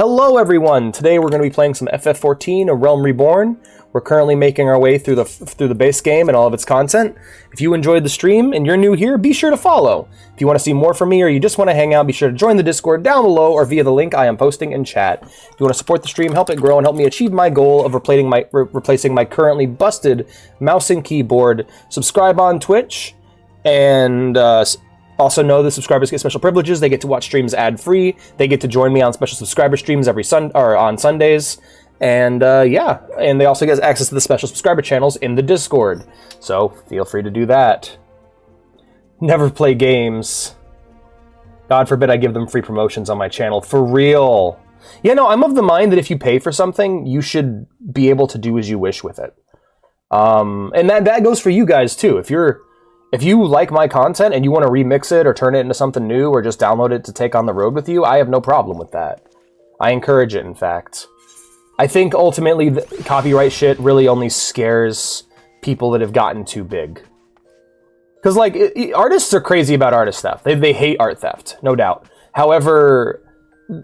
Hello everyone! Today we're going to be playing some FF14, A Realm Reborn. We're currently making our way through the base game and all of its content. If you enjoyed the stream and you're new here, be sure to follow. If you want to see more from me or you just want to hang out, be sure to join the Discord down below or via the link I am posting in chat. If you want to support the stream, help it grow, and help me achieve my goal of replacing my currently busted mouse and keyboard, subscribe on Twitch, and also know the subscribers get special privileges. They get to watch streams ad-free. They get to join me on special subscriber streams on Sundays. And yeah, and they also get access to the special subscriber channels in the Discord. So feel free to do that. Never play games. God forbid I give them free promotions on my channel. For real. Yeah, no, I'm of the mind that if you pay for something, you should be able to do as you wish with it. And that goes for you guys too. If you like my content and you want to remix it or turn it into something new or just download it to take on the road with you, I have no problem with that. I encourage it, in fact. I think ultimately the copyright shit really only scares people that have gotten too big. Because, like, artists are crazy about artist theft. They hate art theft, no doubt. However,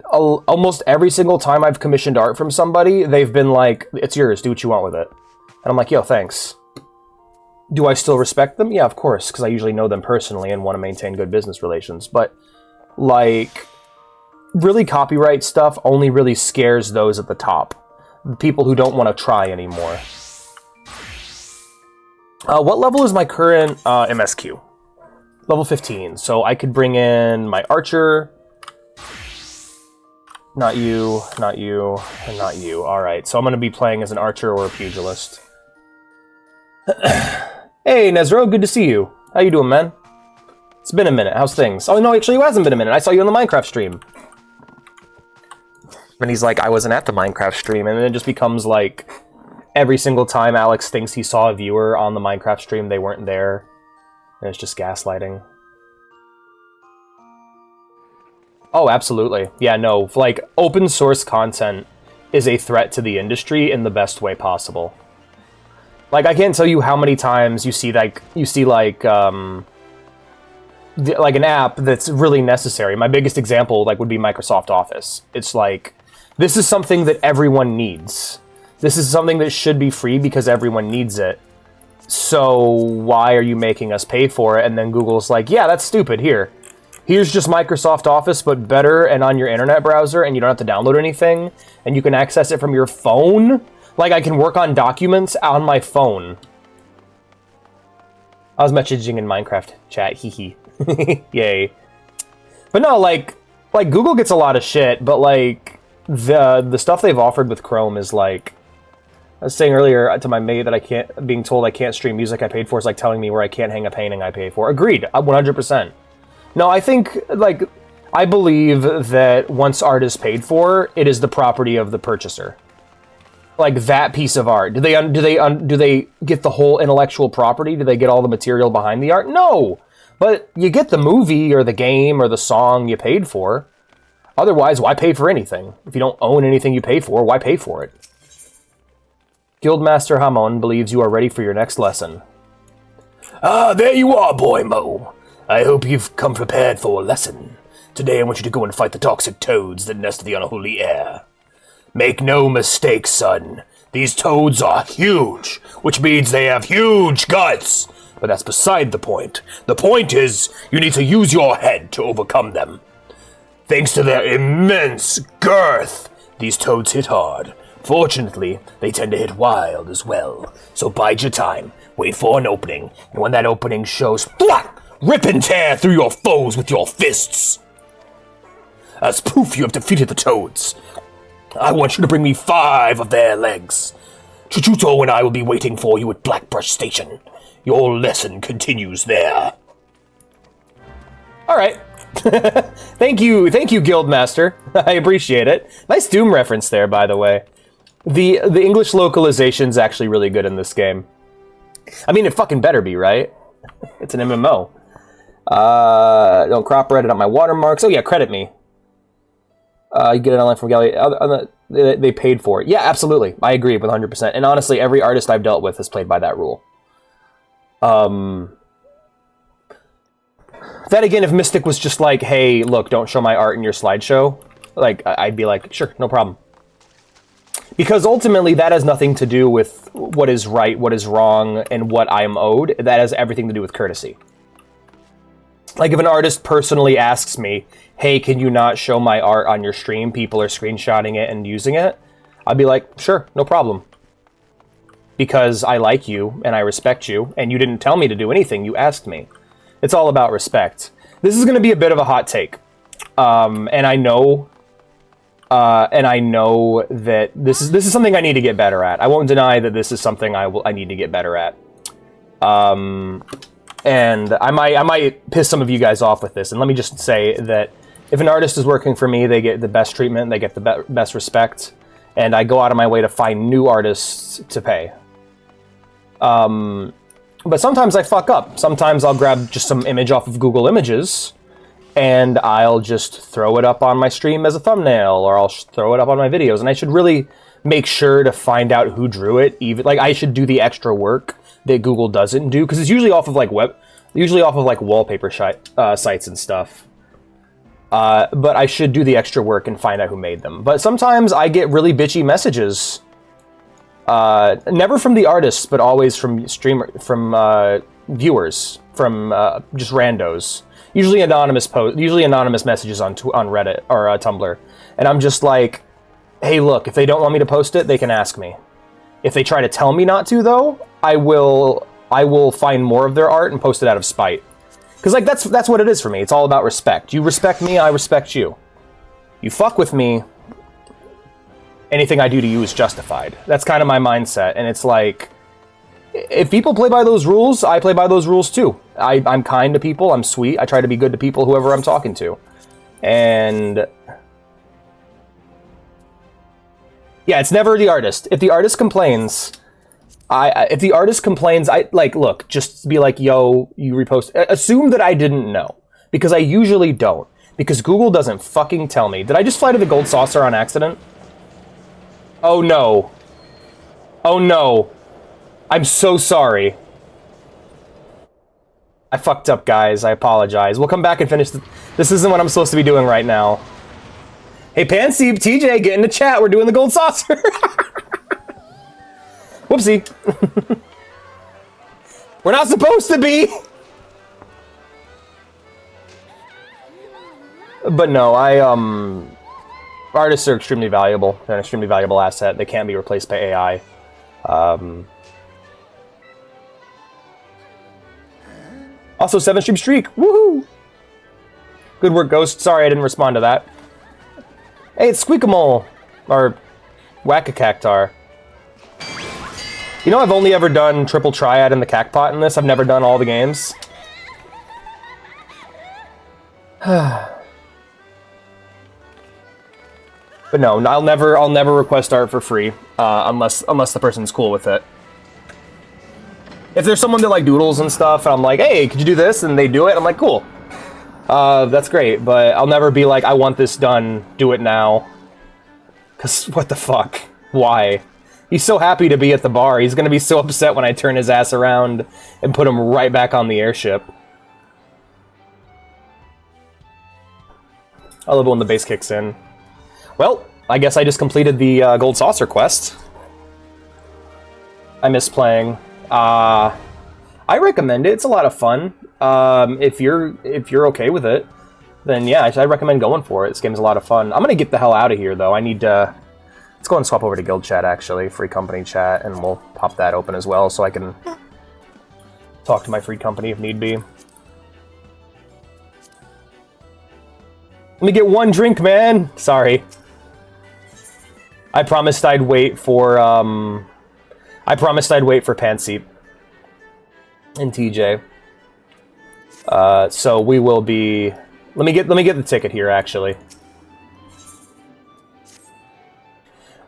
almost every single time I've commissioned art from somebody, they've been like, it's yours, do what you want with it. And I'm like, yo, thanks. Do I still respect them? Yeah, of course, because I usually know them personally and want to maintain good business relations. But, like, really copyright stuff only really scares those at the top. The people who don't want to try anymore. What level is my current MSQ? Level 15. So I could bring in my archer. Not you, not you, and not you. Alright, so I'm going to be playing as an archer or a pugilist. Hey, Nezro, good to see you. How you doing, man? It's been a minute. How's things? Oh, no, actually, it hasn't been a minute. I saw you on the Minecraft stream. And he's like, I wasn't at the Minecraft stream. And then it just becomes like, every single time Alex thinks he saw a viewer on the Minecraft stream, they weren't there. And it's just gaslighting. Oh, absolutely. Yeah, no, like, open source content is a threat to the industry in the best way possible. Like, I can't tell you how many times you see an app that's really necessary. My biggest example, like, would be Microsoft Office. It's like, this is something that everyone needs. This is something that should be free because everyone needs it. So why are you making us pay for it? And then Google's like, yeah, that's stupid. Here's just Microsoft Office, but better and on your internet browser, and you don't have to download anything, and you can access it from your phone. Like, I can work on documents on my phone. I was messaging in Minecraft chat, hee. Yay. But no, like Google gets a lot of shit, but like the stuff they've offered with Chrome is like, I was saying earlier to my mate that being told I can't stream music I paid for is like telling me where I can't hang a painting I paid for. Agreed, 100%. No, I think, like, I believe that once art is paid for, it is the property of the purchaser. Like, that piece of art. Do they get the whole intellectual property? Do they get all the material behind the art? No! But you get the movie or the game or the song you paid for. Otherwise, why pay for anything? If you don't own anything you pay for, why pay for it? Guildmaster Hamon believes you are ready for your next lesson. Ah, there you are, boy Mo. I hope you've come prepared for a lesson. Today I want you to go and fight the toxic toads that nest in the unholy air. Make no mistake, son. These toads are huge, which means they have huge guts. But that's beside the point. The point is, you need to use your head to overcome them. Thanks to their immense girth, these toads hit hard. Fortunately, they tend to hit wild as well. So bide your time, wait for an opening, and when that opening shows, rip and tear through your foes with your fists. As proof you have defeated the toads, I want you to bring me 5 of their legs. Chuchuto and I will be waiting for you at Blackbrush Station. Your lesson continues there. Alright. Thank you, Guildmaster. I appreciate it. Nice Doom reference there, by the way. The English localization's actually really good in this game. I mean, it fucking better be, right? It's an MMO. Don't crop edit on my watermarks. Oh yeah, credit me. You get it online from Gallery. They paid for it. Yeah, absolutely. I agree with 100%. And honestly, every artist I've dealt with has played by that rule. Then again, if Mystic was just like, hey, look, don't show my art in your slideshow, Like, I'd be like, sure, no problem. Because ultimately, that has nothing to do with what is right, what is wrong, and what I am owed. That has everything to do with courtesy. Like, if an artist personally asks me, hey, can you not show my art on your stream? People are screenshotting it and using it. I'd be like, sure, no problem. Because I like you, and I respect you, and you didn't tell me to do anything, you asked me. It's all about respect. This is going to be a bit of a hot take. And I know that this is something I need to get better at. I won't deny that this is something I need to get better at. And I might piss some of you guys off with this. And let me just say that if an artist is working for me, they get the best treatment, they get the best respect, and I go out of my way to find new artists to pay. But sometimes I fuck up. Sometimes I'll grab just some image off of Google Images, and I'll just throw it up on my stream as a thumbnail, or I'll throw it up on my videos. And I should really make sure to find out who drew it. Even like I should do the extra work that Google doesn't do, because it's usually off of like wallpaper sites and stuff. But I should do the extra work and find out who made them. But sometimes I get really bitchy messages. Never from the artists, but always from viewers, from just randos. Usually anonymous messages on Reddit or Tumblr, and I'm just like, hey, look, if they don't want me to post it, they can ask me. If they try to tell me not to, though, I will find more of their art and post it out of spite. Because like that's what it is for me. It's all about respect. You respect me, I respect you. You fuck with me, anything I do to you is justified. That's kind of my mindset, and it's like, if people play by those rules, I play by those rules too. I'm kind to people, I'm sweet, I try to be good to people, whoever I'm talking to. And yeah, it's never the artist. If the artist complains, I like, look, just be like, yo, you repost. Assume that I didn't know, because I usually don't. Because Google doesn't fucking tell me. Did I just fly to the gold saucer on accident? Oh no. Oh no. I'm so sorry. I fucked up, guys. I apologize. We'll come back and finish. This isn't what I'm supposed to be doing right now. Hey, Pansy, TJ, get in the chat. We're doing the gold saucer. Whoopsie. We're not supposed to be. But no, artists are extremely valuable. They're an extremely valuable asset. They can't be replaced by AI. Also, 7-stream streak. Woohoo! Good work, Ghost. Sorry I didn't respond to that. Hey, it's Squeakamole. Or Whack-a-Cactar. You know, I've only ever done triple triad in the Cacpot in this. I've never done all the games. But no, I'll never request art for free, unless the person's cool with it. If there's someone that like doodles and stuff, and I'm like, hey, could you do this? And they do it, I'm like, cool. That's great, but I'll never be like, I want this done, do it now. Cause what the fuck? Why? He's so happy to be at the bar, he's gonna be so upset when I turn his ass around and put him right back on the airship. I love it when the bass kicks in. Well, I guess I just completed the Gold Saucer quest. I miss playing. I recommend it. It's a lot of fun. If you're okay with it, then yeah, I recommend going for it. This game's a lot of fun. I'm gonna get the hell out of here though. I need to. Let's go and swap over to guild chat actually, free company chat, and we'll pop that open as well so I can talk to my free company if need be. Let me get one drink, man. Sorry. I promised I'd wait for Pansy and TJ. So we will be. Let me get the ticket here. Actually,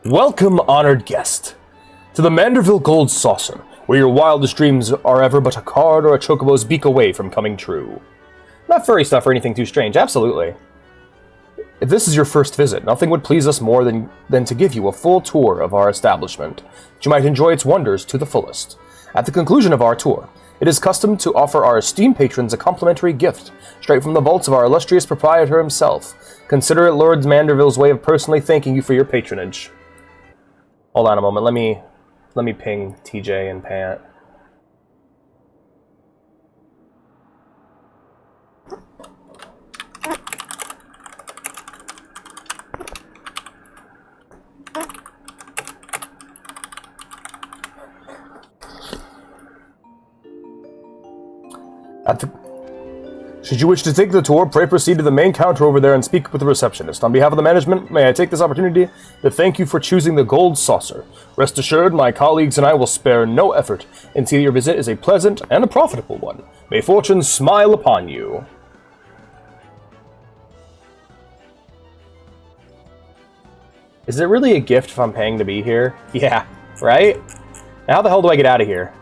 welcome, honored guest, to the Manderville Gold Saucer, where your wildest dreams are ever but a card or a chocobo's beak away from coming true. Not furry stuff or anything too strange. Absolutely. If this is your first visit, nothing would please us more than to give you a full tour of our establishment, that you might enjoy its wonders to the fullest. At the conclusion of our tour, it is custom to offer our esteemed patrons a complimentary gift, straight from the vaults of our illustrious proprietor himself. Consider it Lord Manderville's way of personally thanking you for your patronage. Hold on a moment, let me ping TJ and Pant. Should you wish to take the tour, pray proceed to the main counter over there and speak with the receptionist. On behalf of the management, may I take this opportunity to thank you for choosing the Gold Saucer. Rest assured, my colleagues and I will spare no effort and see that your visit is a pleasant and a profitable one. May fortune smile upon you. Is it really a gift if I'm paying to be here? Yeah, right? Now how the hell do I get out of here?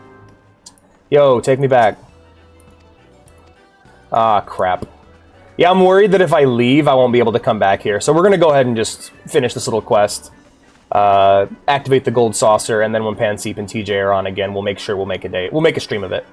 Yo, take me back. Ah, crap. Yeah, I'm worried that if I leave, I won't be able to come back here. So we're going to go ahead and just finish this little quest. Activate the Gold Saucer, and then when Panseep and TJ are on again, we'll make sure we'll make a stream of it.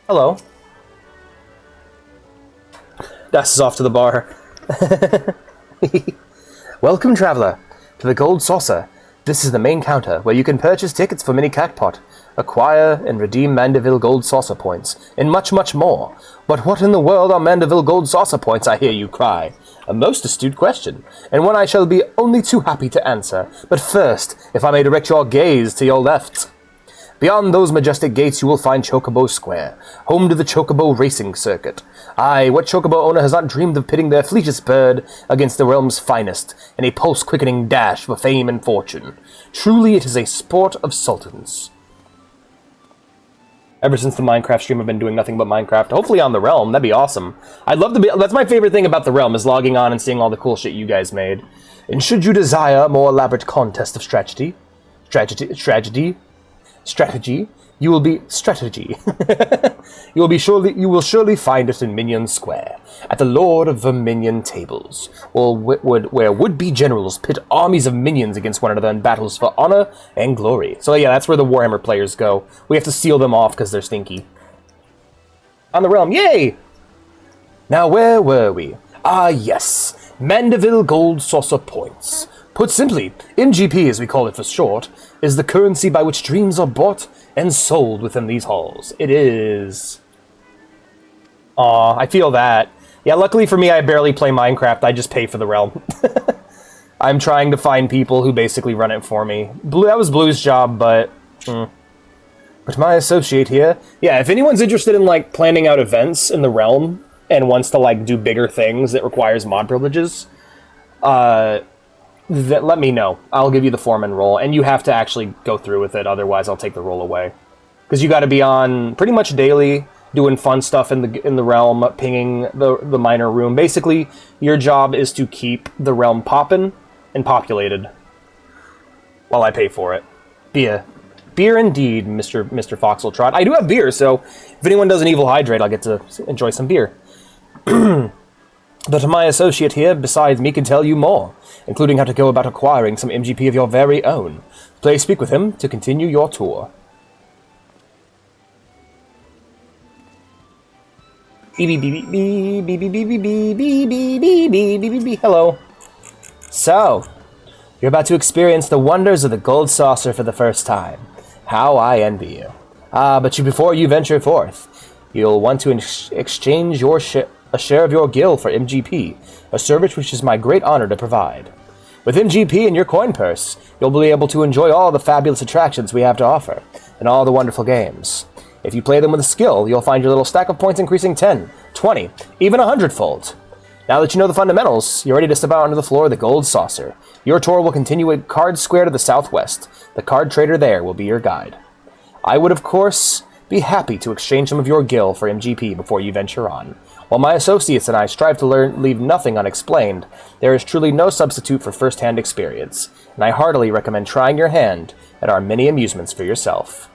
Hello. Das is off to the bar. Welcome, traveler, to the Gold Saucer. This is the main counter, where you can purchase tickets for Mini Catpot, acquire and redeem Mandeville Gold Saucer points, and much, much more. But what in the world are Mandeville Gold Saucer points, I hear you cry? A most astute question, and one I shall be only too happy to answer. But first, if I may direct your gaze to your left. Beyond those majestic gates you will find Chocobo Square, home to the Chocobo Racing Circuit. Aye, what Chocobo owner has not dreamed of pitting their fleetest bird against the realm's finest in a pulse-quickening dash for fame and fortune? Truly it is a sport of sultans. Ever since the Minecraft stream, I've been doing nothing but Minecraft. Hopefully on the Realm, that'd be awesome. I'd love to be... That's my favorite thing about the Realm, is logging on and seeing all the cool shit you guys made. And should you desire a more elaborate contest of strategy, you will surely find it in Minion Square, at the Lord of Verminion tables, where would-be generals pit armies of minions against one another in battles for honor and glory. So yeah, that's where the Warhammer players go. We have to seal them off because they're stinky. On the Realm, yay! Now where were we? Ah yes, Mandeville Gold Saucer points. Put simply, MGP as we call it for short, is the currency by which dreams are bought and sold within these halls. It is. Aw, I feel that. Yeah, luckily for me, I barely play Minecraft. I just pay for the Realm. I'm trying to find people who basically run it for me. That was Blue's job, but... But my associate here... Yeah, if anyone's interested in, like, planning out events in the Realm and wants to, like, do bigger things that requires mod privileges, let me know. I'll give you the foreman role, and you have to actually go through with it, otherwise I'll take the role away. Because you got to be on pretty much daily, doing fun stuff in the Realm, pinging the minor room. Basically, your job is to keep the Realm poppin' and populated while I pay for it. Beer indeed, Mr. Foxeltrot. I do have beer, so if anyone does an evil hydrate, I'll get to enjoy some beer. But my associate here, besides me, can tell you more, including how to go about acquiring some MGP of your very own. Please speak with him to continue your tour. Hello. So, you're about to experience the wonders of the Gold Saucer for the first time. How I envy you. But before you venture forth, you'll want to exchange a share of your gil for MGP, a service which is my great honor to provide. With MGP in your coin purse, you'll be able to enjoy all the fabulous attractions we have to offer, and all the wonderful games. If you play them with skill, you'll find your little stack of points increasing 10, 20, even 100-fold. Now that you know the fundamentals, you're ready to step out onto the floor of the Gold Saucer. Your tour will continue at Card Square to the southwest. The card trader there will be your guide. I would, of course, be happy to exchange some of your gil for MGP before you venture on. While my associates and I strive to leave nothing unexplained, there is truly no substitute for first-hand experience, and I heartily recommend trying your hand at our many amusements for yourself.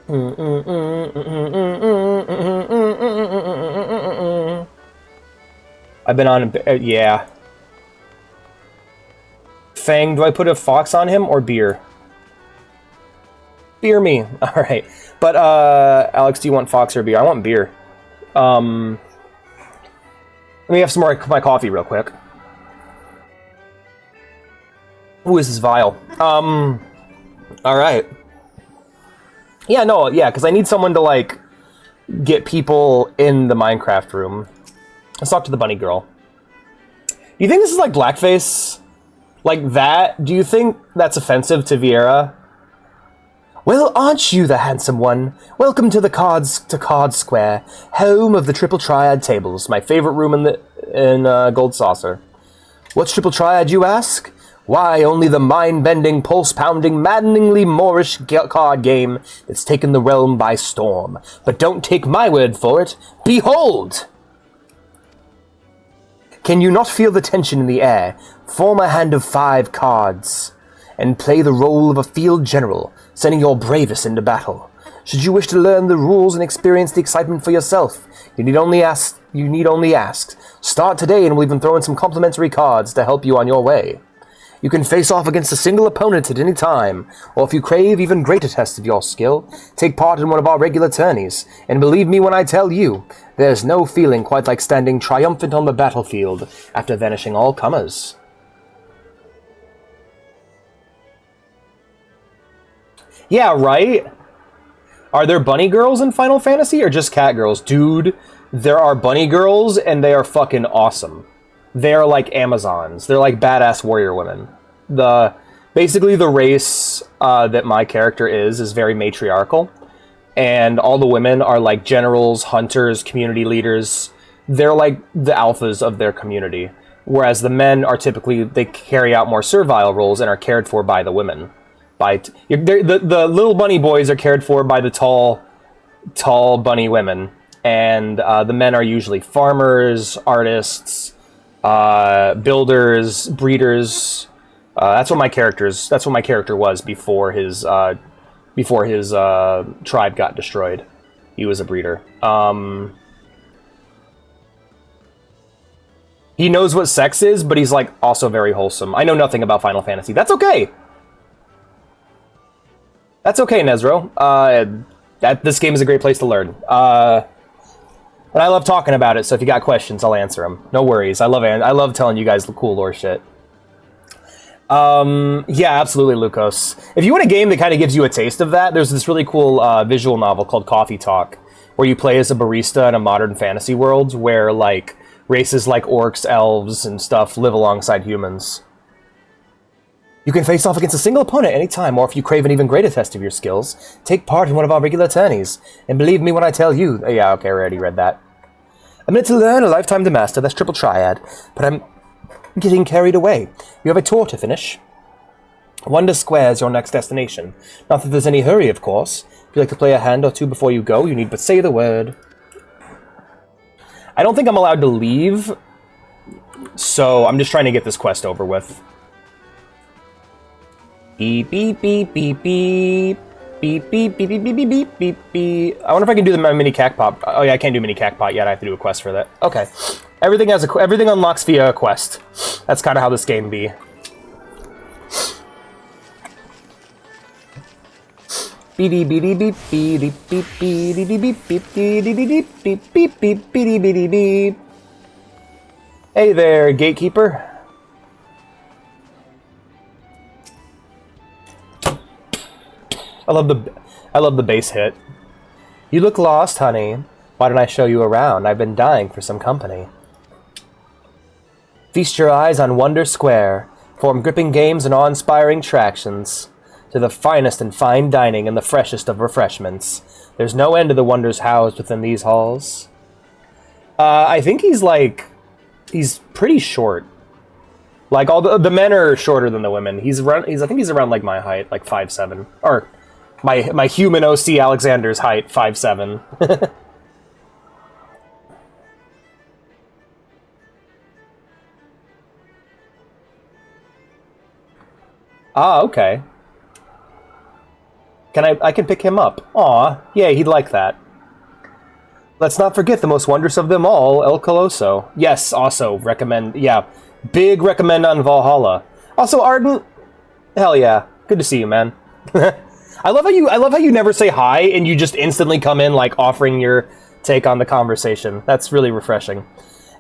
I've been on, yeah. Fang, do I put a fox on him or beer? Beer me. Alright. But, Alex, do you want fox or beer? I want beer. Let me have some more of my coffee real quick. Ooh, this is vile. Alright. Yeah, no, yeah, because I need someone to, like, get people in the Minecraft room. Let's talk to the bunny girl. Do you think this is like blackface? Like that? Do you think that's offensive to Vieira? Well, aren't you the handsome one? Welcome to the Card Square, home of the Triple Triad tables, my favorite room in Gold Saucer. What's Triple Triad, you ask? Why, only the mind-bending, pulse-pounding, maddeningly Moorish card game that's taken the realm by storm. But don't take my word for it. Behold! Can you not feel the tension in the air? Form a hand of 5 cards, and play the role of a field general, sending your bravest into battle. Should you wish to learn the rules and experience the excitement for yourself, you need only ask. Start today and we'll even throw in some complimentary cards to help you on your way. You can face off against a single opponent at any time, or if you crave even greater tests of your skill, take part in one of our regular tourneys, and believe me when I tell you, there's no feeling quite like standing triumphant on the battlefield after vanishing all comers. Yeah, right? Are there bunny girls in Final Fantasy, or just cat girls? Dude, there are bunny girls, and they are fucking awesome. They're like Amazons. They're like badass warrior women. Basically the race that my character is very matriarchal, and all the women are like generals, hunters, community leaders. They're like the alphas of their community, whereas the men are typically, they carry out more servile roles and are cared for by the women. The little bunny boys are cared for by the tall bunny women, and the men are usually farmers, artists, builders, breeders. That's what my character was before his tribe got destroyed. He was a breeder. He knows what sex is, but he's like also very wholesome. I know nothing about Final Fantasy. That's okay. That's okay, Nezro. This game is a great place to learn. And I love talking about it, so if you got questions, I'll answer them. No worries. I love telling you guys the cool lore shit. Yeah, absolutely, Lucas. If you want a game that kind of gives you a taste of that, there's this really cool visual novel called Coffee Talk, where you play as a barista in a modern fantasy world where, like, races like orcs, elves, and stuff live alongside humans. You can face off against a single opponent at any time, or if you crave an even greater test of your skills, take part in one of our regular tourneys. And believe me when I tell you... Yeah, okay, I already read that. A minute to learn, a lifetime to master, that's Triple Triad. But I'm getting carried away. You have a tour to finish. Wonder Square is your next destination. Not that there's any hurry, of course. If you'd like to play a hand or two before you go, you need but say the word. I don't think I'm allowed to leave, so I'm just trying to get this quest over with. Beep, beep, beep, beep, beep. Beep, beep, beep, beep, beep, beep, beep, beep, beep. I wonder if I can do the mini cacpot. Oh yeah, I can't do mini cacpot yet. I have to do a quest for that. Okay. Everything unlocks via a quest. That's kind of how this game be. Beep beep beep beep beep beep beep beep beep beep beep beep beep beep beep beep. Hey there, gatekeeper. I love the bass hit. You look lost, honey. Why don't I show you around? I've been dying for some company. Feast your eyes on Wonder Square. Form gripping games and awe-inspiring attractions. To the finest in fine dining and the freshest of refreshments. There's no end to the wonders housed within these halls. I think he's pretty short. Like all the men are shorter than the women. I think he's around like my height, like 5'7", or my human OC Alexander's height, 5'7". Ah, okay. I can pick him up. Aw, yeah, he'd like that. Let's not forget the most wondrous of them all, El Colosso. Yes, also recommend, yeah, big recommend on Valhalla. Also, Ardent, hell yeah, good to see you, man. I love how you never say hi and you just instantly come in like offering your take on the conversation. That's really refreshing.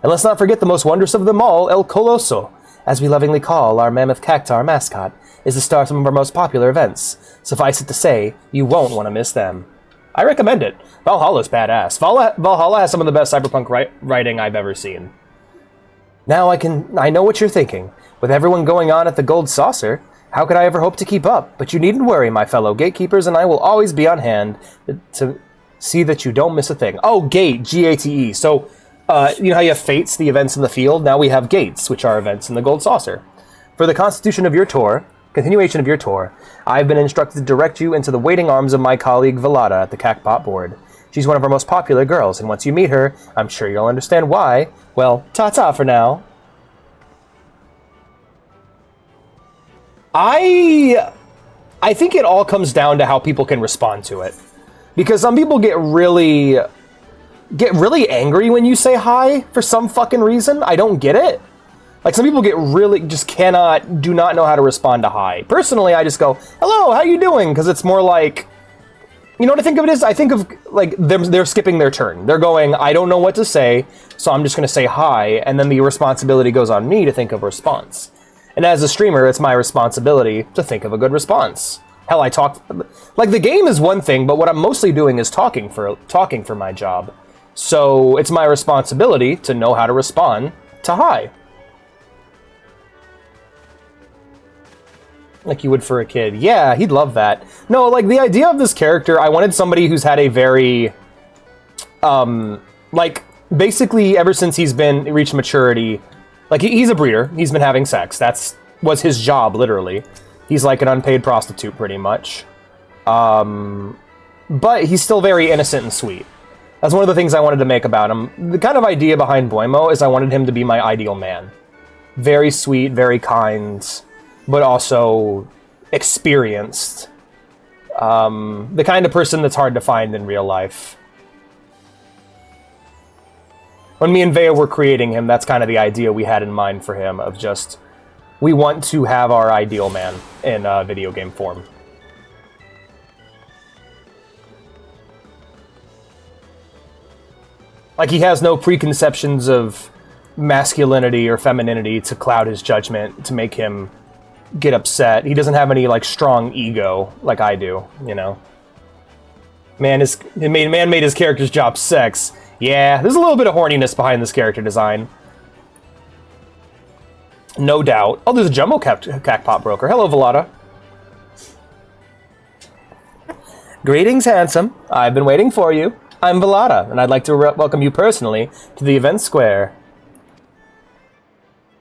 And let's not forget the most wondrous of them all, El Colosso, as we lovingly call our mammoth cactar mascot, is the star of some of our most popular events. Suffice it to say, you won't want to miss them. I recommend it. Valhalla's badass. Valhalla has some of the best cyberpunk writing I've ever seen. Now I know what you're thinking. With everyone going on at the Gold Saucer, how could I ever hope to keep up? But you needn't worry, my fellow gatekeepers, and I will always be on hand to see that you don't miss a thing. Oh, gate, G-A-T-E. So, you know how you have fates, the events in the field? Now we have gates, which are events in the Gold Saucer. For the continuation of your tour, I've been instructed to direct you into the waiting arms of my colleague Velada at the Cacpot board. She's one of our most popular girls, and once you meet her, I'm sure you'll understand why. Well, ta-ta for now. I think it all comes down to how people can respond to it. Because some people get really angry when you say hi for some fucking reason. I don't get it. Like, some people do not know how to respond to hi. Personally, I just go, hello, how you doing? Because it's more like, you know what I think of it as? I think of, like, they're skipping their turn. They're going, I don't know what to say, so I'm just going to say hi, and then the responsibility goes on me to think of a response. And as a streamer, it's my responsibility to think of a good response. Hell, I talk... Like, the game is one thing, but what I'm mostly doing is talking for my job. So it's my responsibility to know how to respond to hi. Like you would for a kid. Yeah, he'd love that. No, like, the idea of this character, I wanted somebody who's had a very... like, basically, ever since he's reached maturity... Like, he's a breeder. He's been having sex. Was his job, literally. He's like an unpaid prostitute, pretty much. But he's still very innocent and sweet. That's one of the things I wanted to make about him. The kind of idea behind Boimo is I wanted him to be my ideal man. Very sweet, very kind, but also experienced. The kind of person that's hard to find in real life. When me and Vea were creating him, that's kind of the idea we had in mind for him, of just, we want to have our ideal man in video game form. Like, he has no preconceptions of masculinity or femininity to cloud his judgment, to make him get upset. He doesn't have any, like, strong ego like I do, you know? Man made his character's job sex. Yeah, there's a little bit of horniness behind this character design. No doubt. Oh, there's a Jumbo Cacpot Broker. Hello, Velada. Greetings, handsome. I've been waiting for you. I'm Velada, and I'd like to welcome you personally to the Event Square.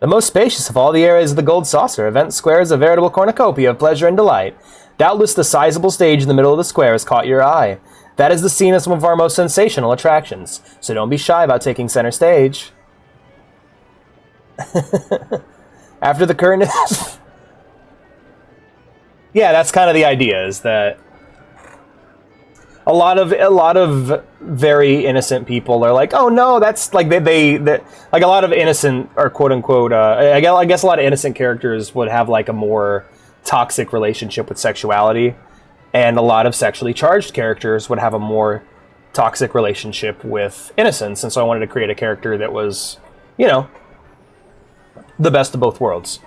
The most spacious of all the areas of the Gold Saucer, Event Square is a veritable cornucopia of pleasure and delight. Doubtless the sizable stage in the middle of the square has caught your eye. That is the scene of some of our most sensational attractions, so don't be shy about taking center stage. After the curtain is... Yeah, that's kind of the idea, is that a lot of very innocent people are like, oh no, that's like they like a lot of innocent, or quote unquote, I guess a lot of innocent characters would have like a more toxic relationship with sexuality. And a lot of sexually charged characters would have a more toxic relationship with innocence. And so I wanted to create a character that was, you know, the best of both worlds.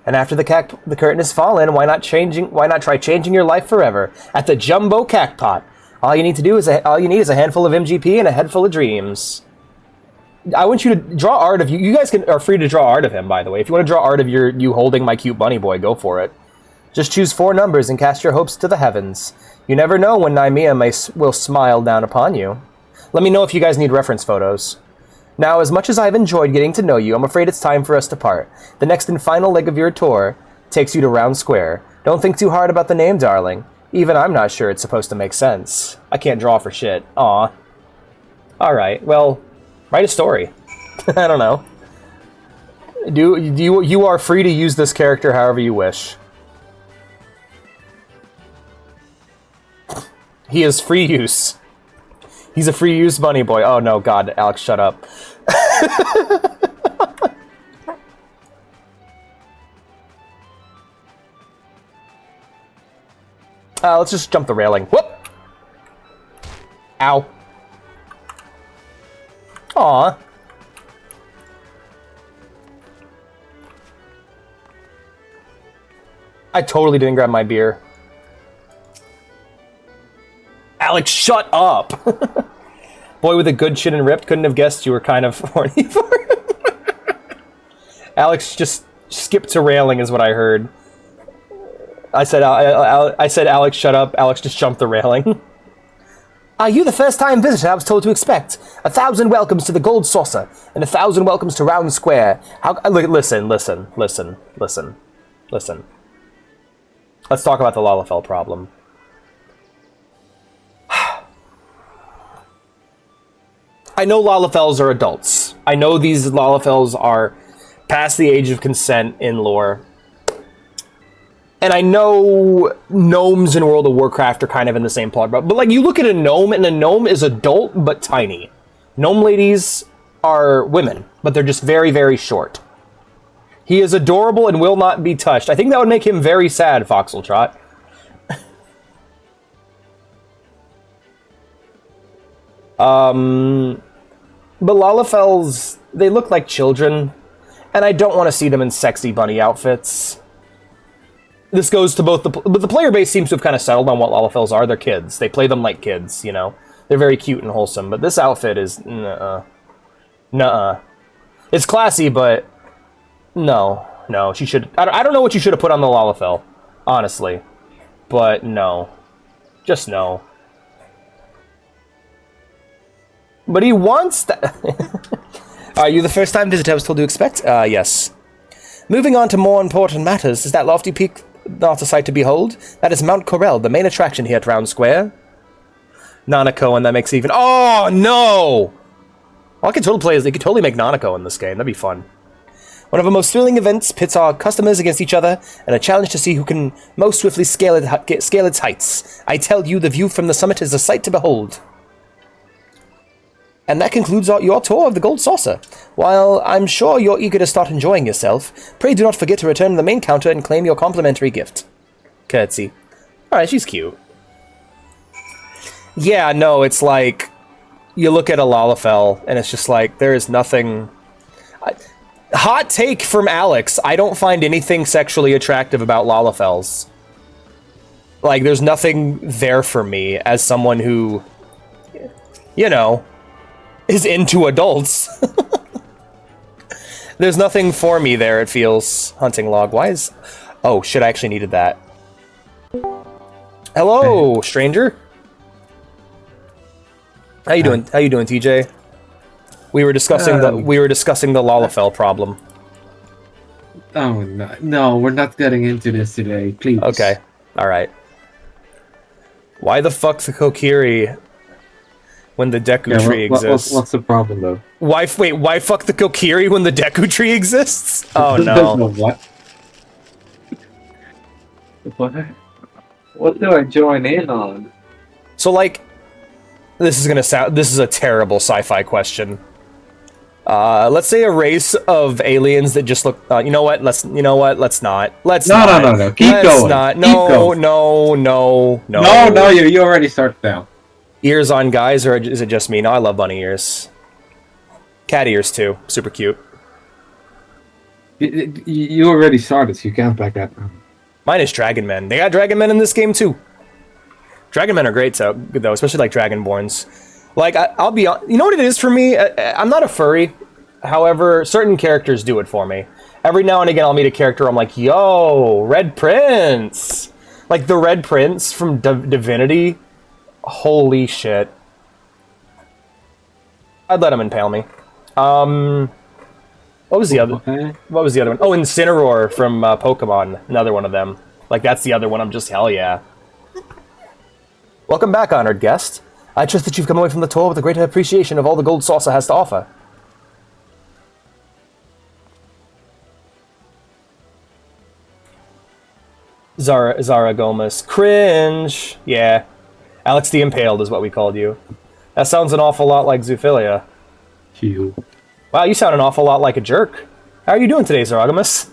And after the curtain is fallen, why not try changing your life forever at the Jumbo Cacpot? All you need is a handful of MGP and a head full of dreams. I want you to draw art of you. You guys are free to draw art of him, by the way. If you want to draw art of you holding my cute bunny boy, go for it. Just choose 4 numbers and cast your hopes to the heavens. You never know when Naimia will smile down upon you. Let me know if you guys need reference photos. Now, as much as I've enjoyed getting to know you, I'm afraid it's time for us to part. The next and final leg of your tour takes you to Round Square. Don't think too hard about the name, darling. Even I'm not sure it's supposed to make sense. I can't draw for shit. Aw. Alright, well, write a story. I don't know. You are free to use this character however you wish. He is free use. He's a free use bunny boy. Oh no, God, Alex, shut up. Let's just jump the railing. Whoop! Ow. Aw. I totally didn't grab my beer. Alex, shut up! Boy with a good chin and ripped, couldn't have guessed you were kind of horny for him. Alex just skipped to railing is what I heard. I said, Alex, shut up. Alex just jumped the railing. Are you the first-time visitor I was told to expect? 1,000 welcomes to the Gold Saucer, and 1,000 welcomes to Round Square. Listen. Let's talk about the Lalafell problem. I know Lalafells are adults. I know these Lalafells are past the age of consent in lore. And I know gnomes in World of Warcraft are kind of in the same plot, but like you look at a gnome, and a gnome is adult but tiny. Gnome ladies are women, but they're just very, very short. He is adorable and will not be touched. I think that would make him very sad, Foxeltrot. But Lalafells, they look like children, and I don't want to see them in sexy bunny outfits. This goes to both but the player base seems to have kind of settled on what Lalafells are. They're kids. They play them like kids, you know. They're very cute and wholesome, but this outfit is nuh-uh. It's classy, but no. She should. I don't know what you should have put on the Lalafell, honestly, but no, just no. But he wants that. Are you the first-time visitor I was told to expect? Yes. Moving on to more important matters, is that lofty peak not a sight to behold? That is Mount Corel, the main attraction here at Round Square. Nanako, and that makes even... Oh, no! Well, I could totally play as... They could totally make Nanako in this game. That'd be fun. One of the most thrilling events pits our customers against each other, and a challenge to see who can most swiftly scale its heights. I tell you, the view from the summit is a sight to behold. And that concludes your tour of the Gold Saucer. While I'm sure you're eager to start enjoying yourself, pray do not forget to return to the main counter and claim your complimentary gift. Curtsy. Alright, she's cute. Yeah, no, it's like... You look at a Lalafell, and it's just like, there is nothing... Hot take from Alex, I don't find anything sexually attractive about Lalafells. Like, there's nothing there for me as someone who... You know... is into adults. There's nothing for me there, it feels. Hunting log. Why is... Oh, shit, I actually needed that. Hello, stranger. How you doing? How you doing, TJ? We were discussing the Lalafell problem. Oh, no, we're not getting into this today, please. Okay, alright. Why the fuck the Kokiri... when the Deku tree exists. What's the problem, though? Why fuck the Kokiri when the Deku tree exists? Oh, no. What? What do I join in on? So, like, this is a terrible sci-fi question. Let's say a race of aliens that just look, let's not. No. Keep going. No, you already started down. Ears on guys, or is it just me? No, I love bunny ears. Cat ears, too. Super cute. You already started, so you can't back out. Mine is Dragon Men. They got Dragon Men in this game, too. Dragon Men are great, though, especially, like, Dragonborns. Like, I'll be honest. You know what it is for me? I'm not a furry. However, certain characters do it for me. Every now and again, I'll meet a character, I'm like, yo, Red Prince! Like, the Red Prince from Divinity... Holy shit. I'd let him impale me. What was the other one? Oh, Incineroar from Pokemon. Another one of them. Like, that's the other one. I'm just, hell yeah. Welcome back, honored guest. I trust that you've come away from the tour with a greater appreciation of all the Gold Saucer has to offer. Zara Gomez. Cringe. Yeah. Alex the Impaled is what we called you. That sounds an awful lot like zoophilia. You. Wow, you sound an awful lot like a jerk. How are you doing today, Zeragamus?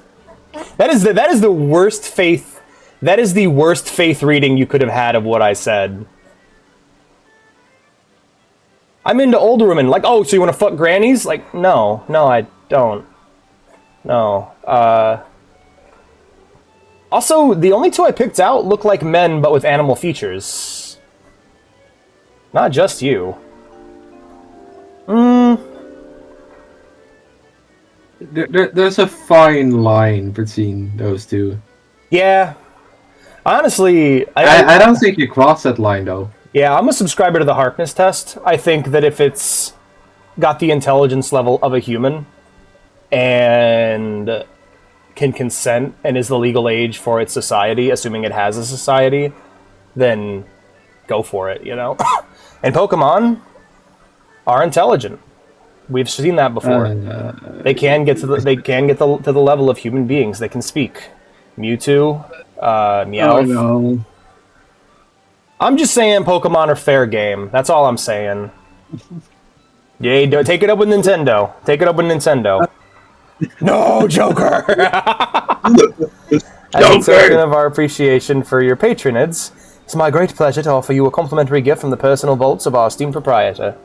That is the worst faith. That is the worst faith reading you could have had of what I said. I'm into older women. Like, oh, so you want to fuck grannies? Like, no, I don't. No. Also, the only two I picked out look like men, but with animal features. Not just you. There's a fine line between those two. Yeah. Honestly, I don't think you cross that line, though. Yeah, I'm a subscriber to the Harkness test. I think that if it's got the intelligence level of a human and can consent and is the legal age for its society, assuming it has a society, then go for it, you know? And Pokemon are intelligent. We've seen that before. They can get to the level of human beings. They can speak. Mewtwo, Meowth. Oh, no. I'm just saying Pokemon are fair game. That's all I'm saying. Yay, take it up with Nintendo. Take it up with Nintendo. No, Joker! As a token of our appreciation for your patronage, it's my great pleasure to offer you a complimentary gift from the personal vaults of our esteemed proprietor.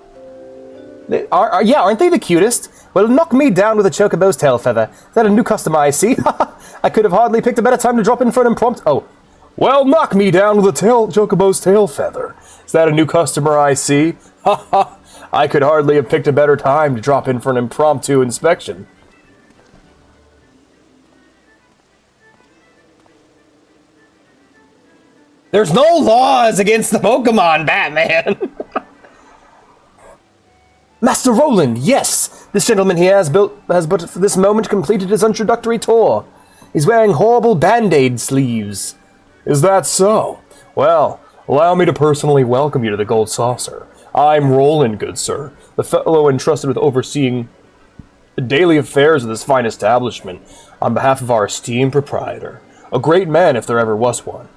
Aren't they the cutest? Well, knock me down with a Chocobo's tail feather. Is that a new customer I see? I could have hardly picked a better time to drop in for an impromptu... Oh. Well, knock me down with a Chocobo's tail feather. Is that a new customer I see? Ha ha! I could hardly have picked a better time to drop in for an impromptu inspection. There's no laws against the Pokemon, Batman! Master Roland, yes! This gentleman here has but for this moment completed his introductory tour. He's wearing horrible Band-Aid sleeves. Is that so? Well, allow me to personally welcome you to the Gold Saucer. I'm Roland, good sir, the fellow entrusted with overseeing the daily affairs of this fine establishment on behalf of our esteemed proprietor. A great man if there ever was one.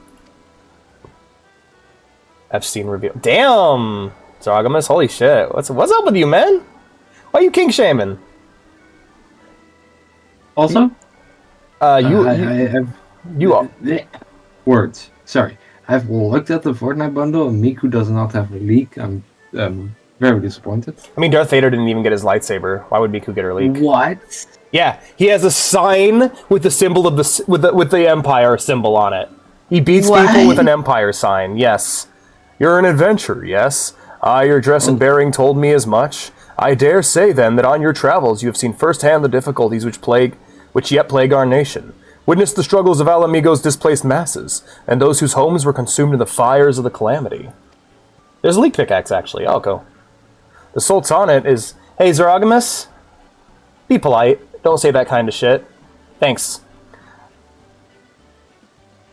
Epstein reveal. Damn! Zeragamus, holy shit. What's up with you, man? Why are you king shaming? Also? You are. Words. Sorry. I've looked at the Fortnite bundle and Miku does not have a leak. I'm very disappointed. I mean, Darth Vader didn't even get his lightsaber. Why would Miku get her leak? What? Yeah, he has a sign with the symbol of with the Empire symbol on it. He beats people with an Empire sign. Yes. You're an adventurer, yes? Your dress and bearing told me as much. I dare say, then, that on your travels you have seen firsthand the difficulties which yet plague our nation. Witness the struggles of Alamigo's displaced masses, and those whose homes were consumed in the fires of the calamity. There's a leak pickaxe, actually. I'll go. The Sultanate is... Hey, Zeragamus? Be polite. Don't say that kind of shit. Thanks.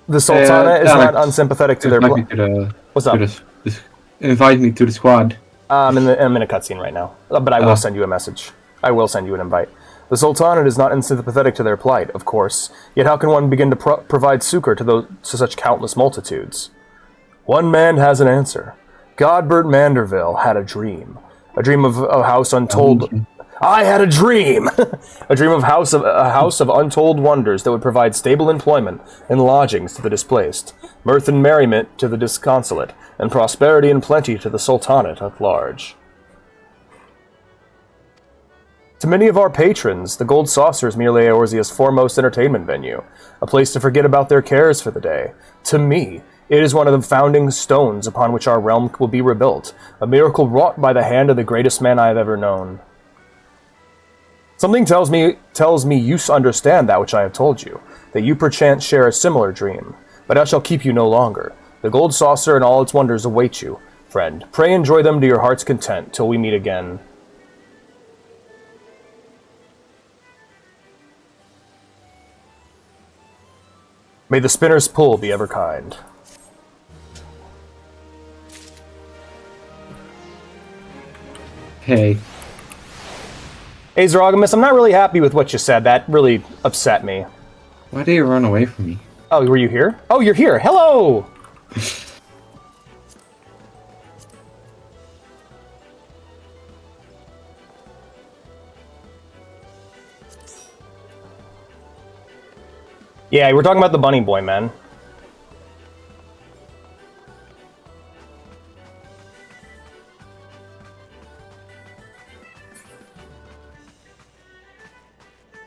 The Sultanate is not unsympathetic to their... What's up? Invite me to the squad. I'm in a cutscene right now, but I will send you a message. I will send you an invite. The Sultanate is not unsympathetic to their plight, of course, yet how can one begin to provide succor to such countless multitudes? One man has an answer. Godbert Manderville had a dream of a house untold... I had a dream! A dream of a house of untold wonders that would provide stable employment and lodgings to the displaced, mirth and merriment to the disconsolate, and prosperity and plenty to the Sultanate at large. To many of our patrons, the Gold Saucer is merely Eorzea's foremost entertainment venue, a place to forget about their cares for the day. To me, it is one of the founding stones upon which our realm will be rebuilt, a miracle wrought by the hand of the greatest man I have ever known. Something tells me you understand that which I have told you, that you perchance share a similar dream, but I shall keep you no longer. The Gold Saucer and all its wonders await you, friend. Pray enjoy them to your heart's content, till we meet again. May the spinner's pull be ever kind. Hey. Hey, Zeragamus, I'm not really happy with what you said. That really upset me. Why did you run away from me? Oh, were you here? Oh, you're here. Hello! Yeah, we're talking about the bunny boy, man.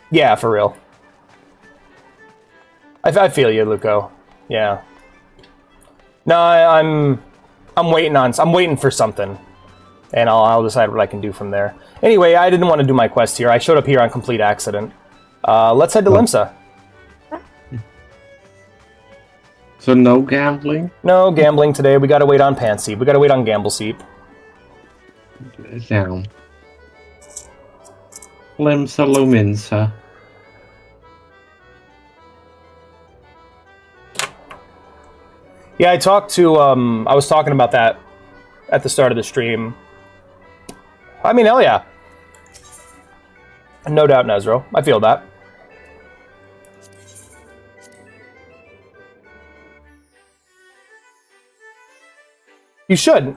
Yeah, for real. I feel you, Luco. Yeah. No, I'm waiting for something, and I'll decide what I can do from there. Anyway, I didn't want to do my quest here. I showed up here on complete accident. Let's head to Limsa. So no gambling? No gambling today. We gotta wait on Pansy. We gotta wait on Gambleseep. Down. Limsa Luminsa. Yeah, I talked to, I was talking about that at the start of the stream. I mean, hell yeah. No doubt, Nezro. I feel that. You should.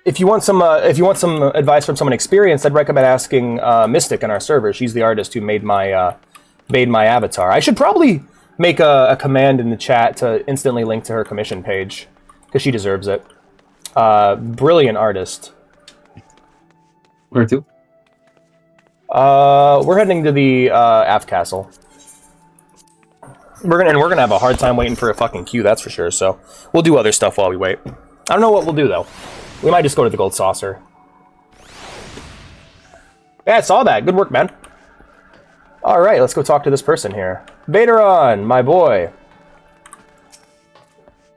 If you want some advice from someone experienced, I'd recommend asking Mystic on our server. She's the artist who made my avatar. I should probably make a command in the chat to instantly link to her commission page, because she deserves it. Brilliant artist. Where to? We're heading to the Aft Castle. We're gonna have a hard time waiting for a fucking queue, that's for sure. So we'll do other stuff while we wait. I don't know what we'll do though. We might just go to the Gold Saucer. Yeah, I saw that. Good work, man. All right, let's go talk to this person here. Vaderon, my boy.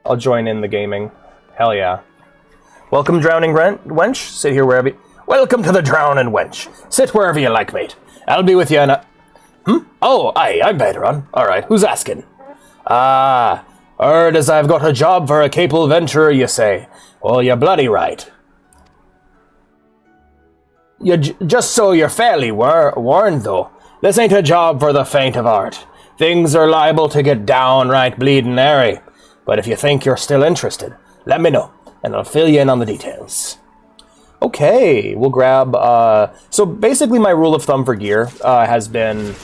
I'll join in the gaming. Hell yeah. Welcome, Drowning Wench. Sit here wherever you... Welcome to the Drowning Wench. Sit wherever you like, mate. I'll be with you in a... Oh, aye, I'm Vaderon. All right, who's asking? Ah, heard as I've got a job for a capable venturer, you say. Well, you're bloody right. Just so you're fairly warned, though. This ain't a job for the faint of heart. Things are liable to get downright bleeding airy. But if you think you're still interested, let me know, and I'll fill you in on the details. Okay, we'll grab... So basically my rule of thumb for gear has been...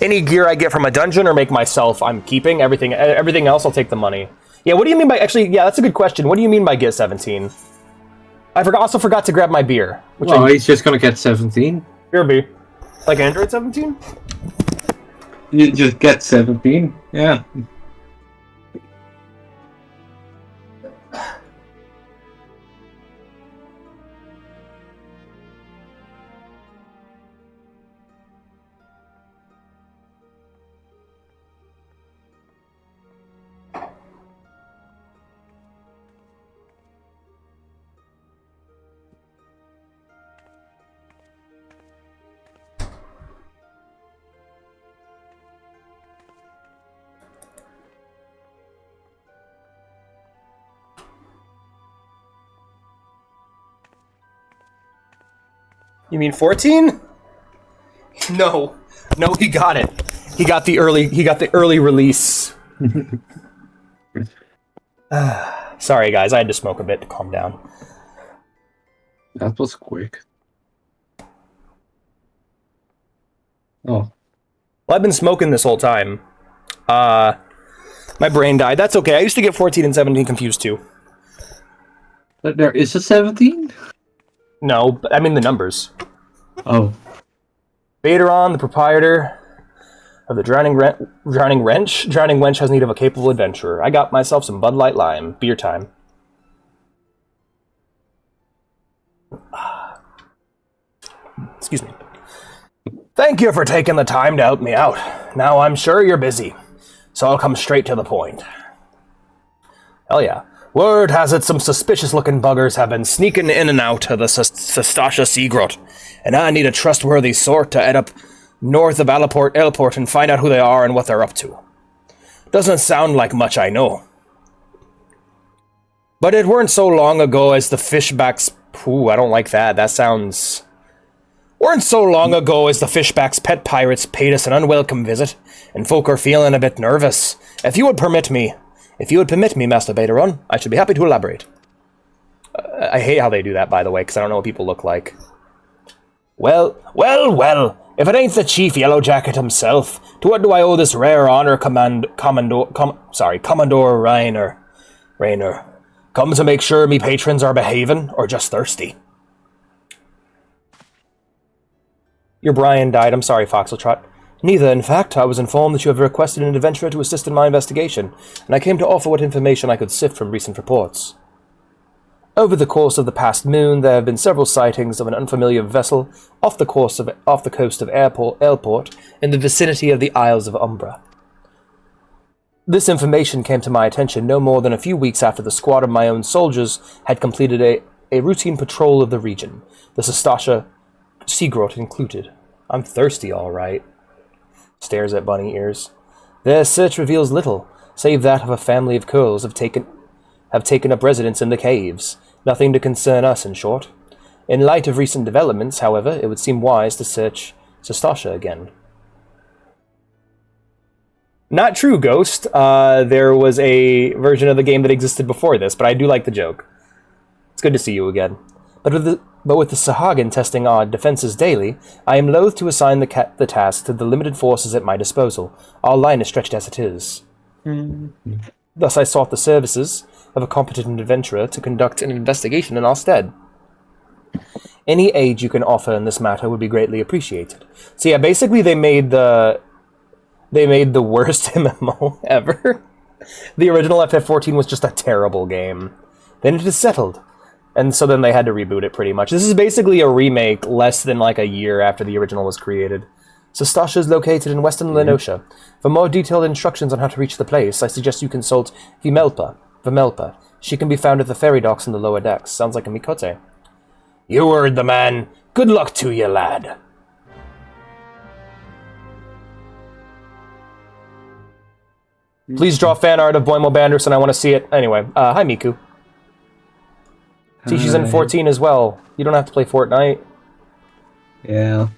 Any gear I get from a dungeon or make myself, I'm keeping. Everything else, I'll take the money. Yeah, what do you mean by... Actually, yeah, that's a good question. What do you mean by get 17? I also forgot to grab my beer. Well, he's just gonna get 17. Beer B. Like Android 17? You just get 17, yeah. You mean 14? No, he got it. He got the early release. Sorry, guys, I had to smoke a bit to calm down. That was quick. Oh. Well, I've been smoking this whole time. My brain died. That's okay. I used to get 14 and 17 confused too. But there is a 17? No, but I mean the numbers. Oh. Vaderon, the proprietor of the Drowning Wench. Drowning Wench has need of a capable adventurer. I got myself some Bud Light Lime. Beer time. Excuse me. Thank you for taking the time to help me out. Now I'm sure you're busy, so I'll come straight to the point. Hell yeah. Word has it some suspicious-looking buggers have been sneaking in and out of the Sestasha Sea Grot, and I need a trustworthy sort to head up north of Elport and find out who they are and what they're up to. Doesn't sound like much, I know. But it weren't so long ago as the fishbacks... Ooh, I don't like that. That sounds... Weren't so long ago as the fishbacks pet pirates paid us an unwelcome visit, and folk are feeling a bit nervous. If you would permit me, Master Vaderon, I should be happy to elaborate. I hate how they do that, by the way, because I don't know what people look like. Well, If it ain't the Chief Yellowjacket himself, to what do I owe this rare honor, Commodore Raynor? Come to make sure me patrons are behaving, or just thirsty? Your Brian died. I'm sorry, Foxeltrot. Neither, in fact. I was informed that you have requested an adventurer to assist in my investigation, and I came to offer what information I could sift from recent reports. Over the course of the past moon, there have been several sightings of an unfamiliar vessel off the coast of Airport in the vicinity of the Isles of Umbra. This information came to my attention no more than a few weeks after the squad of my own soldiers had completed a routine patrol of the region, the Sestasha Seagrot included. I'm thirsty, all right. Stares at bunny ears. Their search reveals little, save that of a family of Curls have taken up residence in the caves. Nothing to concern us, in short. In light of recent developments, however, it would seem wise to search Sestasha again. Not true, Ghost. There was a version of the game that existed before this, but I do like the joke. It's good to see you again. But with the Sahagin testing our defenses daily, I am loath to assign the task to the limited forces at my disposal. Our line is stretched as it is. Thus I sought the services of a competent adventurer to conduct an investigation in our stead. Any aid you can offer in this matter would be greatly appreciated. So yeah, basically they made the worst MMO ever. The original FF14 was just a terrible game. Then it is settled. And so then they had to reboot it pretty much. This is basically a remake less than like a year after the original was created. Sestasha is located in western Lenosha. For more detailed instructions on how to reach the place, I suggest you consult Vimelpa. She can be found at the ferry docks in the lower decks. Sounds like a Mikote. You heard the man. Good luck to you, lad. Please draw fan art of Boimo Banderson. I want to see it. Anyway, hi Miku. See, she's in 14 as well. You don't have to play Fortnite. Yeah.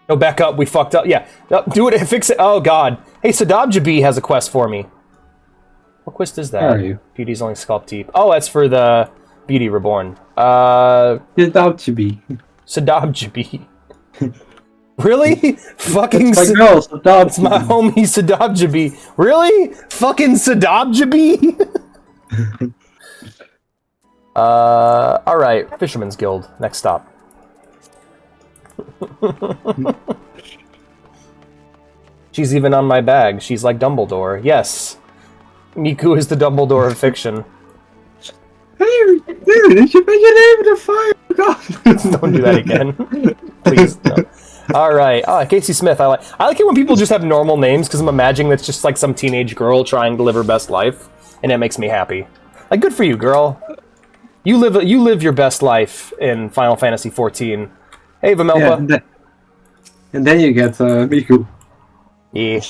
No, back up. We fucked up. Yeah. Do it. Fix it. Oh, God. Hey, Sadabjabi has a quest for me. What quest is that? Where are you? Beauty's only sculpt deep. Oh, that's for the Beauty Reborn. Sadabjabi. Sadabjabi. Really? Fucking It's my girl, Sadabjabi. It's my homie Sadabjabi. Really? Fucking Sadabjabi? Alright. Fisherman's Guild. Next stop. She's even on my bag. She's like Dumbledore. Yes. Miku is the Dumbledore of fiction. Hey, dude, you put your name in the fire, God. Don't do that again. Please, no. Alright. Casey Smith. I like it when people just have normal names, because I'm imagining that's just like some teenage girl trying to live her best life, and it makes me happy. Like, good for you, girl. You live your best life in Final Fantasy XIV. Hey, Vimelpa. Yeah, and then you get Miku. Yeah.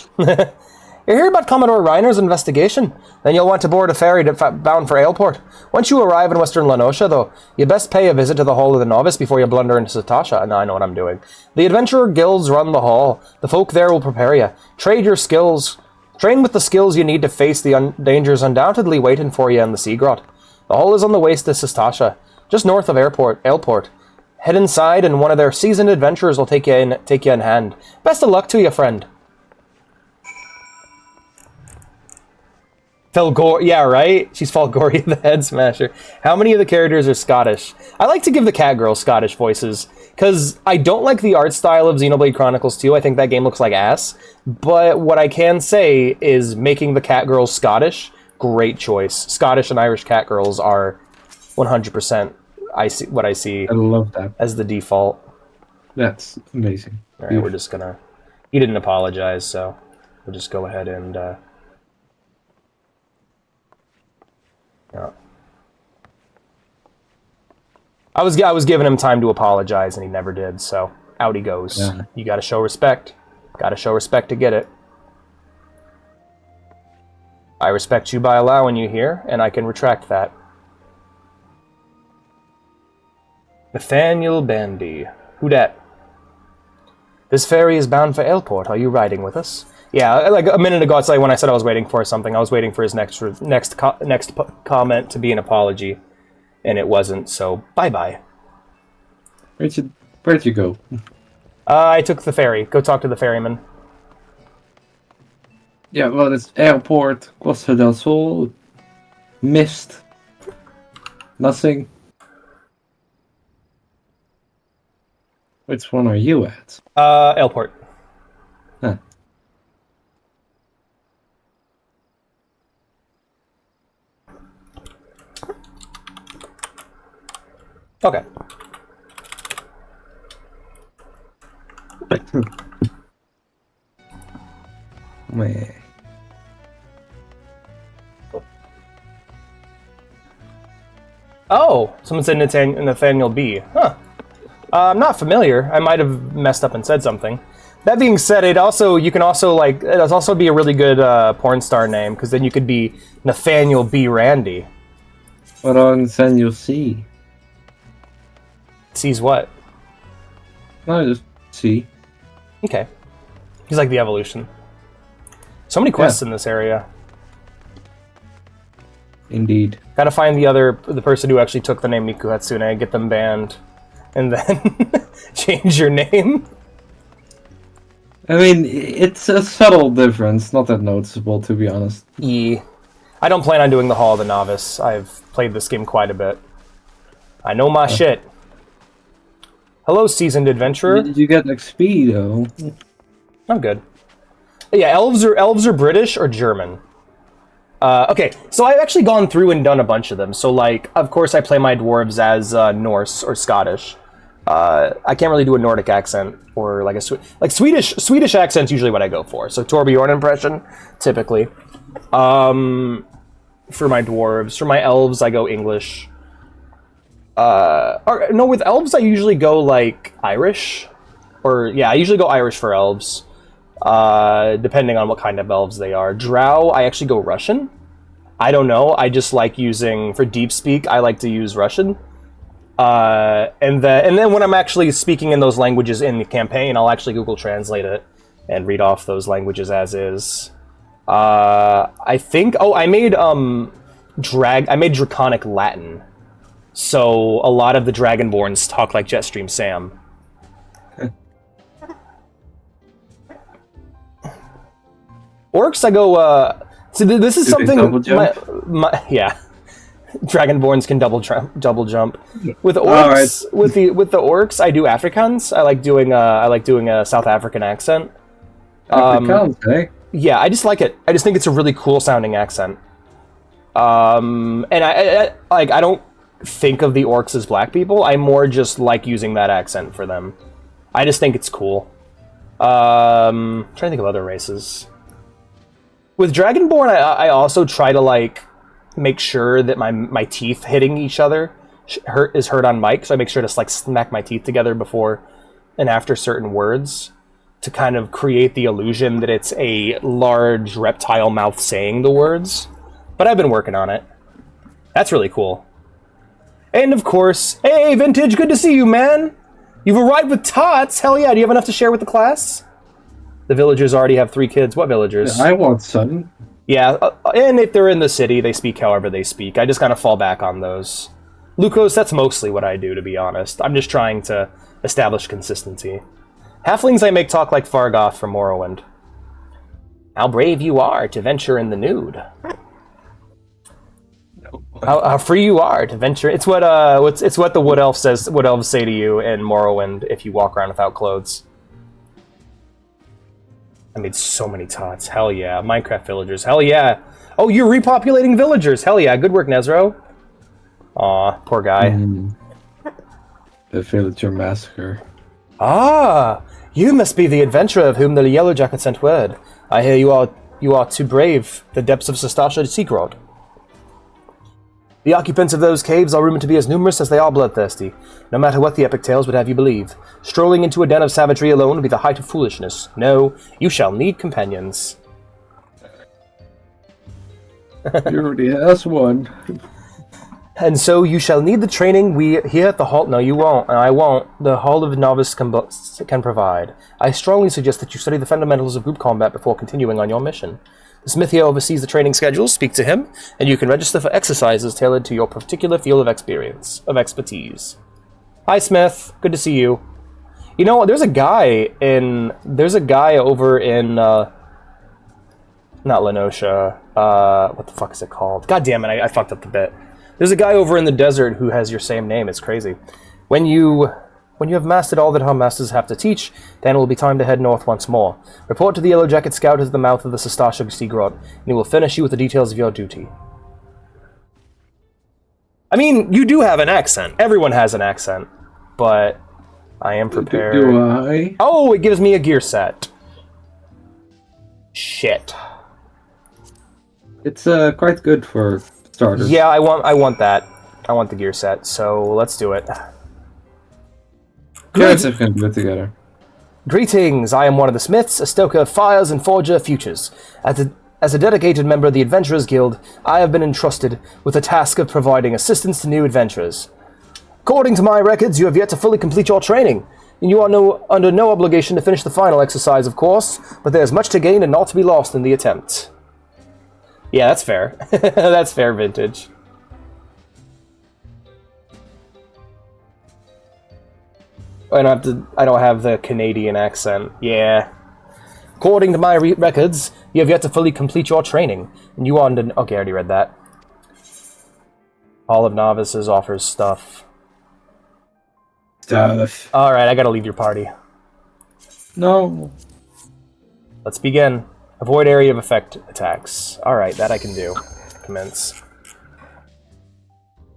You hear about Commodore Reiner's investigation? Then you'll want to board a ferry bound for Ailport. Once you arrive in western Lenosha, though, you best pay a visit to the Hall of the Novice before you blunder into Sestasha. Now I know what I'm doing. The adventurer guilds run the hall. The folk there will prepare you. Train with the skills you need to face the dangers undoubtedly waiting for you in the Sea Grot. The hall is on the way to Sestasha, just north of Ailport. Head inside, and one of their seasoned adventurers will take you in hand. Best of luck to you, friend. Yeah, right? She's Falgoria the Head Smasher. How many of the characters are Scottish? I like to give the Catgirl Scottish voices, because I don't like the art style of Xenoblade Chronicles 2. I think that game looks like ass. But what I can say is making the Catgirls Scottish, great choice. Scottish and Irish Catgirls are 100% what I see I love that. as the default. That's amazing. All right, we're just gonna... He didn't apologize, so we'll just go ahead and... Yeah. I was giving him time to apologize, and he never did, so out he goes. Yeah. You gotta show respect. Gotta show respect to get it. I respect you by allowing you here, and I can retract that. Nathaniel Bandy. Who dat? This ferry is bound for Ailport. Are you riding with us? Yeah, like a minute ago, it's like when I said I was waiting for something, I was waiting for his next comment to be an apology, and it wasn't, so bye-bye. Where'd you go? I took the ferry. Go talk to the ferryman. Yeah, well, it's airport, Costa del Sol, mist, nothing. Which one are you at? Airport. Huh. Okay. Meh. Oh, someone said Nathaniel B. Huh. I'm not familiar. I might have messed up and said something. That being said, it'd also be a really good porn star name, because then you could be Nathaniel B. Randy. What on Nathaniel C? Sees what? No, just C. Okay. He's like the evolution. So many quests in this area. Indeed. Gotta find the person who actually took the name Miku Hatsune, get them banned, and then change your name. I mean, it's a subtle difference, not that noticeable, to be honest. Yeah. I don't plan on doing the Hall of the Novice. I've played this game quite a bit. I know my shit. Hello, seasoned adventurer. Did you get XP, though? I'm good. Yeah, elves are British or German. Okay, so I've actually gone through and done a bunch of them. So, like, of course I play my dwarves as Norse or Scottish. I can't really do a Nordic accent or like Swedish accent's usually what I go for. So Torbjorn impression, typically. For my dwarves. For my elves, I go English. With elves I usually go like Irish. I usually go Irish for elves. Depending on what kind of elves they are. Drow, I actually go Russian. I don't know. I just like using for deep speak. I like to use Russian. And then when I'm actually speaking in those languages in the campaign, I'll actually Google Translate it and read off those languages as is. I think. Oh, I made Draconic Latin, so a lot of the Dragonborns talk like Jetstream Sam. Orcs, I go. So this is something. Yeah, Dragonborns can double jump. With orcs, with the orcs, I do Afrikaans. I like doing a South African accent. Afrikaans, eh? Yeah, I just like it. I just think it's a really cool sounding accent. And I don't think of the orcs as black people. I more just like using that accent for them. I just think it's cool. Trying to think of other races. With Dragonborn, I also try to like make sure that my teeth hitting each other is heard on mic. So I make sure to like smack my teeth together before and after certain words to kind of create the illusion that it's a large reptile mouth saying the words. But I've been working on it. That's really cool. And of course, hey Vintage, good to see you, man. You've arrived with tots. Hell yeah! Do you have enough to share with the class? The villagers already have 3 kids. What villagers? I want son. Yeah, and if they're in the city, they speak however they speak. I just kind of fall back on those. Lucos, that's mostly what I do, to be honest. I'm just trying to establish consistency. Halflings I make talk like Fargoth from Morrowind. How brave you are to venture in the nude. How free you are to venture. It's what the wood elf says. Wood elves say to you in Morrowind if you walk around without clothes. I made so many tots. Hell yeah. Minecraft villagers. Hell yeah. Oh, you're repopulating villagers. Hell yeah. Good work, Nezro. Aw, poor guy. The villager massacre. Ah, you must be the adventurer of whom the Yellow Jacket sent word. I hear you are to brave the depths of Sastasha Seagrod. The occupants of those caves are rumored to be as numerous as they are bloodthirsty, no matter what the epic tales would have you believe. Strolling into a den of savagery alone would be the height of foolishness. No, you shall need companions. You already has one. And so you shall need the training we here at the Hall... No, you won't, and I won't. The Hall of Novice can provide. I strongly suggest that you study the fundamentals of group combat before continuing on your mission. The smith here oversees the training schedules. Speak to him, and you can register for exercises tailored to your particular field of expertise. Hi, Smith. Good to see you. You know, there's a guy over in, not Lenosha, what the fuck is it called? God damn it, I fucked up the bit. There's a guy over in the desert who has your same name. It's crazy. When you have mastered all that our masters have to teach, then it will be time to head north once more. Report to the Yellow Jacket Scout at the mouth of the Sastasha Sea Grot, and he will finish you with the details of your duty. I mean, you do have an accent. Everyone has an accent. But I am prepared. Do I? Oh, it gives me a gear set. Shit. It's quite good for starters. Yeah, I want that. I want the gear set, so let's do it. Yeah, it's going to do it together. Greetings, I am one of the Smiths, a stoker of fires and forger of futures. As a dedicated member of the Adventurers Guild, I have been entrusted with the task of providing assistance to new adventurers. According to my records, you have yet to fully complete your training, and you are under no obligation to finish the final exercise, of course, but there is much to gain and not to be lost in the attempt. Yeah, that's fair. That's fair, Vintage. I don't have the Canadian accent. Yeah. According to my records, you have yet to fully complete your training, and you are under... Okay, I already read that. Hall of Novices offers stuff. Alright, I gotta leave your party. No. Let's begin. Avoid area of effect attacks. Alright, that I can do. Commence.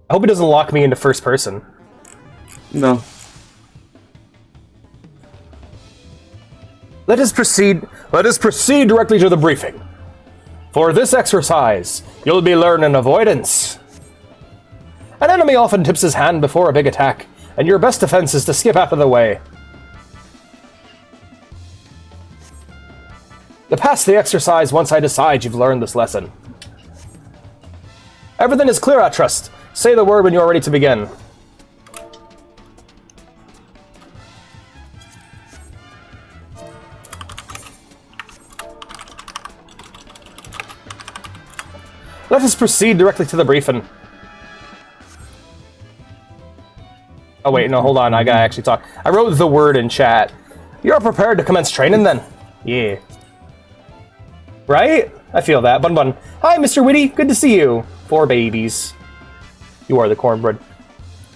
I hope it doesn't lock me into first person. No. Let us proceed directly to the briefing. For this exercise, you'll be learning avoidance. An enemy often tips his hand before a big attack, and your best defense is to skip out of the way. To pass the exercise once I decide you've learned this lesson. Everything is clear, I trust. Say the word when you're ready to begin. Let us proceed directly to the briefing. Oh wait, no, hold on, I gotta actually talk. I wrote the word in chat. You're prepared to commence training then? Yeah. Right? I feel that. Bun Bun. Hi, Mr. Witty. Good to see you. 4 babies. You are the cornbread.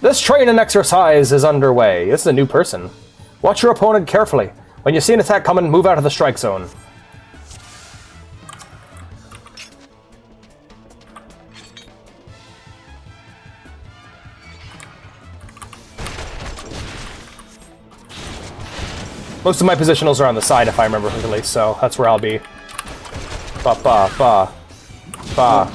This training exercise is underway. This is a new person. Watch your opponent carefully. When you see an attack coming, move out of the strike zone. Most of my positionals are on the side, if I remember correctly, so that's where I'll be. Ba ba ba ba.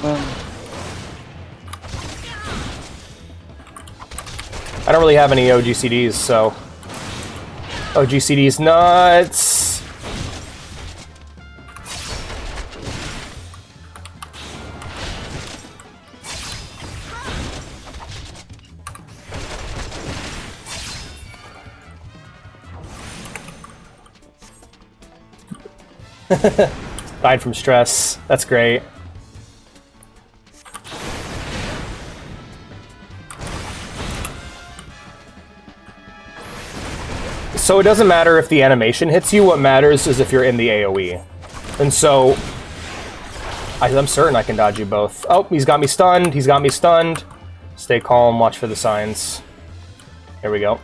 I don't really have any OGCDs, so OGCD's nuts. Died from stress. That's great. So it doesn't matter if the animation hits you, what matters is if you're in the AoE. And so I'm certain I can dodge you both. Oh, he's got me stunned, he's got me stunned. Stay calm, watch for the signs. Here we go.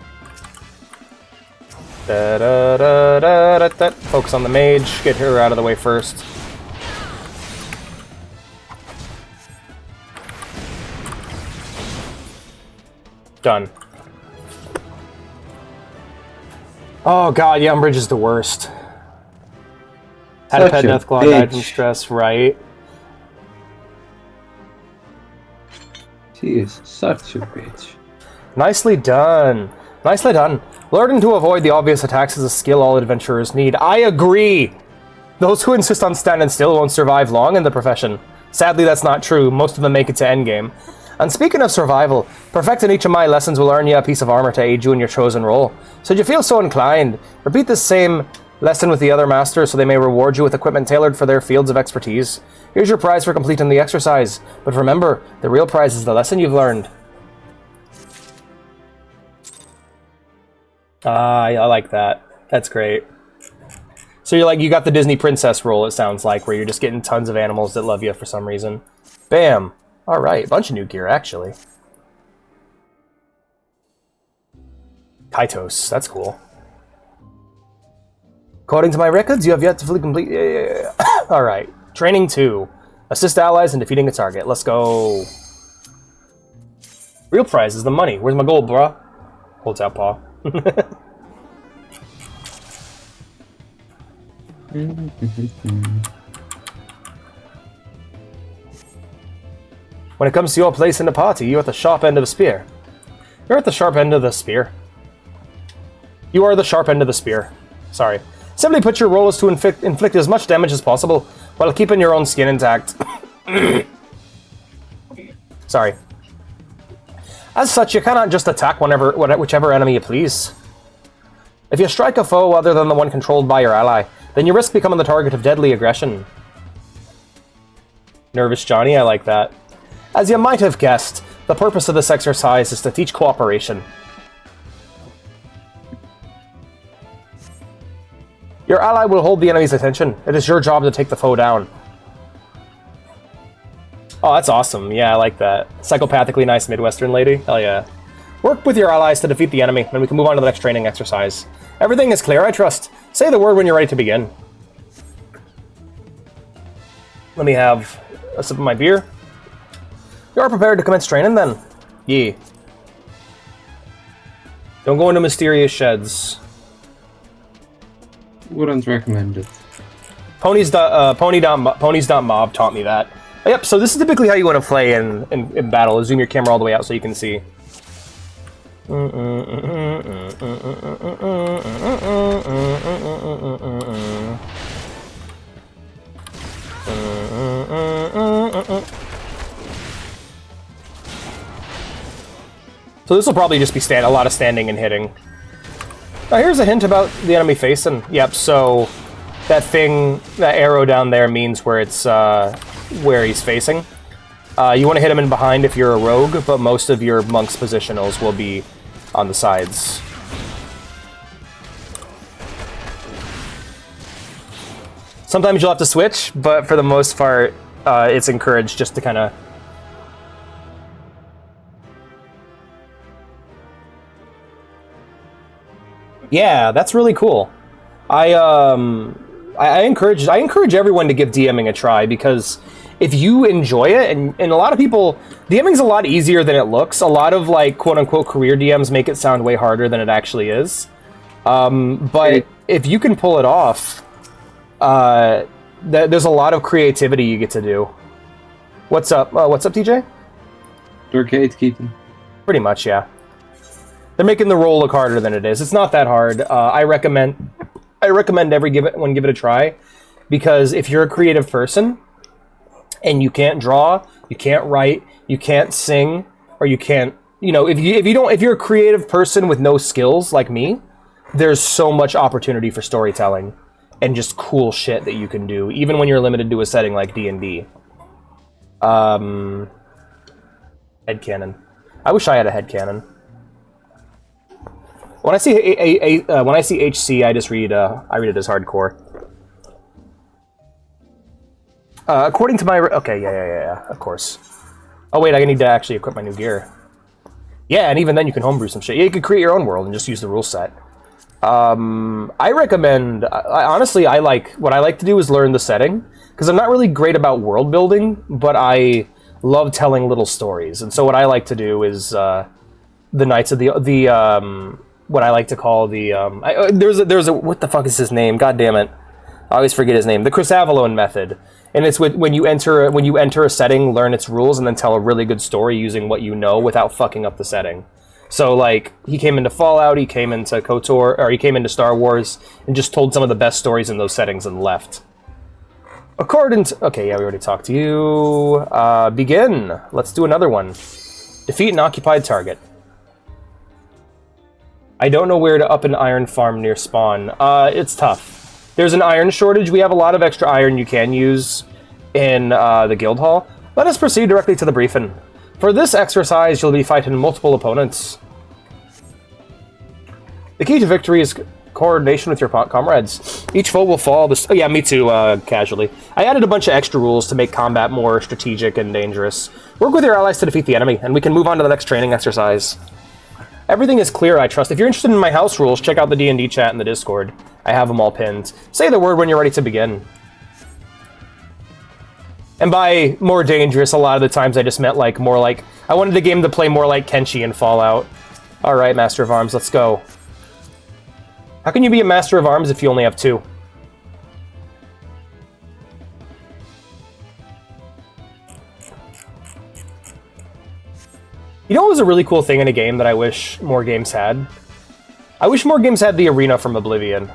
Da, da, da, da, da, da. Focus on the mage, get her out of the way first. Done. Oh god, yeah, Umbridge is the worst. Had a pet Deathclaw, died from stress, right? She is such a bitch. Nicely done. Nicely done. Learning to avoid the obvious attacks is a skill all adventurers need. I agree! Those who insist on standing still won't survive long in the profession. Sadly, that's not true. Most of them make it to endgame. And speaking of survival, perfecting each of my lessons will earn you a piece of armor to aid you in your chosen role. Should you feel so inclined, repeat this same lesson with the other masters so they may reward you with equipment tailored for their fields of expertise. Here's your prize for completing the exercise. But remember, the real prize is the lesson you've learned. I like that. That's great. So you got the Disney princess role, it sounds like, where you're just getting tons of animals that love you for some reason. Bam. All right, bunch of new gear, actually. Kaitos, that's cool. According to my records, you have yet to fully complete... All right, training 2. Assist allies in defeating a target. Let's go. Real prize is the money. Where's my gold, bruh? Holds out paw. When it comes to your place in the party, you're at the sharp end of the spear. You're at the sharp end of the spear. You are the sharp end of the spear. Sorry. Simply put, your role is to inflict as much damage as possible while keeping your own skin intact. Sorry. As such, you cannot just attack whichever enemy you please. If you strike a foe other than the one controlled by your ally, then you risk becoming the target of deadly aggression. Nervous Johnny, I like that. As you might have guessed, the purpose of this exercise is to teach cooperation. Your ally will hold the enemy's attention. It is your job to take the foe down. Oh, that's awesome. Yeah, I like that. Psychopathically nice Midwestern lady. Hell yeah. Work with your allies to defeat the enemy, then we can move on to the next training exercise. Everything is clear, I trust. Say the word when you're ready to begin. Let me have a sip of my beer. You are prepared to commence training, then? Yeah. Don't go into mysterious sheds. Wouldn't recommend it. Ponies.mob taught me that. Yep, so this is typically how you want to play in battle. Zoom your camera all the way out so you can see. So this will probably just be a lot of standing and hitting. Now here's a hint about the enemy facing. Yep, so that arrow down there means where it's where he's facing. You want to hit him in behind if you're a rogue, but most of your monk's positionals will be on the sides. Sometimes you'll have to switch, but for the most part, it's encouraged just to kind of... Yeah, that's really cool. I encourage everyone to give DMing a try, because if you enjoy it, and a lot of people, DMing's a lot easier than it looks. A lot of like quote-unquote career DMs make it sound way harder than it actually is. But if you can pull it off, there's a lot of creativity you get to do. What's up? What's up, TJ? Arcade keeping. Pretty much, yeah. They're making the role look harder than it is. It's not that hard. I recommend everyone give it a try, because if you're a creative person and you can't draw, you can't write, you can't sing, or you can't, if you're a creative person with no skills like me, there's so much opportunity for storytelling and just cool shit that you can do, even when you're limited to a setting like D&D. Headcanon. I wish I had a headcanon. When I see HC, I just read it as hardcore. According to my okay, yeah, of course. Oh wait, I need to actually equip my new gear. Yeah, and even then you can homebrew some shit. Yeah, you could create your own world and just use the rule set. I recommend. Honestly, what I like to do is learn the setting, because I'm not really great about world building, but I love telling little stories. And so what I like to do is the Knights of the what I like to call the there's a what the fuck is his name? God damn it, I always forget his name. The Chris Avalone method, and it's when you enter a setting, learn its rules, and then tell a really good story using what you know without fucking up the setting. So like he came into Fallout, he came into KOTOR, or he came into Star Wars, and just told some of the best stories in those settings and left. According to okay, yeah, we already talked to you. Begin. Let's do another one. Defeat an occupied target. I don't know where to up an iron farm near spawn. It's tough. There's an iron shortage. We have a lot of extra iron you can use in the guild hall. Let us proceed directly to the briefing. For this exercise, you'll be fighting multiple opponents. The key to victory is coordination with your comrades. Each foe will follow this. Oh yeah, me too. Casually, I added a bunch of extra rules to make combat more strategic and dangerous. Work with your allies to defeat the enemy, and we can move on to the next training exercise. Everything is clear, I trust. If you're interested in my house rules, check out the D&D chat in the Discord. I have them all pinned. Say the word when you're ready to begin. And by more dangerous, a lot of the times I just meant like more like... I wanted the game to play more like Kenshi in Fallout. Alright, Master of Arms, let's go. How can you be a Master of Arms if you only have 2? You know what was a really cool thing in a game that I wish more games had? I wish more games had the arena from Oblivion.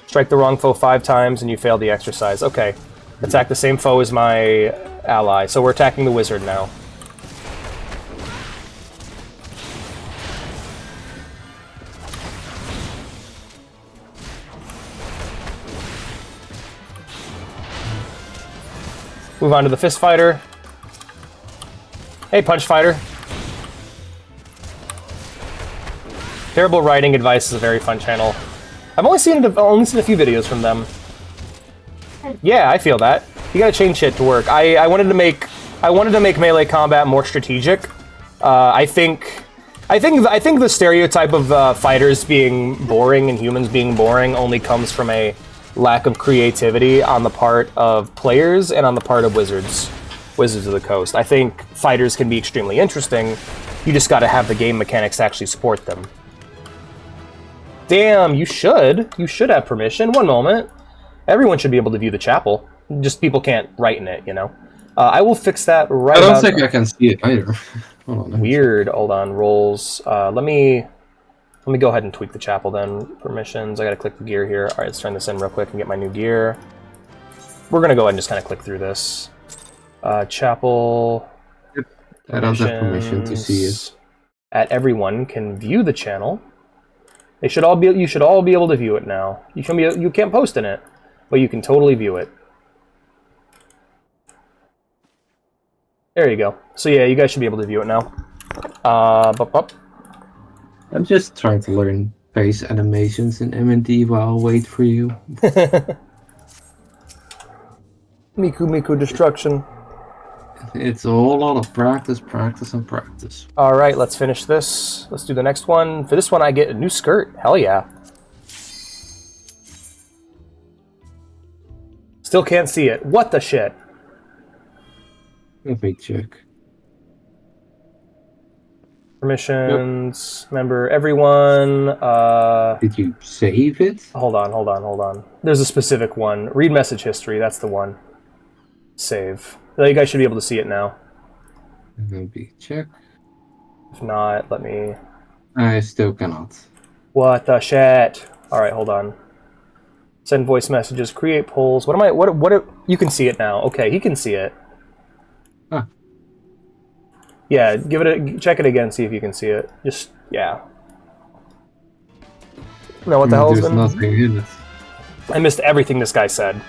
Strike the wrong foe 5 times and you fail the exercise. Okay. Attack the same foe as my ally. So we're attacking the wizard now. Move on to the fist fighter. Hey, Punch Fighter. Terrible Writing Advice is a very fun channel. I've only seen a few videos from them. Yeah, I feel that. You gotta change shit to work. I wanted to make melee combat more strategic. I think the stereotype of fighters being boring and humans being boring only comes from a lack of creativity on the part of players and on the part of Wizards of the Coast. I think fighters can be extremely interesting. You just gotta have the game mechanics to actually support them. Damn, you should have permission. One moment. Everyone should be able to view the chapel. Just people can't write in it, you know? I will fix that right now. I don't think I can see it either. Hold on, weird. Hold on. Roles. Let me go ahead and tweak the chapel then. Permissions. I gotta click the gear here. Alright, let's turn this in real quick and get my new gear. We're gonna go ahead and just kind of click through this. Chapel. Yep. I don't have permission to see it. Everyone can view the channel. You should all be able to view it now. You can't post in it, but you can totally view it. There you go. So yeah, you guys should be able to view it now. I'm just trying to learn face animations in M&D while I'll wait for you. Miku Destruction. It's a whole lot of practice, practice, and practice. Alright, let's finish this. Let's do the next one. For this one, I get a new skirt. Hell yeah. Still can't see it. What the shit? Let me check. Permissions, member, everyone. Did you save it? Hold on. There's a specific one. Read message history, that's the one. Save. You guys should be able to see it now. Let me check. If not, let me... I still cannot. What the shit? Alright, hold on. Send voice messages, create polls. What you can see it now. Okay, he can see it. Huh. Yeah, check it again, see if you can see it. Just, yeah. No, what the hell is There's nothing in it. I missed everything this guy said.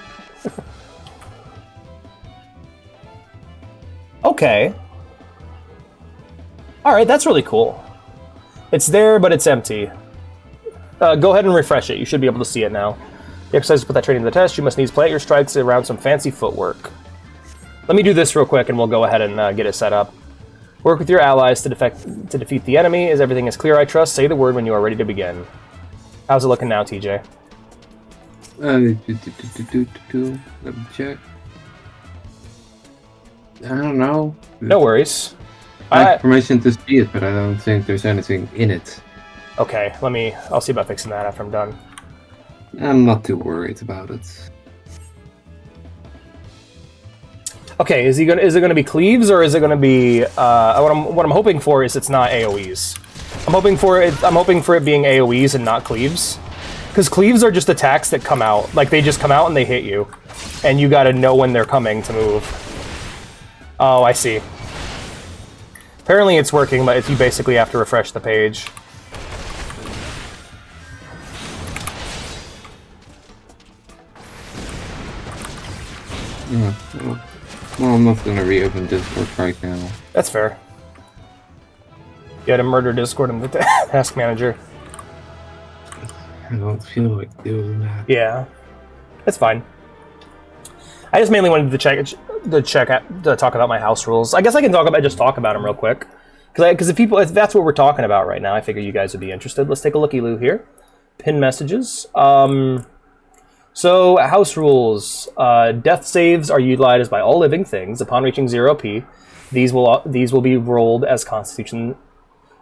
Okay. Alright, that's really cool. It's there, but it's empty. Go ahead and refresh it. You should be able to see it now. The exercise to put that training to the test. You must needs plant your strikes around some fancy footwork. Let me do this real quick and we'll go ahead and get it set up. Work with your allies to defeat the enemy. Is everything is clear, I trust? Say the word when you are ready to begin. How's it looking now, TJ? Let me check. I don't know. No worries. I have permission to see it, but I don't think there's anything in it. Okay, I'll see about fixing that after I'm done. I'm not too worried about it. Okay, is it gonna be cleaves or is it gonna be what I'm hoping for is it's not AoEs. I'm hoping for it being AoEs and not cleaves. Because cleaves are just attacks that come out. Like they just come out and they hit you. And you gotta know when they're coming to move. Oh, I see. Apparently it's working, but you basically have to refresh the page. Yeah. Well, I'm not gonna reopen Discord right now. That's fair. You had to murder Discord in the task manager. I don't feel like doing that. Yeah, it's fine. I just mainly wanted to talk about my house rules. I guess I can talk about them real quick, because if that's what we're talking about right now, I figure you guys would be interested. Let's take a looky-loo here. Pin messages. So house rules. Death saves are utilized by all living things upon reaching 0p. These will be rolled as Constitution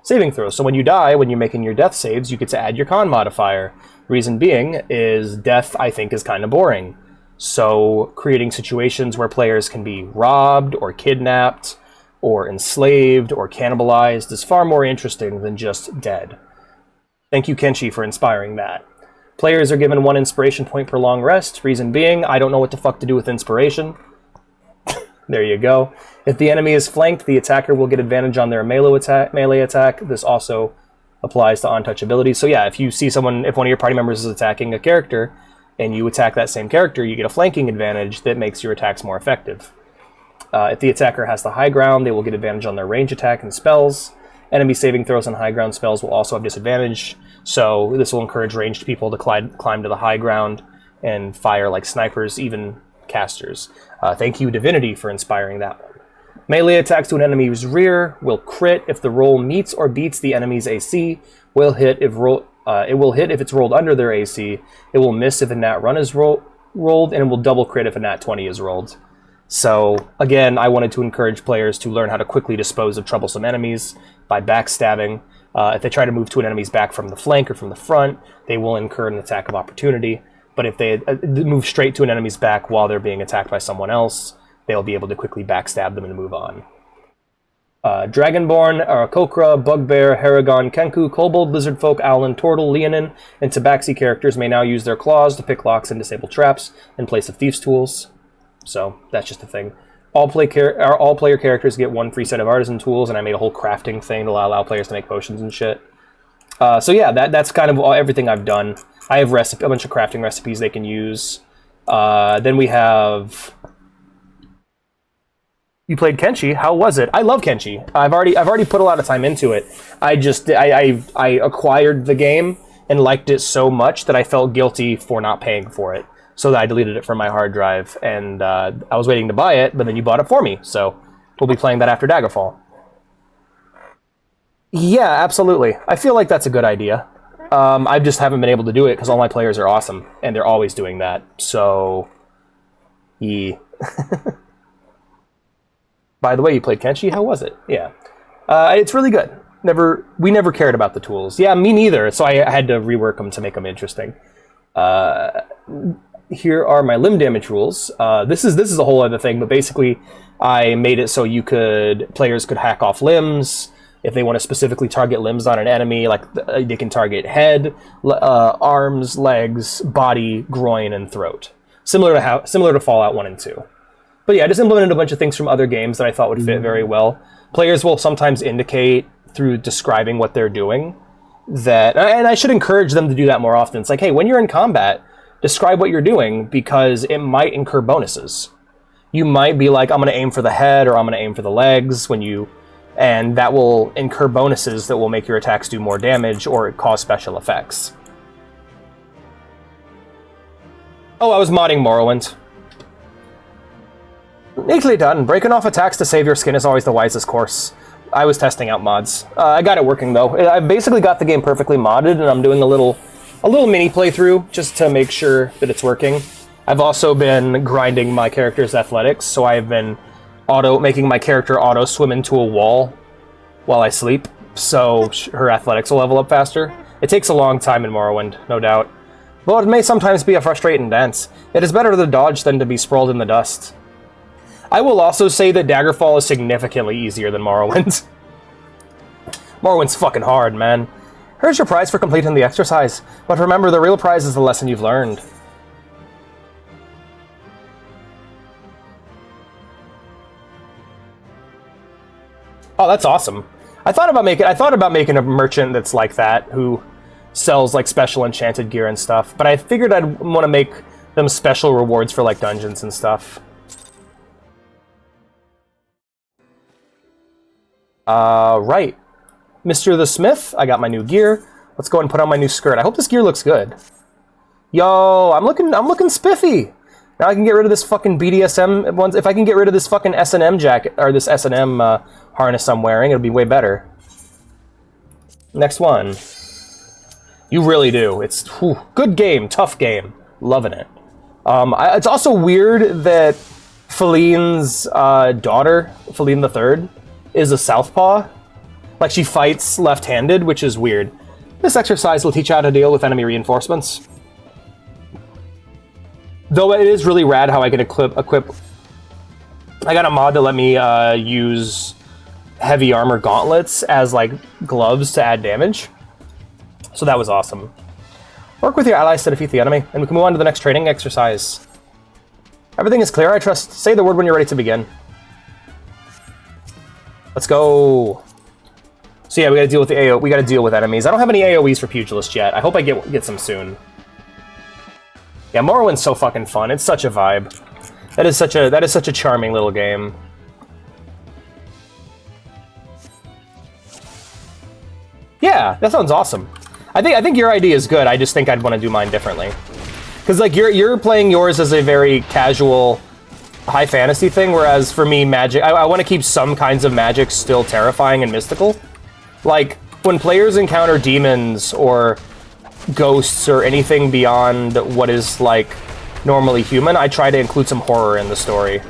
saving throws. So when you die, when you're making your death saves, you get to add your con modifier. Reason being is death, I think, is kind of boring. So creating situations where players can be robbed or kidnapped or enslaved or cannibalized is far more interesting than just dead. Thank you, Kenshi, for inspiring that. Players are given 1 inspiration point per long rest. Reason being, I don't know what the fuck to do with inspiration. There you go. If the enemy is flanked, the attacker will get advantage on their melee attack. This also applies to untouchability. So yeah, if one of your party members is attacking a character, and you attack that same character, you get a flanking advantage that makes your attacks more effective. If the attacker has the high ground, they will get advantage on their range attack and spells. Enemy saving throws on high ground spells will also have disadvantage, so this will encourage ranged people to climb to the high ground and fire like snipers, even casters. Thank you, Divinity, for inspiring that one. Melee attacks to an enemy's rear will crit if the roll meets or beats the enemy's AC. It will hit if it's rolled under their AC. It will miss if a nat run is rolled, and it will double crit if a nat 20 is rolled. So, again, I wanted to encourage players to learn how to quickly dispose of troublesome enemies by backstabbing. If they try to move to an enemy's back from the flank or from the front, they will incur an attack of opportunity. But if they move straight to an enemy's back while they're being attacked by someone else, they'll be able to quickly backstab them and move on. Dragonborn, Kokra, Bugbear, Haragon, Kenku, Kobold, Lizardfolk, Owlin, Tortle, Leonin, and Tabaxi characters may now use their claws to pick locks and disable traps in place of Thieves' Tools. So, that's just a thing. All player characters get 1 free set of Artisan Tools, and I made a whole crafting thing to allow players to make potions and shit. So yeah, that's kind of everything I've done. I have a bunch of crafting recipes they can use. Then we have... You played Kenshi. How was it? I love Kenshi. I've already put a lot of time into it. I acquired the game and liked it so much that I felt guilty for not paying for it. So that I deleted it from my hard drive, and I was waiting to buy it, but then you bought it for me. So we'll be playing that after Daggerfall. Yeah, absolutely. I feel like that's a good idea. I just haven't been able to do it because all my players are awesome, and they're always doing that. So, yeah. By the way, you played Kenshi. How was it? Yeah, it's really good. We never cared about the tools. Yeah, me neither. So I had to rework them to make them interesting. Here are my limb damage rules. This is a whole other thing, but basically, I made it so players could hack off limbs if they want to specifically target limbs on an enemy. Like they can target head, arms, legs, body, groin, and throat. Similar to Fallout 1 and 2. But yeah, I just implemented a bunch of things from other games that I thought would fit very well. Players will sometimes indicate through describing what they're doing that, and I should encourage them to do that more often. It's like, hey, when you're in combat, describe what you're doing because it might incur bonuses. You might be like, I'm going to aim for the head or I'm going to aim for the legs and that will incur bonuses that will make your attacks do more damage or cause special effects. Oh, I was modding Morrowind. Neatly done. Breaking off attacks to save your skin is always the wisest course. I was testing out mods. I got it working though. I basically got the game perfectly modded, and I'm doing a little mini playthrough just to make sure that it's working. I've also been grinding my character's athletics, so I've been making my character auto swim into a wall while I sleep, so her athletics will level up faster. It takes a long time in Morrowind, no doubt. Though it may sometimes be a frustrating dance. It is better to dodge than to be sprawled in the dust. I will also say that Daggerfall is significantly easier than Morrowind. Morrowind's fucking hard, man. Here's your prize for completing the exercise, but remember, the real prize is the lesson you've learned. Oh, that's awesome. I thought about making a merchant that's like that, who sells like special enchanted gear and stuff, but I figured I'd want to make them special rewards for like dungeons and stuff. Right. Mr. the Smith, I got my new gear. Let's go and put on my new skirt. I hope this gear looks good. Yo, I'm looking spiffy. Now I can get rid of this fucking BDSM ones. If I can get rid of this fucking S&M jacket, or this S&M harness I'm wearing, it'll be way better. Next one. You really do. It's good game, tough game. Loving it. It's also weird that Feline's daughter, Feline III, is a southpaw. Like, she fights left-handed, which is weird. This exercise will teach you how to deal with enemy reinforcements. Though it is really rad how I can equip... I got a mod that let me use heavy armor gauntlets as, like, gloves to add damage. So that was awesome. Work with your allies to defeat the enemy, and we can move on to the next training exercise. Everything is clear, I trust. Say the word when you're ready to begin. Let's go. So yeah, we gotta deal with the AO. We gotta deal with enemies. I don't have any AOEs for Pugilist yet. I hope I get some soon. Yeah, Morrowind's so fucking fun. It's such a vibe. That is such a charming little game. Yeah, that sounds awesome. I think your idea is good. I just think I'd want to do mine differently. Because like you're playing yours as a very casual high fantasy thing, whereas for me, magic, I want to keep some kinds of magic still terrifying and mystical. Like when players encounter demons or ghosts or anything beyond what is like normally human, I try to include some horror in the story.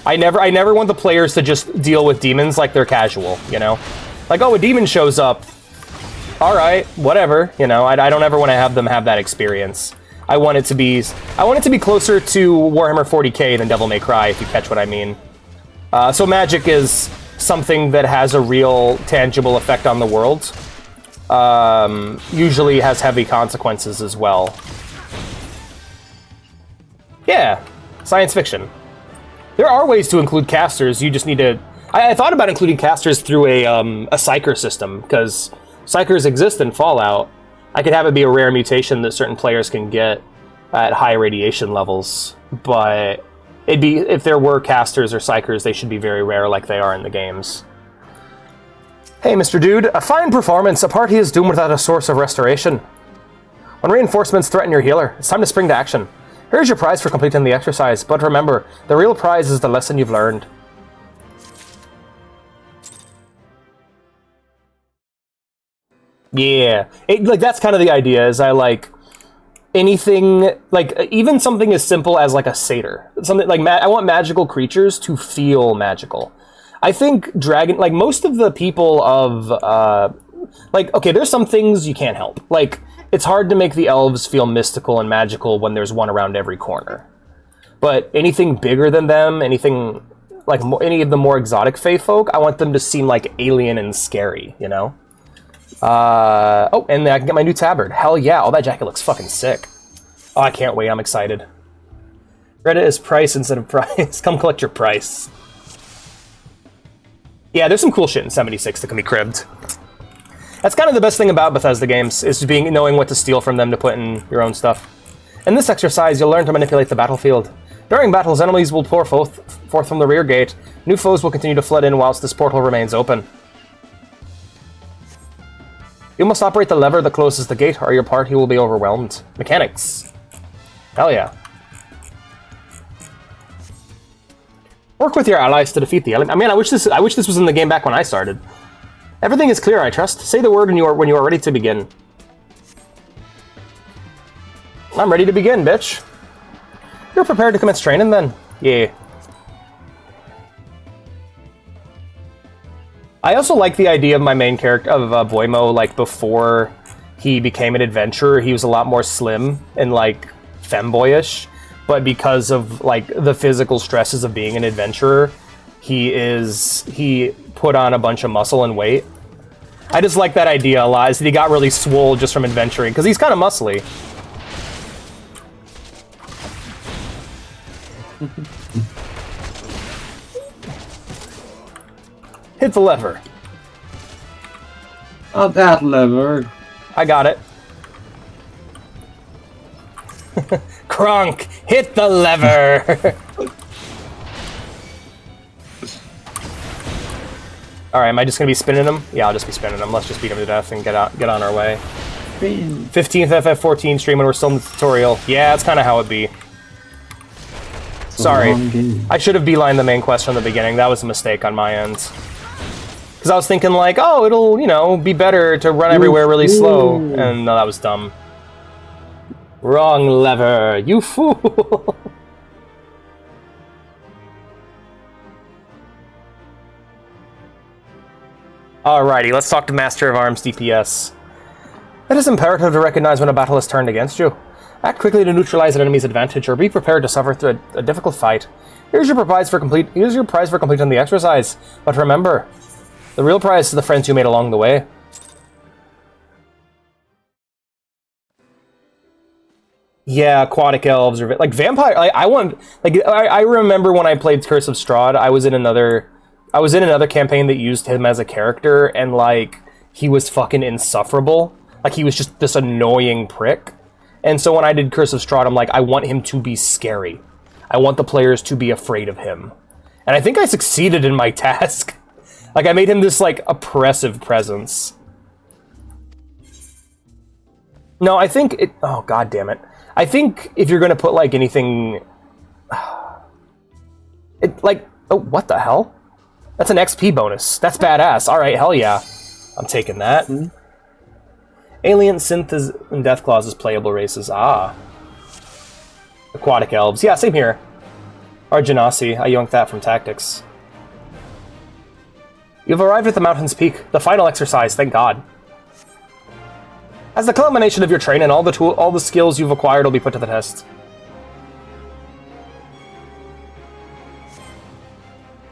I never want the players to just deal with demons like they're casual, you know? Like, oh, a demon shows up. All right, whatever, you know. I don't ever want to have them have that experience. I want it to be closer to Warhammer 40k than Devil May Cry, if you catch what I mean. So magic is something that has a real, tangible effect on the world. Usually has heavy consequences as well. Yeah, science fiction. There are ways to include casters. You just need to... I thought about including casters through a psyker system, because psykers exist in Fallout. I could have it be a rare mutation that certain players can get at high radiation levels, but it'd be, if there were casters or psykers, they should be very rare like they are in the games. Hey, Mr. Dude, a fine performance. A party is doomed without a source of restoration. When reinforcements threaten your healer, it's time to spring to action. Here's your prize for completing the exercise, but remember, the real prize is the lesson you've learned. Yeah, like that's kind of the idea. Is I like anything, like even something as simple as like a satyr. Something like I want magical creatures to feel magical. I think like most of the people of like, okay, there's some things you can't help. Like it's hard to make the elves feel mystical and magical when there's one around every corner. But anything bigger than them, anything like any of the more exotic fae folk, I want them to seem like alien and scary. You know. Oh, and I can get my new tabard. Hell yeah, oh, that jacket looks fucking sick. Oh, I can't wait, I'm excited. Credit is price instead of price. Come collect your price. Yeah, there's some cool shit in 76 that can be cribbed. That's kind of the best thing about Bethesda games, is knowing what to steal from them to put in your own stuff. In this exercise, you'll learn to manipulate the battlefield. During battles, enemies will pour forth from the rear gate. New foes will continue to flood in whilst this portal remains open. You must operate the lever that closes the gate, or your party will be overwhelmed. Mechanics. Hell yeah. Work with your allies to defeat the enemy. I mean, I wish this was in the game back when I started. Everything is clear, I trust. Say the word when you are ready to begin. I'm ready to begin, bitch. You're prepared to commence training, then? Yeah. I also like the idea of my main character, of Boimo, like, before he became an adventurer, he was a lot more slim and, like, femboyish, but because of, like, the physical stresses of being an adventurer, he put on a bunch of muscle and weight. I just like that idea a lot, is that he got really swole just from adventuring, because he's kind of muscly. Hit the lever. Oh, that lever. I got it. Kronk, hit the lever. Alright, am I just gonna be spinning him? Yeah, I'll just be spinning him. Let's just beat him to death and get on our way. Spin. 15th FF14 stream and we're still in the tutorial. Yeah, that's kind of how it be. Sorry. I should have beelined the main quest from the beginning. That was a mistake on my end. Because I was thinking like, oh, it'll, you know, be better to run everywhere really slow. And no, that was dumb. Wrong lever, you fool! Alrighty, let's talk to Master of Arms DPS. It is imperative to recognize when a battle is turned against you. Act quickly to neutralize an enemy's advantage, or be prepared to suffer through a difficult fight. Here's your prize for completing the exercise. But remember, the real prize is the friends you made along the way. Yeah, aquatic elves or like vampire. I remember when I played Curse of Strahd, I was in another campaign that used him as a character, and like he was fucking insufferable. Like he was just this annoying prick. And so when I did Curse of Strahd, I'm like, I want him to be scary. I want the players to be afraid of him. And I think I succeeded in my task. Like, I made him this, like, oppressive presence. No, I think it... Oh, god damn it. I think if you're gonna put, like, anything... Oh, what the hell? That's an XP bonus. That's badass. Alright, hell yeah. I'm taking that. Mm-hmm. Alien, Synth, and Deathclaws as playable races. Ah. Aquatic Elves. Yeah, same here. Or Genasi. I yoinked that from Tactics. You've arrived at the mountain's peak. The final exercise, thank God. As the culmination of your training, all the skills you've acquired will be put to the test.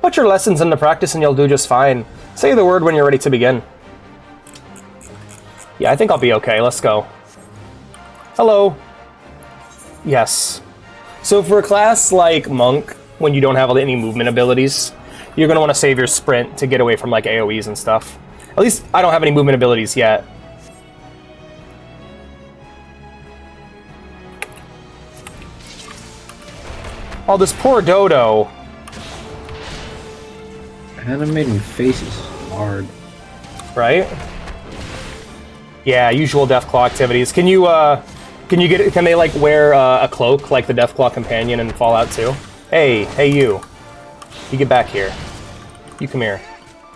Put your lessons into practice and you'll do just fine. Say the word when you're ready to begin. Yeah, I think I'll be okay. Let's go. Hello. Yes. So for a class like Monk, when you don't have any movement abilities, you're going to want to save your sprint to get away from like AoEs and stuff. At least I don't have any movement abilities yet. Oh, this poor Dodo. Animating faces hard. Right? Yeah, usual Deathclaw activities. Can they like wear a cloak like the Deathclaw companion in Fallout 2? Hey you. You get back here. You come here.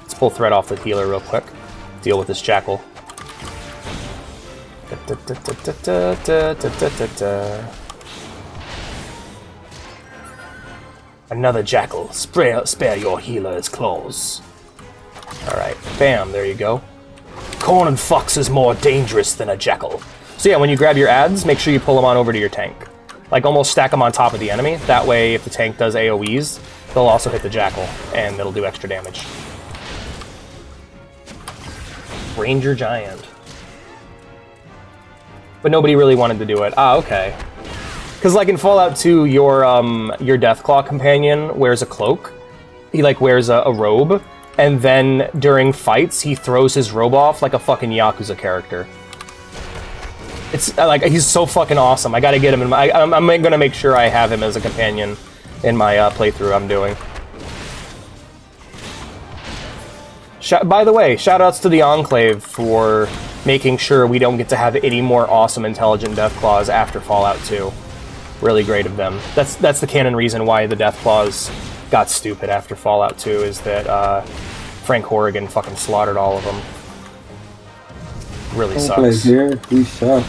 Let's pull thread off the healer real quick. Deal with this jackal. Another jackal. Spare your healer's claws. Alright, bam, there you go. Corn and Fox is more dangerous than a jackal. So yeah, when you grab your adds, make sure you pull them on over to your tank. Like, almost stack them on top of the enemy. That way, if the tank does AoEs, they'll also hit the jackal, and it'll do extra damage. Ranger Giant. But nobody really wanted to do it. Ah, okay. Because, like, in Fallout 2, your Deathclaw companion wears a cloak. He, like, wears a robe. And then, during fights, he throws his robe off like a fucking Yakuza character. It's, like, he's so fucking awesome. I gotta get him in my... I'm gonna make sure I have him as a companion in my playthrough I'm doing. By the way, shoutouts to the Enclave for making sure we don't get to have any more awesome intelligent Deathclaws after Fallout 2. Really great of them. That's the canon reason why the Deathclaws got stupid after Fallout 2, is that Frank Horrigan fucking slaughtered all of them. Really sucks. Here, we suck.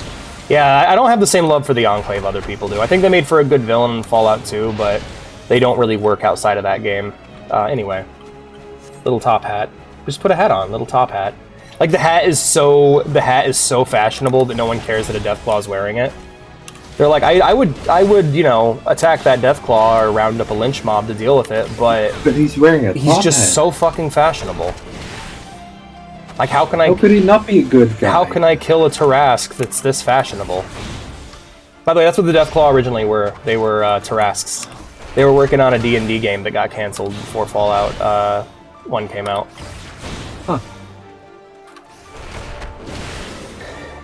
Yeah, I don't have the same love for the Enclave other people do. I think they made for a good villain in Fallout 2, but they don't really work outside of that game. Anyway. Little top hat. Just put a hat on, little top hat. Like, the hat is so fashionable that no one cares that a Deathclaw's wearing it. They're like, I would, you know, attack that Deathclaw or round up a lynch mob to deal with it, but he's wearing a top He's just hat. so fucking fashionable. Like, how could he not be a good guy? How can I kill a Tarask that's this fashionable? By the way, that's what the Deathclaw originally were. They were Tarasks. They were working on a D&D game that got canceled before Fallout 1 came out. Huh.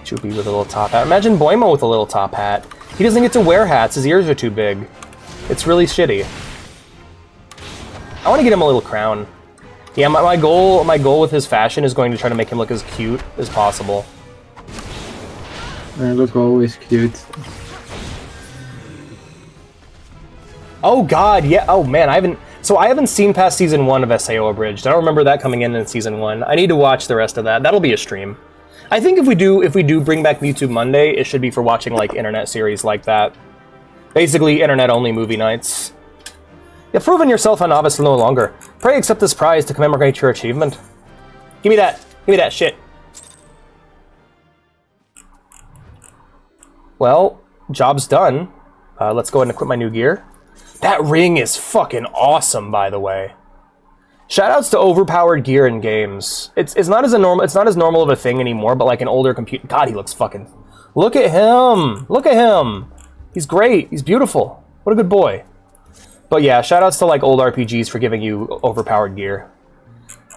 Choopy with a little top hat. Imagine Boimo with a little top hat. He doesn't get to wear hats. His ears are too big. It's really shitty. I want to get him a little crown. Yeah, my goal with his fashion is going to try to make him look as cute as possible. They look always cute. Oh god, yeah. Oh man, I haven't seen past season 1 of SAO Abridged. I don't remember that coming in season 1. I need to watch the rest of that. That'll be a stream. I think if we do bring back YouTube Monday, it should be for watching like internet series like that. Basically, internet-only movie nights. You've proven yourself a novice no longer. Pray accept this prize to commemorate your achievement. Give me that. Give me that shit. Well, job's done. Let's go ahead and equip my new gear. That ring is fucking awesome, by the way. Shoutouts to overpowered gear in games. It's not as normal of a thing anymore, but like an older computer. God, he looks fucking. Look at him. Look at him. He's great. He's beautiful. What a good boy. But yeah, shoutouts to like old RPGs for giving you overpowered gear.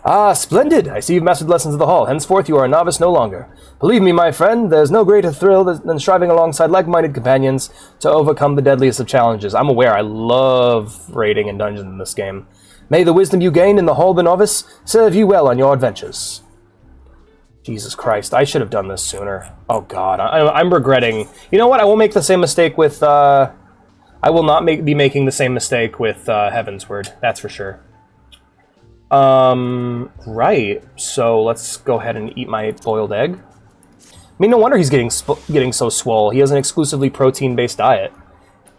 Ah, splendid! I see you've mastered lessons of the hall. Henceforth, you are a novice no longer. Believe me, my friend, there's no greater thrill than striving alongside like-minded companions to overcome the deadliest of challenges. I'm aware I love raiding and dungeons in this game. May the wisdom you gain in the Hall of the Novice serve you well on your adventures. Jesus Christ, I should have done this sooner. Oh god, I'm regretting. You know what? I won't make the same mistake with, I will not be making the same mistake with Heavensward, that's for sure. Right. So let's go ahead and eat my boiled egg. I mean, no wonder he's getting so swole. He has an exclusively protein-based diet.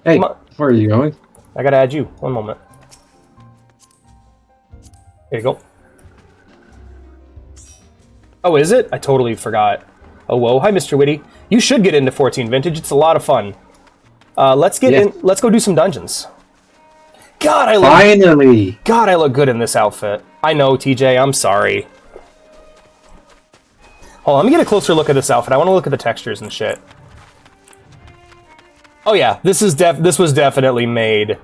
Hey, where are you going? I gotta add you. One moment. There you go. Oh, is it? I totally forgot. Oh, whoa. Hi, Mr. Witty. You should get into 14 Vintage. It's a lot of fun. Let's get in. Let's go do some dungeons. God, Finally! God, I look good in this outfit. I know, TJ. I'm sorry. Hold on, let me get a closer look at this outfit. I want to look at the textures and shit. Oh yeah, this was definitely made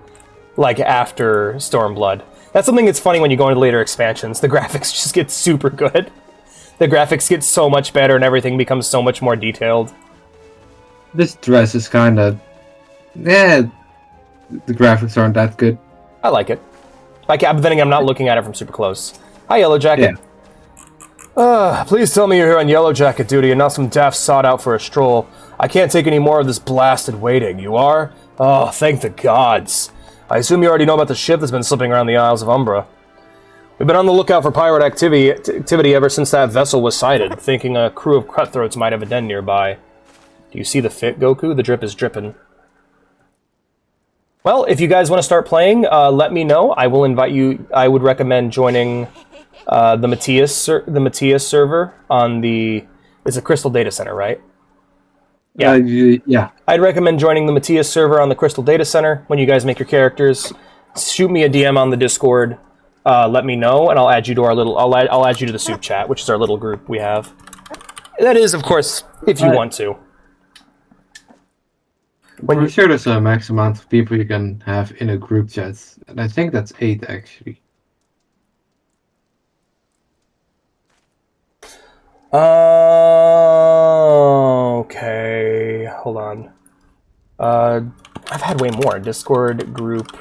like after Stormblood. That's something that's funny when you go into later expansions. The graphics just get super good. The graphics get so much better and everything becomes so much more detailed. This dress is kind of... Yeah, the graphics aren't that good. I like it. But then again, I'm not looking at it from super close. Hi, Yellow Jacket. Yeah. Please tell me you're here on Yellow Jacket duty and not some daft sought out for a stroll. I can't take any more of this blasted waiting. You are? Oh, thank the gods. I assume you already know about the ship that's been slipping around the Isles of Umbra. We've been on the lookout for pirate activity ever since that vessel was sighted, thinking a crew of cutthroats might have a den nearby. Do you see the fit, Goku? The drip is dripping. Well, if you guys want to start playing, let me know. I will invite you. I would recommend joining the Matthias server on the... It's a Crystal Data Center, right? Yeah. Yeah. I'd recommend joining the Matthias server on the Crystal Data Center. When you guys make your characters, shoot me a DM on the Discord. Let me know, and I'll add you to our little... I'll add you to the soup chat, which is our little group we have. That is, of course, if you want to. I'm sure there's a max amount of people you can have in a group chat, and I think that's 8 actually. Okay. Hold on. I've had way more. Discord group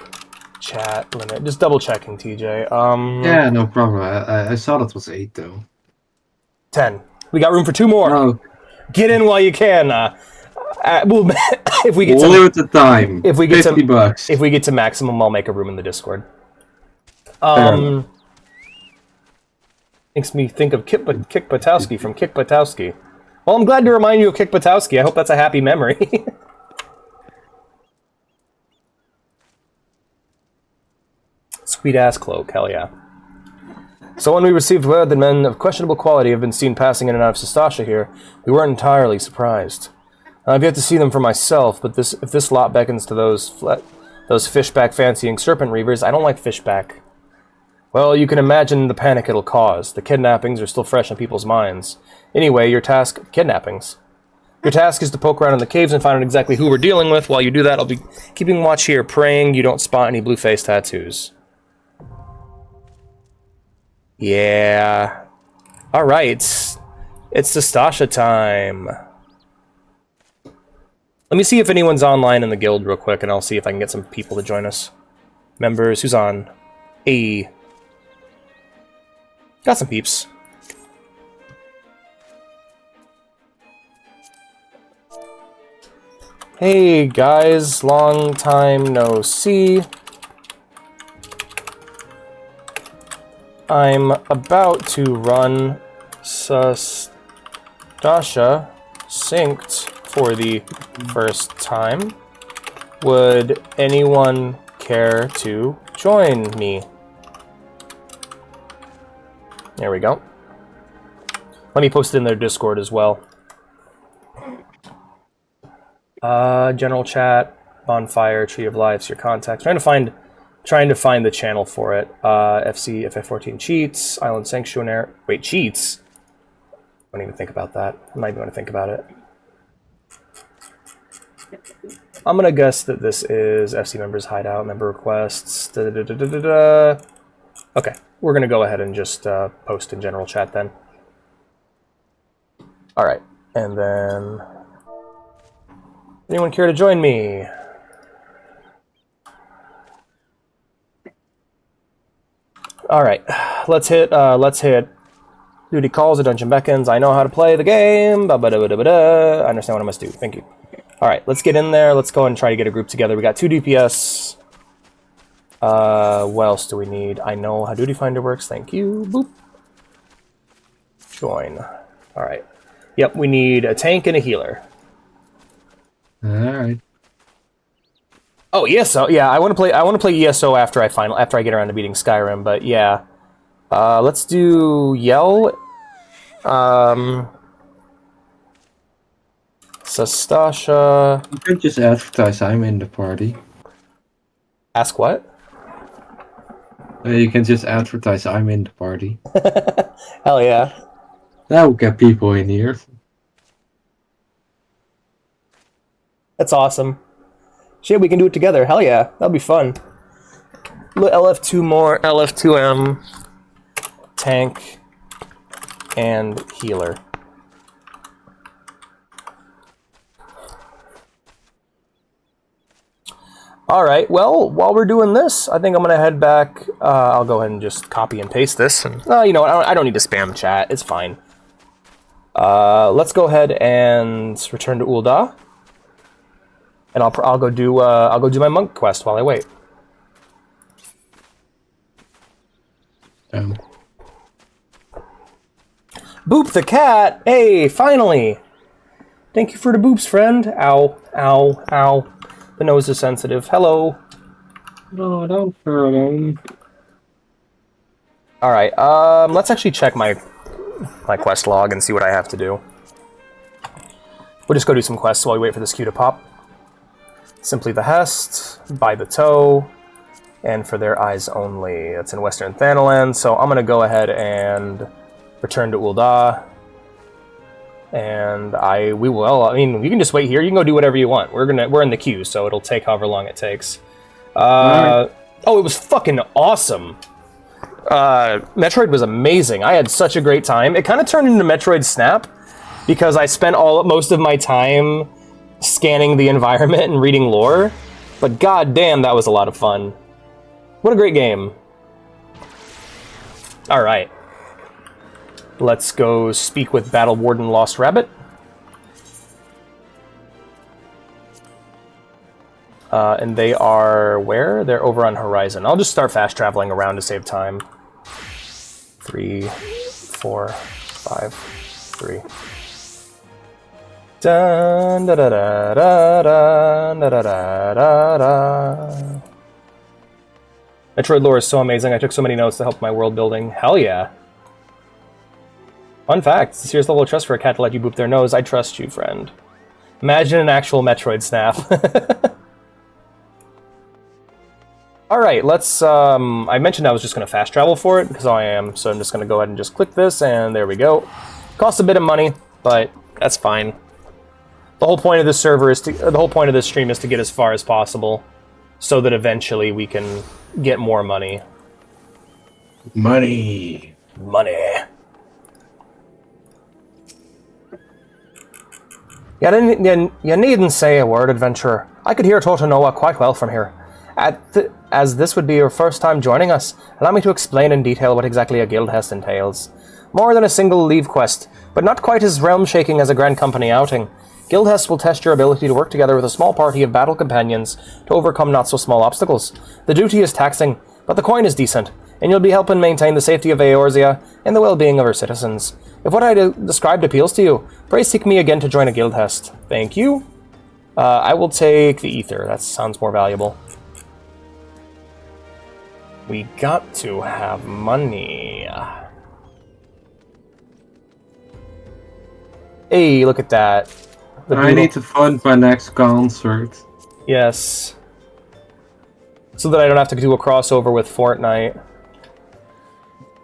chat limit. Just double checking, TJ. Yeah, no problem. I saw that was 8 though. 10. We got room for 2 more. Oh. Get in while you can. Well, if we get to the time, if we get $50. If we get to maximum, I'll make a room in the Discord. Makes me think of Kik Patowski from Kik Patowski. Well, I'm glad to remind you of Kik Patowski. I hope that's a happy memory. Sweet ass cloak, hell yeah. So when we received word that men of questionable quality have been seen passing in and out of Sestasha here, we weren't entirely surprised. I've yet to see them for myself, but if this lot beckons to those fishback fancying serpent reavers, I don't like fishback. Well, you can imagine the panic it'll cause. The kidnappings are still fresh on people's minds. Anyway, your task... Kidnappings? Your task is to poke around in the caves and find out exactly who we're dealing with. While you do that, I'll be keeping watch here, praying you don't spot any blue face tattoos. Yeah. Alright. It's Sestasha time. Let me see if anyone's online in the guild real quick, and I'll see if I can get some people to join us. Members, who's on? Hey. Got some peeps. Hey guys, long time no see. I'm about to run Dasha synced for the first time. Would anyone care to join me? There we go. Let me post it in their Discord as well. General chat, bonfire, tree of lives, your contacts. Trying to find the channel for it. FF14 cheats, island sanctuary. Wait, cheats? Don't even think about that. I might even want to think about it. I'm gonna guess that this is FC members hideout, member requests. Okay, we're gonna go ahead and just post in general chat then. All right, and then anyone care to join me? All right, let's hit duty calls, a dungeon beckons. I know how to play the game. I understand what I must do. Thank you. All right, let's get in there. Let's go and try to get a group together. We got 2 DPS. What else do we need? I know how duty finder works. Thank you. Boop. Join. All right. Yep, we need a tank and a healer. All right. Oh, ESO. Yeah, I want to play ESO after I get around to beating Skyrim. But yeah, let's do Yell. Sastasha. You can just advertise I'm in the party. Ask what? You can just advertise I'm in the party. Hell yeah. That will get people in here. That's awesome. Shit, we can do it together. Hell yeah. That'll be fun. LF2 more, LF2M, tank, and healer. Alright, well, while we're doing this, I think I'm going to head back. I'll go ahead and just copy and paste this. And, you know what, I don't need to spam chat. It's fine. Let's go ahead and return to Ul'dah. And I'll go do my monk quest while I wait. Boop the cat! Hey, finally! Thank you for the boops, friend. Ow, ow, ow. The nose is sensitive. Hello. No, don't hurt him. Alright, let's actually check my quest log and see what I have to do. We'll just go do some quests while we wait for this queue to pop. Simply the Hest, by the Toe, and for their eyes only. That's in Western Thanalan, so I'm gonna go ahead and return to Ul'dah. And we can just wait here. You can go do whatever you want. We're in the queue, so it'll take however long it takes. Oh, it was fucking awesome. Metroid was amazing. I had such a great time. It kind of turned into Metroid Snap because I spent most of my time scanning the environment and reading lore. But goddamn, that was a lot of fun. What a great game. All right. Let's go speak with Battle Warden Lost Rabbit. And they are where? They're over on Horizon. I'll just start fast traveling around to save time. 3, 4, 5, 3. Dun, da, da, da, da, da, da, da, da, da. Metroid lore is so amazing. I took so many notes to help my world building. Hell yeah. Fun fact, it's a serious level of trust for a cat to let you boop their nose. I trust you, friend. Imagine an actual Metroid Snap. Alright, let's, I mentioned I was just going to fast travel for it, because I am, so I'm just going to go ahead and just click this, and there we go. Costs a bit of money, but that's fine. The whole point of this server is the whole point of this stream is to get as far as possible, so that eventually we can get more money. Money. Money. You needn't say a word, adventurer. I could hear Totanoa quite well from here. As this would be your first time joining us, allow me to explain in detail what exactly a guild hest entails. More than a single leave quest, but not quite as realm-shaking as a Grand Company outing. Guildhests will test your ability to work together with a small party of battle companions to overcome not-so-small obstacles. The duty is taxing, but the coin is decent, and you'll be helping maintain the safety of Eorzea and the well-being of her citizens. If what I described appeals to you, pray seek me again to join a Guildhest. Thank you. I will take the Ether. That sounds more valuable. We got to have money. Hey, look at that. I need to fund my next concert. Yes. So that I don't have to do a crossover with Fortnite.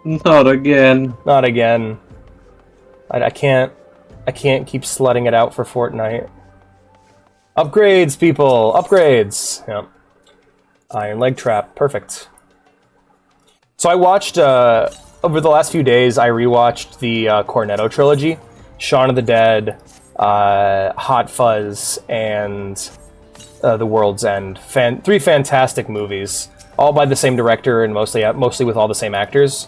Not again. Not again. I can't keep slutting it out for Fortnite. Upgrades, people! Upgrades! Yep. Iron Leg Trap. Perfect. So I watched, over the last few days, I rewatched the Cornetto trilogy. Shaun of the Dead, Hot Fuzz, and The World's End. Three fantastic movies, all by the same director and mostly with all the same actors.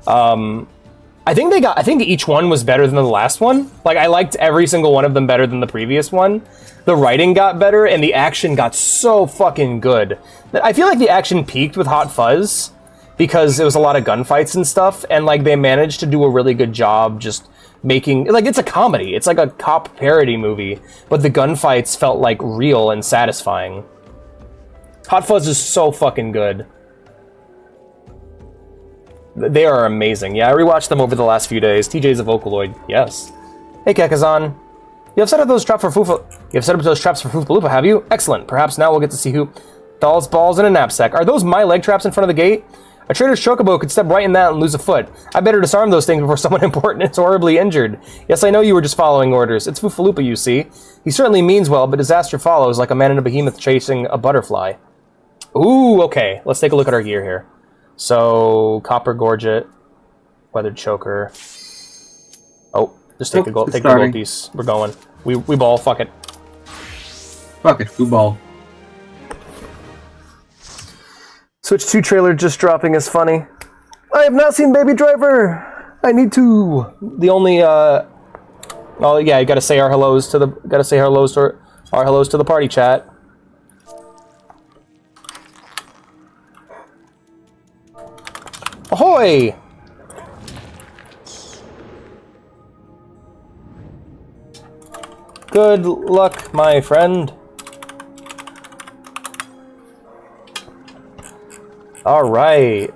I think each one was better than the last one. Like, I liked every single one of them better than the previous one. The writing got better, and the action got so fucking good. I feel like the action peaked with Hot Fuzz, because it was a lot of gunfights and stuff, and, like, they managed to do a really good job just making... Like, it's a comedy. It's like a cop parody movie, but the gunfights felt, like, real and satisfying. Hot Fuzz is so fucking good. They are amazing. Yeah, I rewatched them over the last few days. TJ's a Vocaloid. Yes. Hey, Kekazan. You have set up those traps for Foofaloopa, have you? Excellent. Perhaps now we'll get to see who... Dolls, balls, and a knapsack. Are those my leg traps in front of the gate? A trader's chocobo could step right in that and lose a foot. I better disarm those things before someone important is horribly injured. Yes, I know you were just following orders. It's Foofaloopa, you see. He certainly means well, but disaster follows like a man in a behemoth chasing a butterfly. Ooh, okay. Let's take a look at our gear here. So, copper gorget, weathered choker. Oh, just take the gold piece. We're going. We ball. Fuck it. Fuck it. We ball. Switch 2 trailer just dropping is funny. I have not seen Baby Driver. I need to. The only oh yeah, you gotta say our hellos to the party chat. Ahoy! Good luck, my friend. All right.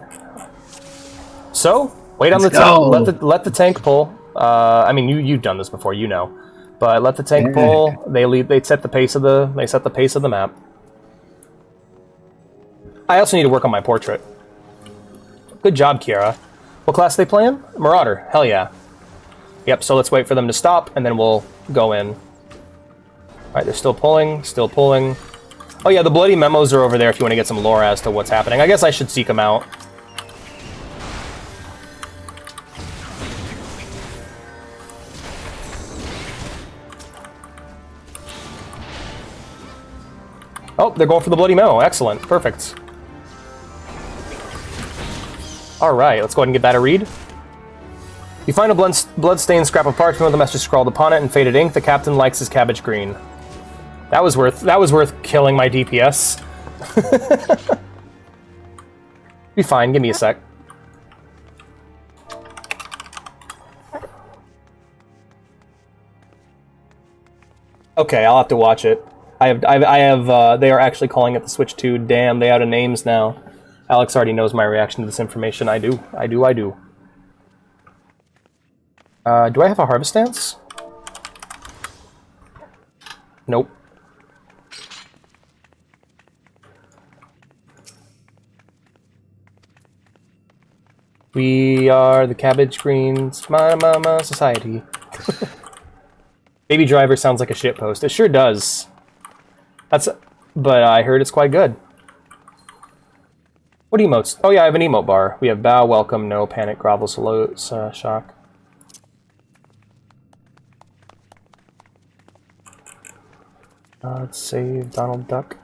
So, wait on the tank. Let the tank pull. I mean, you've done this before, you know. But let the tank pull. They set the pace of the map. I also need to work on my portrait. Good job, Kiara. What class are they playing? Marauder. Hell yeah. Yep, so let's wait for them to stop, and then we'll go in. Alright, they're still pulling, still pulling. Oh yeah, the bloody memos are over there if you want to get some lore as to what's happening. I guess I should seek them out. Oh, they're going for the bloody memo. Excellent. Perfect. Alright, let's go ahead and get that a read. You find a blood-stained scrap of parchment with a message scrawled upon it in faded ink. The captain likes his cabbage green. That was worth killing my DPS. Be fine, give me a sec. Okay, I'll have to watch it. I have they are actually calling it the Switch 2. Damn, they out of names now. Alex already knows my reaction to this information. I do. Do I have a Harvest Dance? Nope. We are the Cabbage Greens Mama Society. Baby Driver sounds like a shitpost. It sure does. But I heard it's quite good. What emotes? Oh yeah, I have an emote bar. We have bow, welcome, no, panic, grovel, salute, shock. Let's save Donald Duck.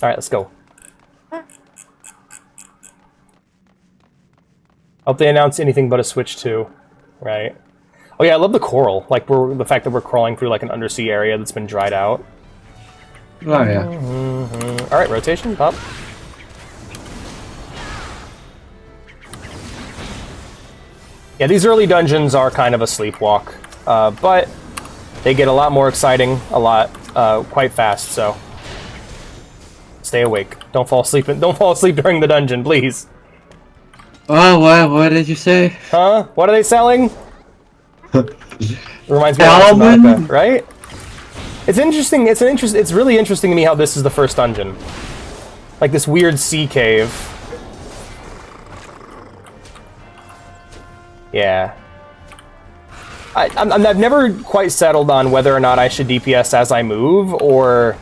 Alright, let's go. Hope they announce anything but a Switch 2. Right. Oh yeah, I love the coral. Like the fact that we're crawling through like an undersea area that's been dried out. Oh yeah. All right, rotation up. Yeah, these early dungeons are kind of a sleepwalk, but they get a lot more exciting, quite fast. So stay awake. Don't fall asleep. Don't fall asleep during the dungeon, please. Oh, what did you say? Huh? What are they selling? Reminds me of Salmon? America, right? It's interesting. It's really interesting to me how this is the first dungeon, like this weird sea cave. Yeah. I've never quite settled on whether or not I should DPS as I move or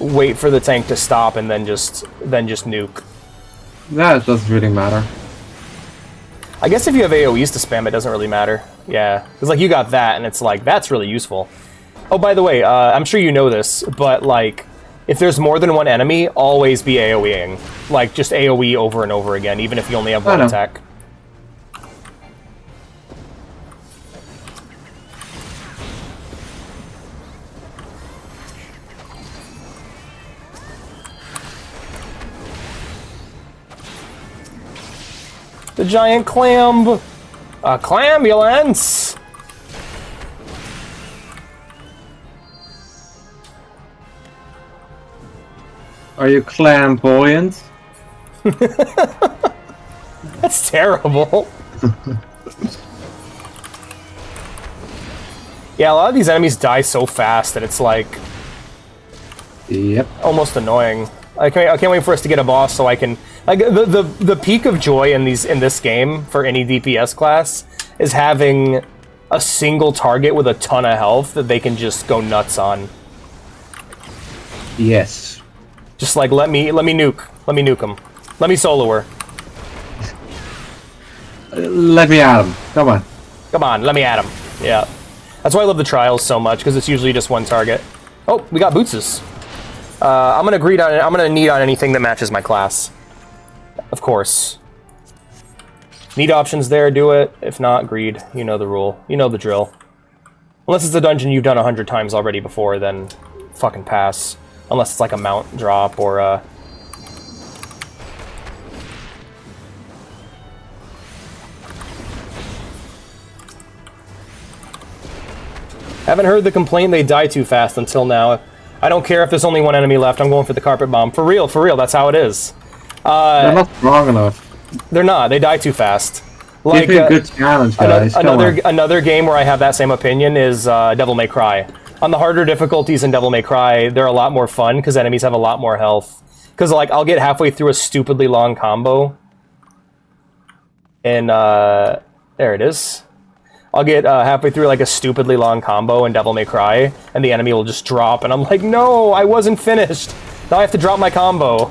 wait for the tank to stop and then just nuke. That doesn't really matter. I guess if you have AoEs to spam, it doesn't really matter. Yeah, because like you got that, and it's like that's really useful. Oh, by the way, I'm sure you know this, but like if there's more than one enemy, always be AoEing. Like just AoE over and over again, even if you only have one attack. The giant clam! A clambulance! Are you flamboyant? That's terrible. Yeah, a lot of these enemies die so fast that it's like... Yep. almost annoying. I can't wait for us to get a boss so I can... Like, the peak of joy in this game, for any DPS class, is having a single target with a ton of health that they can just go nuts on. Yes. Just like, let me nuke them. Let me solo her. Let me at him. Come on. Come on, let me at him. Yeah. That's why I love the trials so much, because it's usually just one target. Oh, we got bootses. I'm gonna need on anything that matches my class. Of course. Need options there, do it. If not, greed. You know the rule. You know the drill. Unless it's a dungeon you've done 100 times already before, then fucking pass. Unless it's like a mount drop or a... Haven't heard the complaint they die too fast until now. I don't care if there's only one enemy left, I'm going for the carpet bomb. For real, that's how it is. They're not strong enough. They're not, they die too fast. Like, give me a good challenge, guys. Another game where I have that same opinion is Devil May Cry. On the harder difficulties in Devil May Cry, they're a lot more fun because enemies have a lot more health. Because like I'll get halfway through a stupidly long combo, and there it is. I'll get halfway through like a stupidly long combo in Devil May Cry, and the enemy will just drop, and I'm like, no, I wasn't finished. Now I have to drop my combo,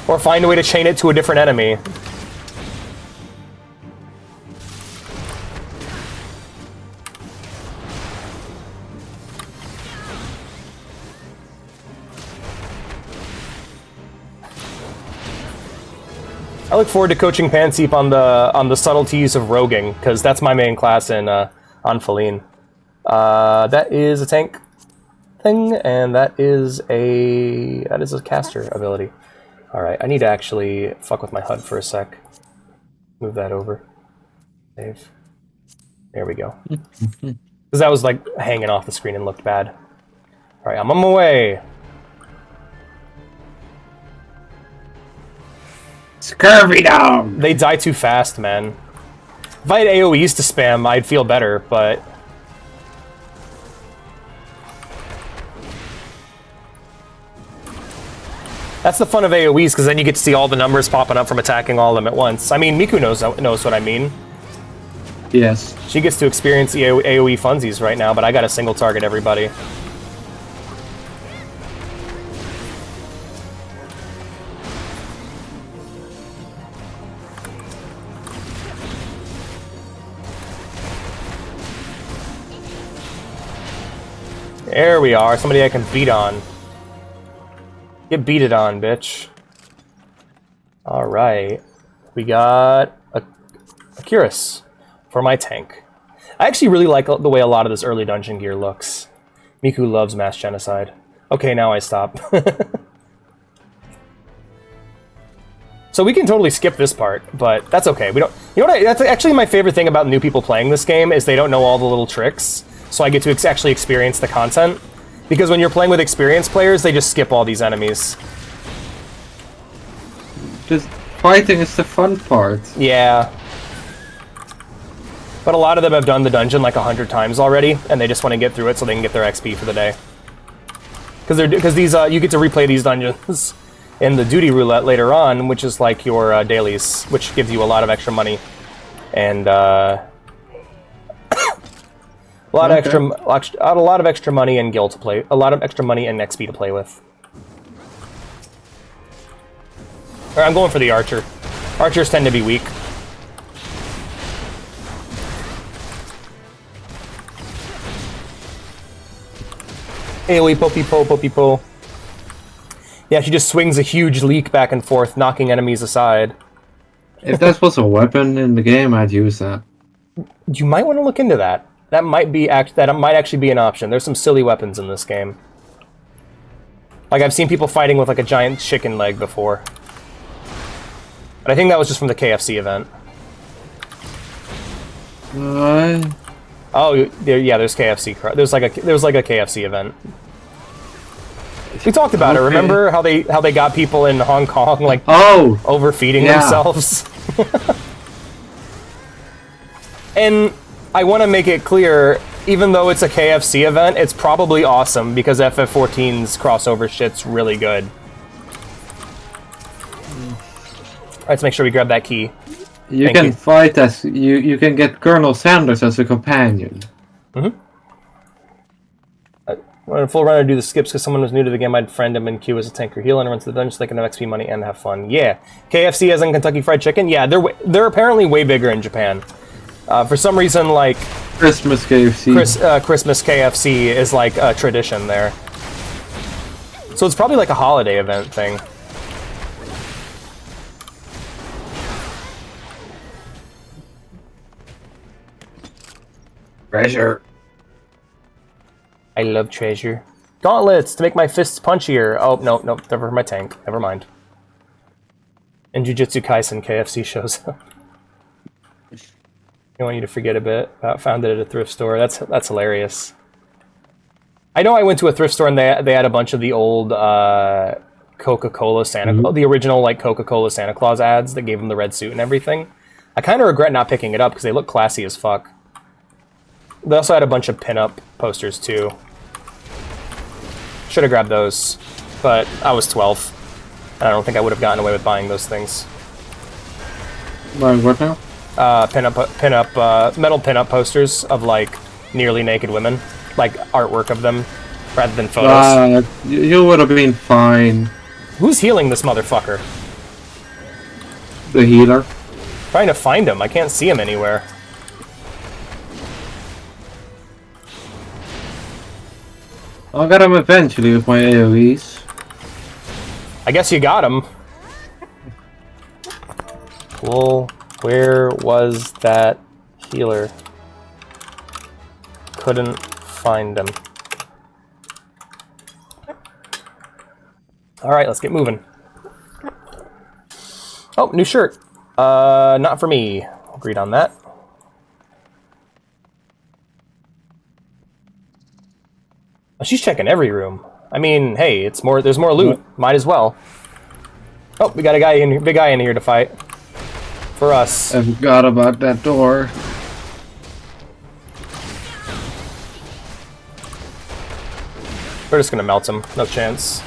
or find a way to chain it to a different enemy. I look forward to coaching Panseep on the subtleties of roguing, because that's my main class in on Feline. That is a tank thing, and that is a caster ability. All right, I need to actually fuck with my HUD for a sec. Move that over. Save. There we go. Because that was like hanging off the screen and looked bad. All right, I'm on my way. Scurvy dog! They die too fast, man. If I had AoEs to spam, I'd feel better, but... That's the fun of AoEs, because then you get to see all the numbers popping up from attacking all of them at once. I mean, Miku knows what I mean. Yes. She gets to experience the AoE funsies right now, but I got a single target everybody. There we are, somebody I can beat on. Get beated on, bitch. Alright. We got a Curus for my tank. I actually really like the way a lot of this early dungeon gear looks. Miku loves mass genocide. Okay, now I stop. So we can totally skip this part, but that's okay. We don't. You know what? That's actually my favorite thing about new people playing this game is they don't know all the little tricks. So I get to actually experience the content. Because when you're playing with experienced players, they just skip all these enemies. Just fighting is the fun part. Yeah. But a lot of them have done the dungeon like 100 times already, and they just want to get through it so they can get their XP for the day. Because these you get to replay these dungeons in the duty roulette later on, which is like your dailies, which gives you a lot of extra money and a lot of extra money and gil to play, a lot of extra money and XP to play with. All right, I'm going for the archer. Archers tend to be weak. AoE po. Yeah, she just swings a huge leak back and forth, knocking enemies aside. If that was a weapon in the game, I'd use that. You might want to look into that. That might actually be an option. There's some silly weapons in this game. Like I've seen people fighting with like a giant chicken leg before. But I think that was just from the KFC event. Oh, yeah, there's KFC. There's like a KFC event. We talked about it. Remember how they got people in Hong Kong like overfeeding themselves? And I want to make it clear, even though it's a KFC event, it's probably awesome because FF14's crossover shit's really good. Alright, let's make sure we grab that key. You can fight as you can get Colonel Sanders as a companion. Mm-hmm. When in full runner do the skips because someone was new to the game, I'd friend him and queue as a tank or heal and run to the dungeon so they can have XP money and have fun. Yeah. KFC as in Kentucky Fried Chicken? Yeah, they're apparently way bigger in Japan. For some reason, like... Christmas KFC. Christmas KFC is like a tradition there. So it's probably like a holiday event thing. Treasure. I love treasure. Gauntlets to make my fists punchier. Oh, no, never my tank. Never mind. And Jujutsu Kaisen KFC shows up. I want you to forget a bit about found it at a thrift store. That's hilarious. I know I went to a thrift store and they had a bunch of the old Coca-Cola the original like Coca-Cola Santa Claus ads that gave him the red suit and everything. I kind of regret not picking it up because they look classy as fuck. They also had a bunch of pinup posters too. Should have grabbed those, but I was 12, and I don't think I would have gotten away with buying those things. Buying what now? Metal pinup posters of like nearly naked women, like artwork of them, rather than photos. You would have been fine. Who's healing this motherfucker? The healer. Trying to find him. I can't see him anywhere. I'll get him eventually with my AoEs. I guess you got him. Well, where was that healer? Couldn't find him. Alright, let's get moving. Oh, new shirt. Not for me. Agreed on that. She's checking every room. I mean, hey, there's more loot. Might as well. Oh, we got a big guy in here to fight. For us. I forgot about that door. We're just gonna melt him. No chance.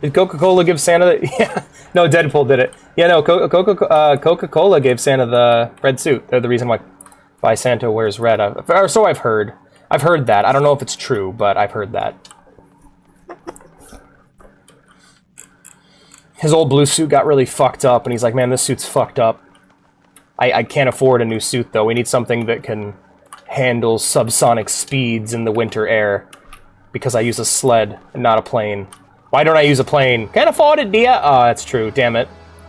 Did Coca-Cola give Santa the... Yeah. No, Deadpool did it. Yeah, no, Coca-Cola gave Santa the red suit. They're the reason why Santa wears red. Or so I've heard. I've heard that. I don't know if it's true, but I've heard that. His old blue suit got really fucked up, and he's like, man, this suit's fucked up. I can't afford a new suit, though. We need something that can handle subsonic speeds in the winter air. Because I use a sled and not a plane. Why don't I use a plane? Can't afford it, dear. Oh, that's true. Damn it.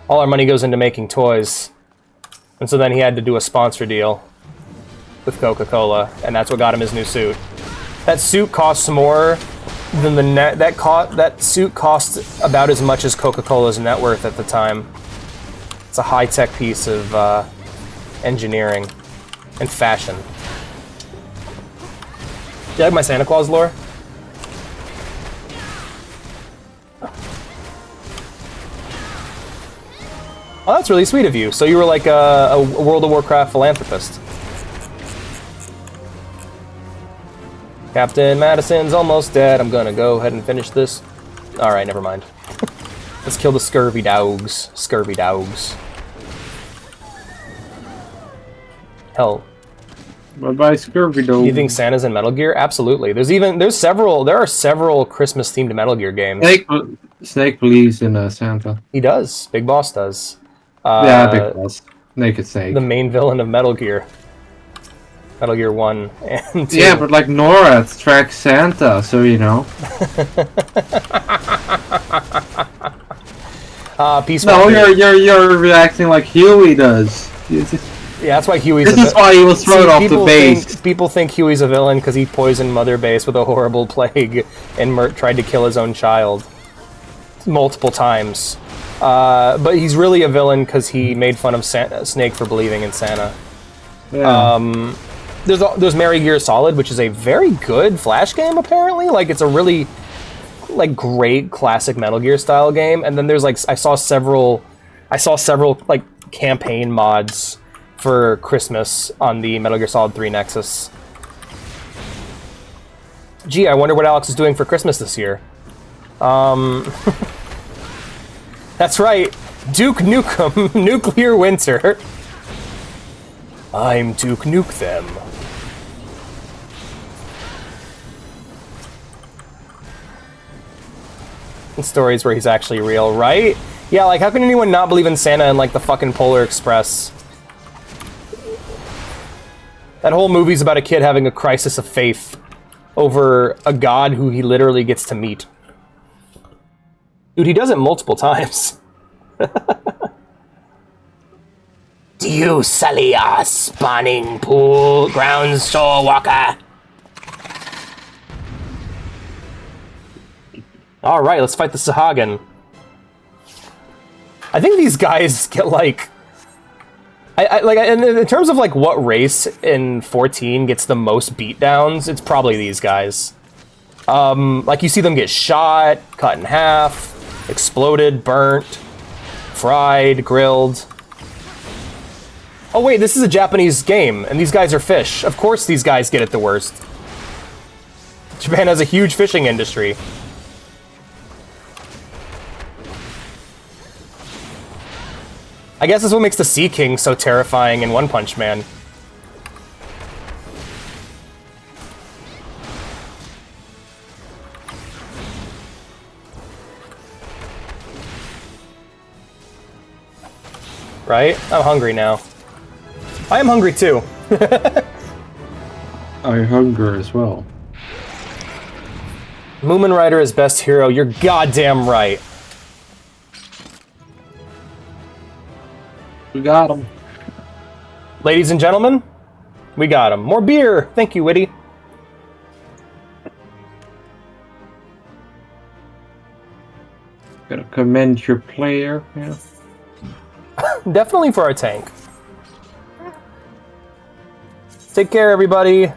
All our money goes into making toys. And so then he had to do a sponsor deal with Coca-Cola, and that's what got him his new suit. That suit costs more than the net. That suit cost about as much as Coca-Cola's net worth at the time. It's a high-tech piece of engineering and fashion. Do you like my Santa Claus lore? Oh, that's really sweet of you. So you were like a World of Warcraft philanthropist. Captain Madison's almost dead. I'm gonna go ahead and finish this. Alright, never mind. Let's kill the scurvy dogs. Scurvy dogs. Hell. Bye-bye, scurvy dogs. Do you think Santa's in Metal Gear? Absolutely. There are several Christmas-themed Metal Gear games. Snake believes in Santa. He does. Big Boss does. Yeah, Big Boss. Naked Snake. The main villain of Metal Gear. Metal Gear 1 and 2. Yeah, but like NORAD tracks Santa, so you know. Peace. No, you're reacting like Huey does. Yeah, that's why Huey's This is why he was thrown off the base. People think Huey's a villain because he poisoned Mother Base with a horrible plague and tried to kill his own child multiple times. But he's really a villain because he made fun of Snake for believing in Santa. Yeah. There's Metal Gear Solid, which is a very good Flash game, apparently. Like, it's a really, like, great classic Metal Gear style game. And then there's, like, I saw several, like, campaign mods for Christmas on the Metal Gear Solid 3 Nexus. Gee, I wonder what Alex is doing for Christmas this year. That's right, Duke Nukem, Nuclear Winter. I'm Duke Nuke them. And stories where he's actually real, right? Yeah, like, how can anyone not believe in Santa and, like, the fucking Polar Express? That whole movie's about a kid having a crisis of faith over a god who he literally gets to meet. Dude, he does it multiple times. Do you sully our spawning pool grounds, Shore Walker? Alright, let's fight the Sahagin. I think these guys get, like... in terms of, like, what race in 14 gets the most beatdowns, it's probably these guys. Like, you see them get shot, cut in half, exploded, burnt, fried, grilled. Oh wait, this is a Japanese game, and these guys are fish. Of course these guys get it the worst. Japan has a huge fishing industry. I guess that's what makes the Sea King so terrifying in One Punch Man. Right? I'm hungry now. I am hungry too. I'm hungry as well. Moomin Rider is best hero. You're goddamn right. We got him. Ladies and gentlemen, we got him. More beer! Thank you, Witty. Gotta commend your player. Yeah. Definitely for our tank. Take care, everybody.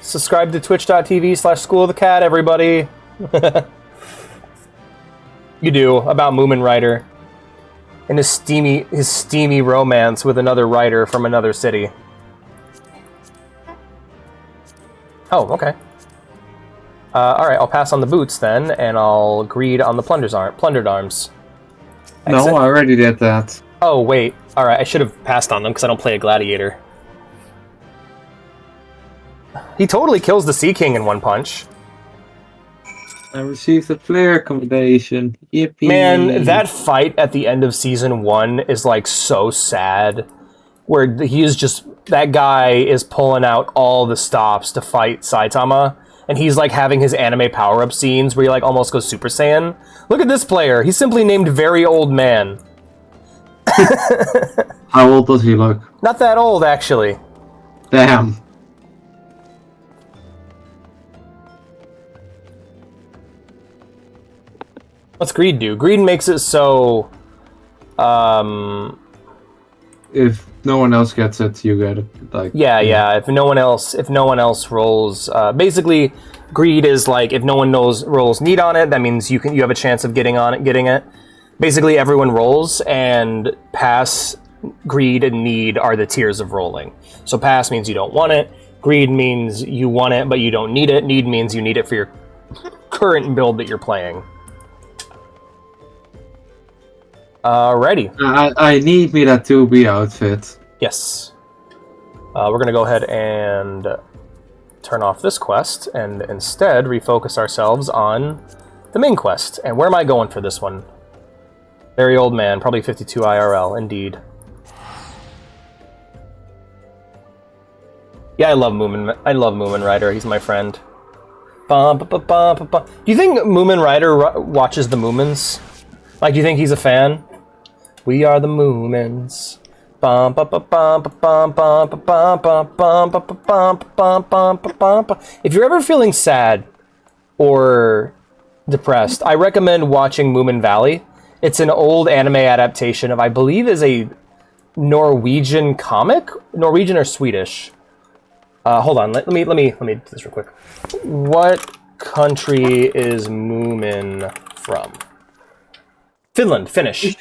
Subscribe to twitch.tv/School of the Cat, everybody. You do, about Moomin Rider. And his steamy romance with another writer from another city. Oh, okay. Alright, I'll pass on the boots then, and I'll greed on the plundered arms. No, I already did that. Oh, wait. Alright, I should have passed on them because I don't play a gladiator. He totally kills the Sea King in one punch. I received a player accommodation. Yippee. Man, that fight at the end of Season 1 is, like, so sad. Where he is just... That guy is pulling out all the stops to fight Saitama. And he's, like, having his anime power-up scenes where he, like, almost goes Super Saiyan. Look at this player. He's simply named Very Old Man. How old does he look? Not that old, actually. Damn. What's greed do? Greed makes it so... If no one else gets it, you get it. Like Yeah. If no one else rolls, basically, greed is like if no one rolls need on it, that means you have a chance of getting it. Basically, everyone rolls, and pass, greed, and need are the tiers of rolling. So pass means you don't want it. Greed means you want it, but you don't need it. Need means you need it for your current build that you're playing. Ready. I need me that 2B outfit. Yes. We're going to go ahead and turn off this quest and instead refocus ourselves on the main quest. And where am I going for this one? Very old man, probably 52 IRL, indeed. Yeah, I love Moomin Rider. He's my friend. Do you think Moomin Rider watches the Moomins? Like, do you think he's a fan? We are the Moomins. If you're ever feeling sad or depressed, I recommend watching Moomin Valley. It's an old anime adaptation of, I believe, is a Norwegian comic, Norwegian or Swedish. Hold on, let me do this real quick. What country is Moomin from? Finland, Finnish.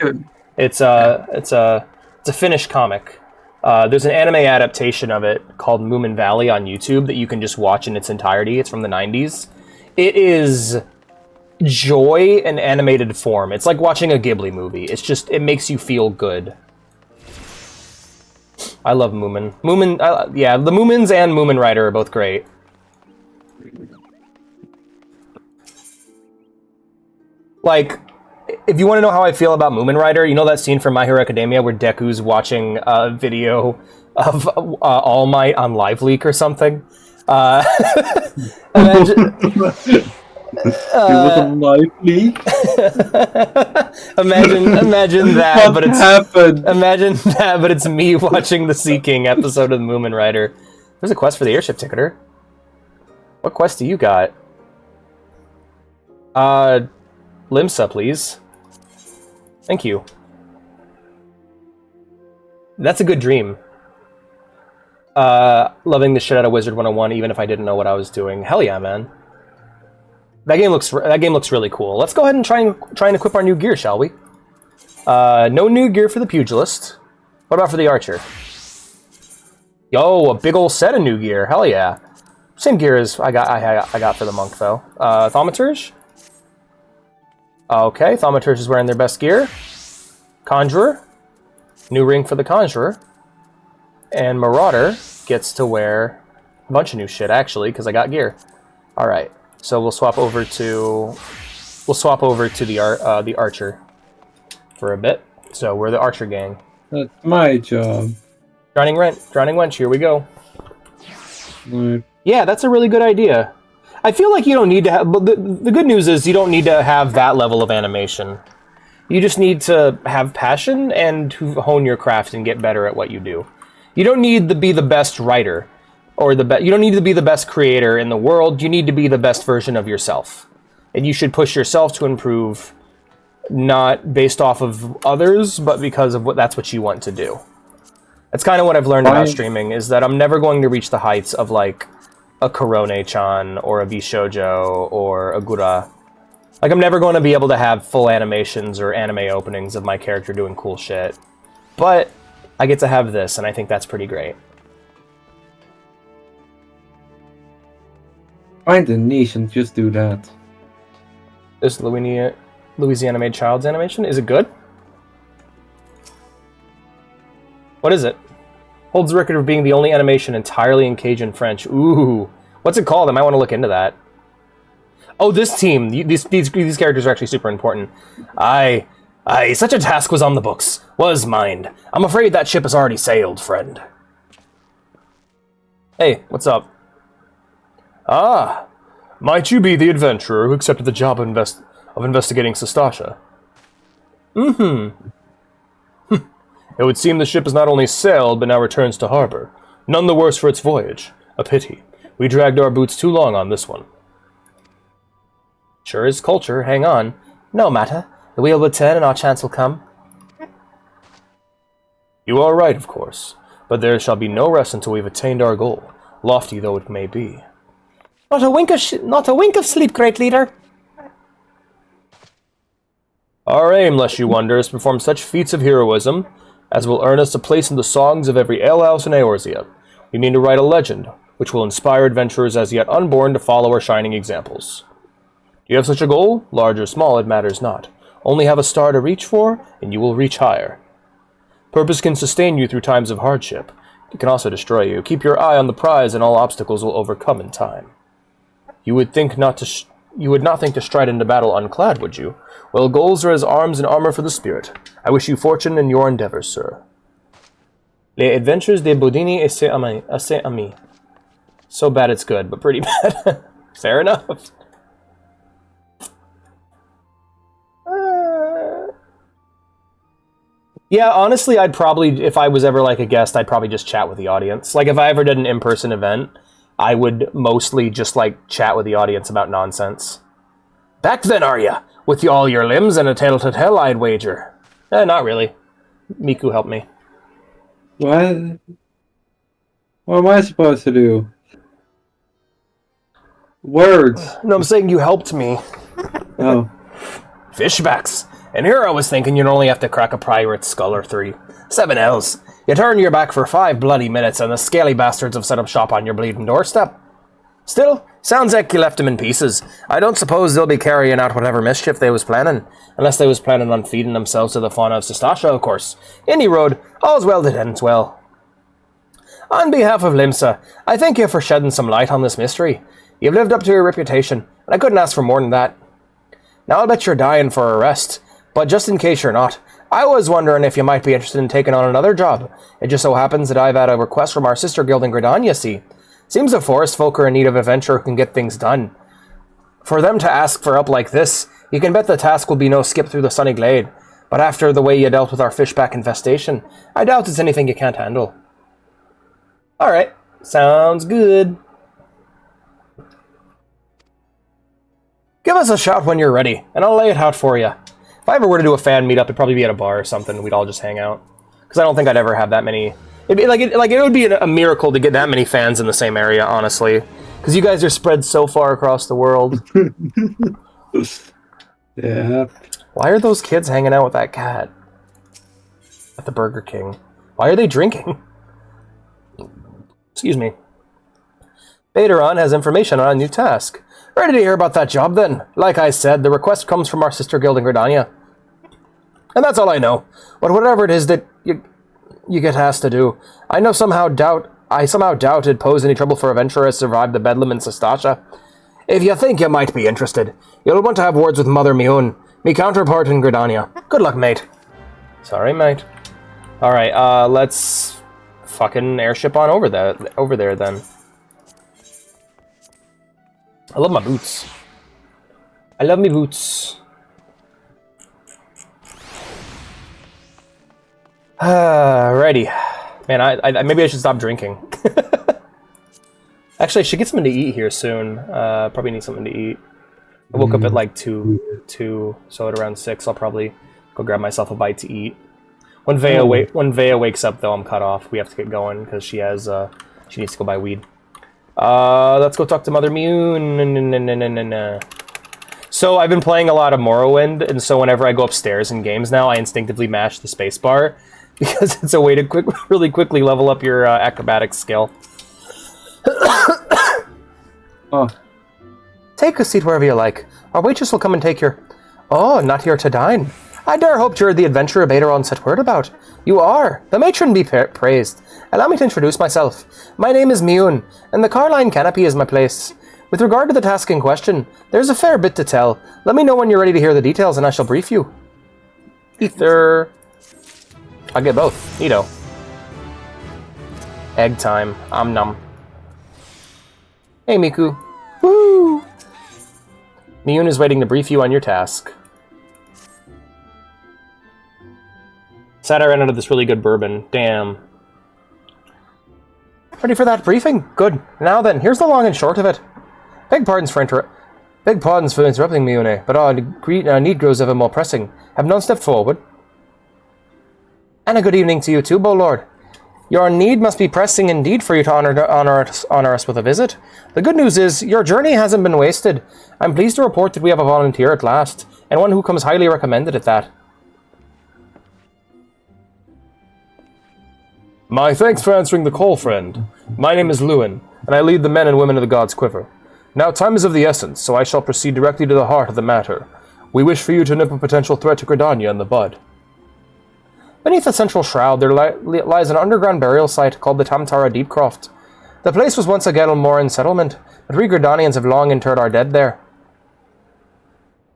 It's a Finnish comic. There's an anime adaptation of it called Moomin Valley on YouTube that you can just watch in its entirety. It's from the 90s. It is joy in animated form. It's like watching a Ghibli movie. It makes you feel good. I love Moomin. Yeah, the Moomins and Moomin Rider are both great. Like, if you want to know how I feel about Moomin Rider, you know that scene from My Hero Academia where Deku's watching a video of All Might on Live Leak or something? Imagine that, but it's me watching the Seeking episode of the Moomin Rider. There's a quest for the airship ticketer. What quest do you got? Limsa, please. Thank you. That's a good dream. Loving the shit out of Wizard 101, even if I didn't know what I was doing. Hell yeah, man. That game looks really cool. Let's go ahead and try and equip our new gear, shall we? No new gear for the pugilist. What about for the archer? Yo, a big old set of new gear. Hell yeah. Same gear as I got for the monk though. Thaumaturge. Okay, Thaumaturge is wearing their best gear. Conjurer. New ring for the Conjurer. And Marauder gets to wear a bunch of new shit actually because I got gear. All right. So we'll swap over to the archer for a bit. So we're the archer gang. That's my job. Drowning Wench, here we go. Right. Yeah, that's a really good idea. I feel like you don't need to have... But the good news is you don't need to have that level of animation. You just need to have passion and hone your craft and get better at what you do. You don't need to be the best writer. Or you don't need to be the best creator in the world. You need to be the best version of yourself. And you should push yourself to improve, not based off of others, but because of that's what you want to do. That's kind of what I've learned about streaming, is that I'm never going to reach the heights of, like, a Korone-chan, or a Bishoujo, or a Gura. Like, I'm never going to be able to have full animations or anime openings of my character doing cool shit. But I get to have this, and I think that's pretty great. Find a niche and just do that. This Louisiana Made Child's animation, is it good? What is it? Holds the record of being the only animation entirely in Cajun French. Ooh, what's it called? I might want to look into that. Oh, this team. These characters are actually super important. Aye, such a task was on the books. Was mined. I'm afraid that ship has already sailed, friend. Hey, what's up? Ah, might you be the adventurer who accepted the job of investigating Sestasha? Mm-hmm. It would seem the ship has not only sailed, but now returns to harbor. None the worse for its voyage. A pity. We dragged our boots too long on this one. Sure is culture, hang on. No matter. The wheel will turn and our chance will come. You are right, of course. But there shall be no rest until we've attained our goal, lofty though it may be. Not a wink of sleep, great leader. Our aim, lest you wonder, is to perform such feats of heroism as will earn us a place in the songs of every alehouse in Eorzea. We mean to write a legend, which will inspire adventurers as yet unborn to follow our shining examples. Do you have such a goal? Large or small, it matters not. Only have a star to reach for, and you will reach higher. Purpose can sustain you through times of hardship. It can also destroy you. Keep your eye on the prize, and all obstacles will overcome in time. You would not think to stride into battle unclad, would you? Well, goals are as arms and armor for the spirit. I wish you fortune in your endeavors, sir. Les Adventures de Bodini et ses amis. So bad it's good, but pretty bad. Fair enough. Yeah, honestly, I'd probably, if I was ever like a guest, I'd probably just chat with the audience. Like, if I ever did an in-person event, I would mostly just, like, chat with the audience about nonsense. Back then, are ya? With all your limbs and a tale to tell, I'd wager. Not really. Miku helped me. What? What am I supposed to do? Words. No, I'm saying you helped me. Oh. Fishbacks. And here I was thinking you'd only have to crack a pirate's skull or 3. 7 L's. You turn your back for 5 bloody minutes and the scaly bastards have set up shop on your bleeding doorstep. Still, sounds like you left them in pieces. I don't suppose they'll be carrying out whatever mischief they was planning. Unless they was planning on feeding themselves to the fauna of Sestasha, of course. Any road, all's well that ends well. On behalf of Limsa, I thank you for shedding some light on this mystery. You've lived up to your reputation, and I couldn't ask for more than that. Now I'll bet you're dying for a rest. But just in case you're not, I was wondering if you might be interested in taking on another job. It just so happens that I've had a request from our sister guild in Gridania, see. Seems the forest folk are in need of adventure who can get things done. For them to ask for help like this, you can bet the task will be no skip through the sunny glade. But after the way you dealt with our fishback infestation, I doubt it's anything you can't handle. Alright, sounds good. Give us a shout when you're ready, and I'll lay it out for you. If I ever were to do a fan meetup, it'd probably be at a bar or something. We'd all just hang out. Because I don't think I'd ever have that many... It would be a miracle to get that many fans in the same area, honestly. Because you guys are spread so far across the world. Yeah. Why are those kids hanging out with that cat? At the Burger King. Why are they drinking? Excuse me. Baderon has information on a new task. Ready to hear about that job, then? Like I said, the request comes from our sister guild in Gridania. And that's all I know. But whatever it is that you get asked to do, I somehow doubt it'd pose any trouble for adventurers to survive the bedlam in Sestasha. If you think you might be interested, you'll want to have words with Mother Miun, me counterpart in Gridania. Good luck, mate. Sorry, mate. Alright, let's fucking airship on over there, then. I love my boots. I love me boots. Alrighty. Man, I maybe I should stop drinking. Actually, I should get something to eat here soon. Probably need something to eat. I woke up at like 2, so at around 6, I'll probably go grab myself a bite to eat. When Vea wakes up, though, I'm cut off. We have to get going because she needs to go buy weed. Let's go talk to Mother Miun. So I've been playing a lot of Morrowind, and so whenever I go upstairs in games now, I instinctively mash the spacebar because it's a way to really quickly level up your acrobatics skill. Oh. Take a seat wherever you like. Our waitress will come and take your... Oh, not here to dine. I dare hope you're the adventurer Baderon set word about. You are. The matron be praised. Allow me to introduce myself. My name is Miun, and the Carline Canopy is my place. With regard to the task in question, there's a fair bit to tell. Let me know when you're ready to hear the details, and I shall brief you. Ether. I'll get both. Neato. Egg time. Nom. Hey, Miku. Woo! Miun is waiting to brief you on your task. Sad I ran out of this really good bourbon. Damn. Ready for that briefing? Good. Now then, here's the long and short of it. Beg pardons for interrupting me, Une, but our need grows ever more pressing. Have none stepped forward? And a good evening to you too, Bo Lord. Your need must be pressing indeed for you to honor us with a visit. The good news is, your journey hasn't been wasted. I'm pleased to report that we have a volunteer at last, and one who comes highly recommended at that. My thanks for answering the call, friend. My name is Lewin, and I lead the men and women of the God's Quiver. Now time is of the essence, so I shall proceed directly to the heart of the matter. We wish for you to nip a potential threat to Gridania in the bud. Beneath a central shroud, there lies an underground burial site called the Tamtara Deepcroft. The place was once a Gelmoran settlement, but we Gridanians have long interred our dead there.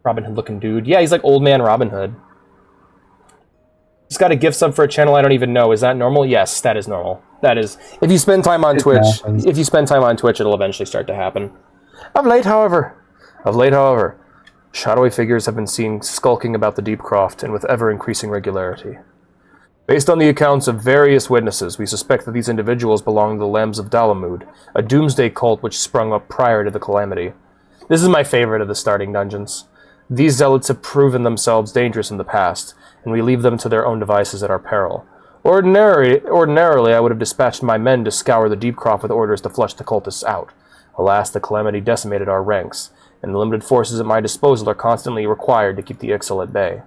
Robin Hood-looking dude. Yeah, he's like old man Robin Hood. Just got a gift sub for a channel I don't even know. Is that normal? Yes, that is normal. That is. If you spend time on Twitch, it'll eventually start to happen. Of late, however, shadowy figures have been seen skulking about the Deepcroft, and with ever-increasing regularity. Based on the accounts of various witnesses, we suspect that these individuals belong to the Lambs of Dalamud, a doomsday cult which sprung up prior to the Calamity. This is my favorite of the starting dungeons. These zealots have proven themselves dangerous in the past, and we leave them to their own devices at our peril. Ordinarily, I would have dispatched my men to scour the Deepcroft with orders to flush the cultists out. Alas, the Calamity decimated our ranks, and the limited forces at my disposal are constantly required to keep the Ixal at bay.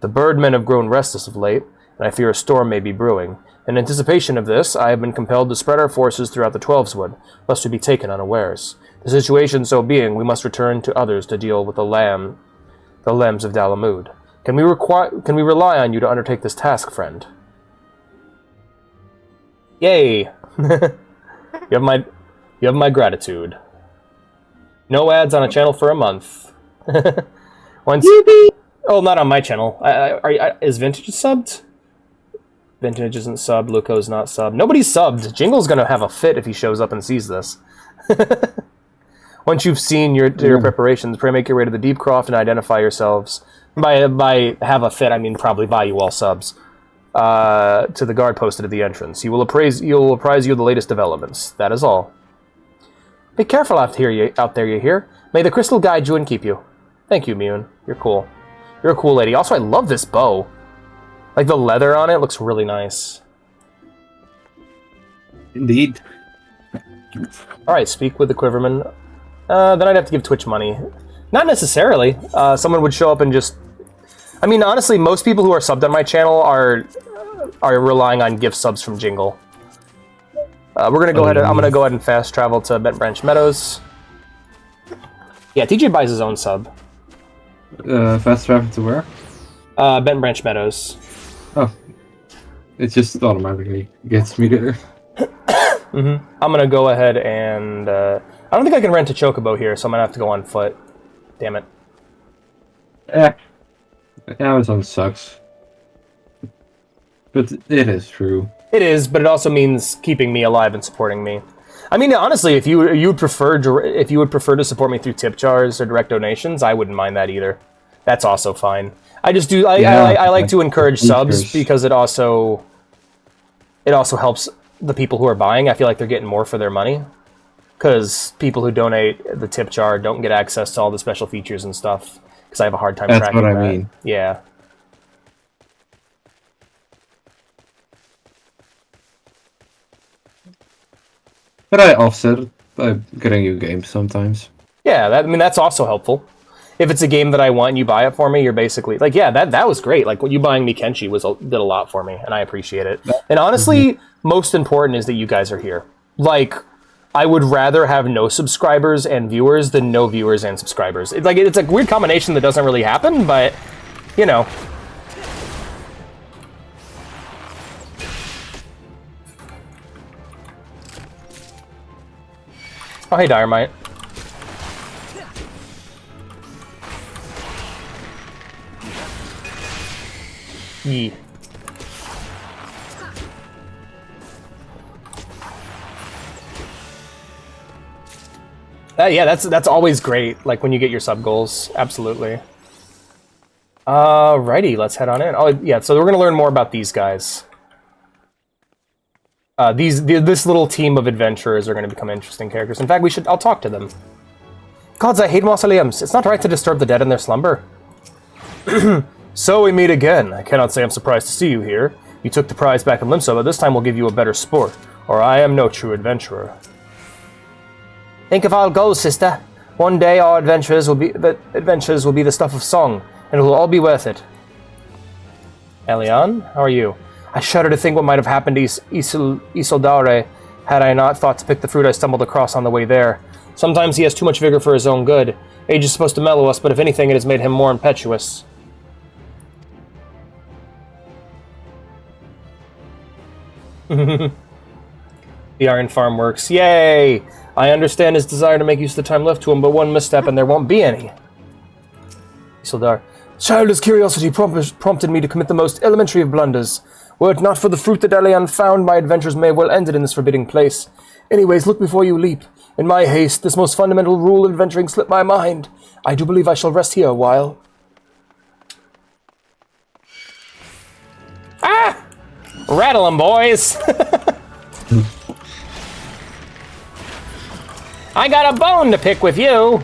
The birdmen have grown restless of late, and I fear a storm may be brewing. In anticipation of this, I have been compelled to spread our forces throughout the Twelveswood, lest we be taken unawares. The situation so being, we must return to others to deal with the Lambs of Dalamud. Can we rely on you to undertake this task, friend? Yay! You have my gratitude. No ads on a channel for a month. Oh, not on my channel. Is Vintage subbed? Vintage isn't subbed. Luco's not subbed. Nobody's subbed. Jingle's gonna have a fit if he shows up and sees this. Once you've seen your preparations, pray make your way to the Deepcroft and identify yourselves. By have a fit, I mean probably buy you all subs. To the guard posted at the entrance. He will apprise you of the latest developments. That is all. Be careful out there, you hear? May the crystal guide you and keep you. Thank you, Mune. You're cool. You're a cool lady. Also, I love this bow. Like, the leather on it looks really nice. Indeed. Alright, speak with the Quiverman. Then I'd have to give Twitch money. Not necessarily. Someone would show up and just... I mean, honestly, most people who are subbed on my channel are relying on gift subs from Jingle. I'm gonna go ahead and fast travel to Bent Branch Meadows. Yeah, TJ buys his own sub. Fast travel to where? Bent Branch Meadows. Oh. It just automatically gets me there. I'm gonna go ahead and... I don't think I can rent a Chocobo here, so I'm gonna have to go on foot. Damn it. Amazon sucks. But it is true. It is, but it also means keeping me alive and supporting me. I mean, honestly, if you would prefer to support me through tip jars or direct donations, I wouldn't mind that either. That's also fine. I like to encourage subs because it also helps the people who are buying. I feel like they're getting more for their money because people who donate the tip jar don't get access to all the special features and stuff. Because I have a hard time tracking that. That's what I mean. Yeah. But I offset it by getting you games sometimes. Yeah, that's also helpful. If it's a game that I want and you buy it for me, you're basically like, yeah, that was great. Like, what you buying me Kenshi did a lot for me, and I appreciate it. And honestly, most important is that you guys are here. Like, I would rather have no subscribers and viewers than no viewers and subscribers. It's a weird combination that doesn't really happen, but, you know. Oh, hey, Diormite. Yee. Yeah, that's always great, like, when you get your sub goals. Absolutely. Righty, let's head on in. Oh, yeah, so we're going to learn more about these guys. This little team of adventurers are going to become interesting characters. In fact, I'll talk to them. Gods, I hate mausoleums. It's not right to disturb the dead in their slumber. So we meet again. I cannot say I'm surprised to see you here. You took the prize back in Limso, but this time we'll give you a better sport, or I am no true adventurer. Think of our goals, sister. One day our adventures will be the stuff of song, and it will all be worth it. Elian, how are you? I shudder to think what might have happened to Isildare had I not thought to pick the fruit I stumbled across on the way there. Sometimes he has too much vigor for his own good. Age is supposed to mellow us, but if anything, it has made him more impetuous. The Iron Farm works. Yay! I understand his desire to make use of the time left to him, but one misstep and there won't be any. Isildar. Childish curiosity prompted me to commit the most elementary of blunders. Were it not for the fruit that Elian found, my adventures may have well ended in this forbidding place. Anyways, look before you leap. In my haste, this most fundamental rule of adventuring slipped my mind. I do believe I shall rest here a while. Ah! Rattle 'em, boys! I got a bone to pick with you!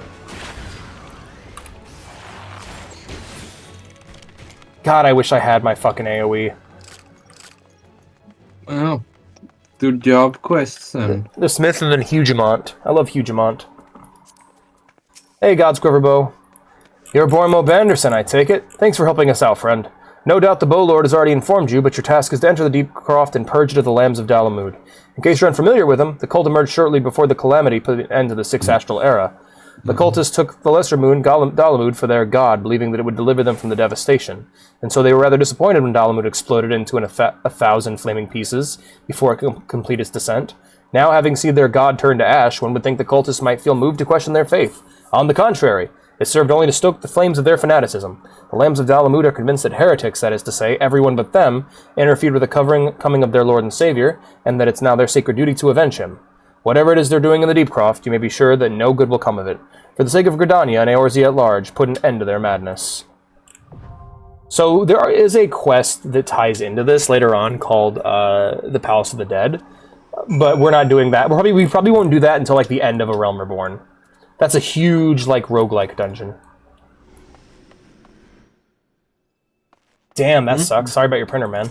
God, I wish I had my fucking AoE. Well, do job quests then. The Smith and then Hugemont. I love Hugemont. Hey, God's Quiverbow. You're born Mo Banderson, I take it. Thanks for helping us out, friend. No doubt the Bowlord has already informed you, but your task is to enter the Deep Croft and purge it of the Lambs of Dalamud. In case you're unfamiliar with them, the cult emerged shortly before the Calamity put an end to the Sixth Astral Era. The cultists took the Lesser Moon, Dalamud, for their god, believing that it would deliver them from the devastation. And so they were rather disappointed when Dalamud exploded into a thousand flaming pieces before it complete its descent. Now, having seen their god turn to ash, one would think the cultists might feel moved to question their faith. On the contrary, it served only to stoke the flames of their fanaticism. The Lambs of Dalamud are convinced that heretics, that is to say, everyone but them, interfered with the coming of their Lord and Savior, and that it's now their sacred duty to avenge him. Whatever it is they're doing in the Deep Croft, you may be sure that no good will come of it. For the sake of Gridania and Eorzea at large, put an end to their madness. So there is a quest that ties into this later on called the Palace of the Dead, but we're not doing that. We probably won't do that until like the end of A Realm Reborn. That's a huge like roguelike dungeon. Damn, that sucks. Sorry about your printer, man.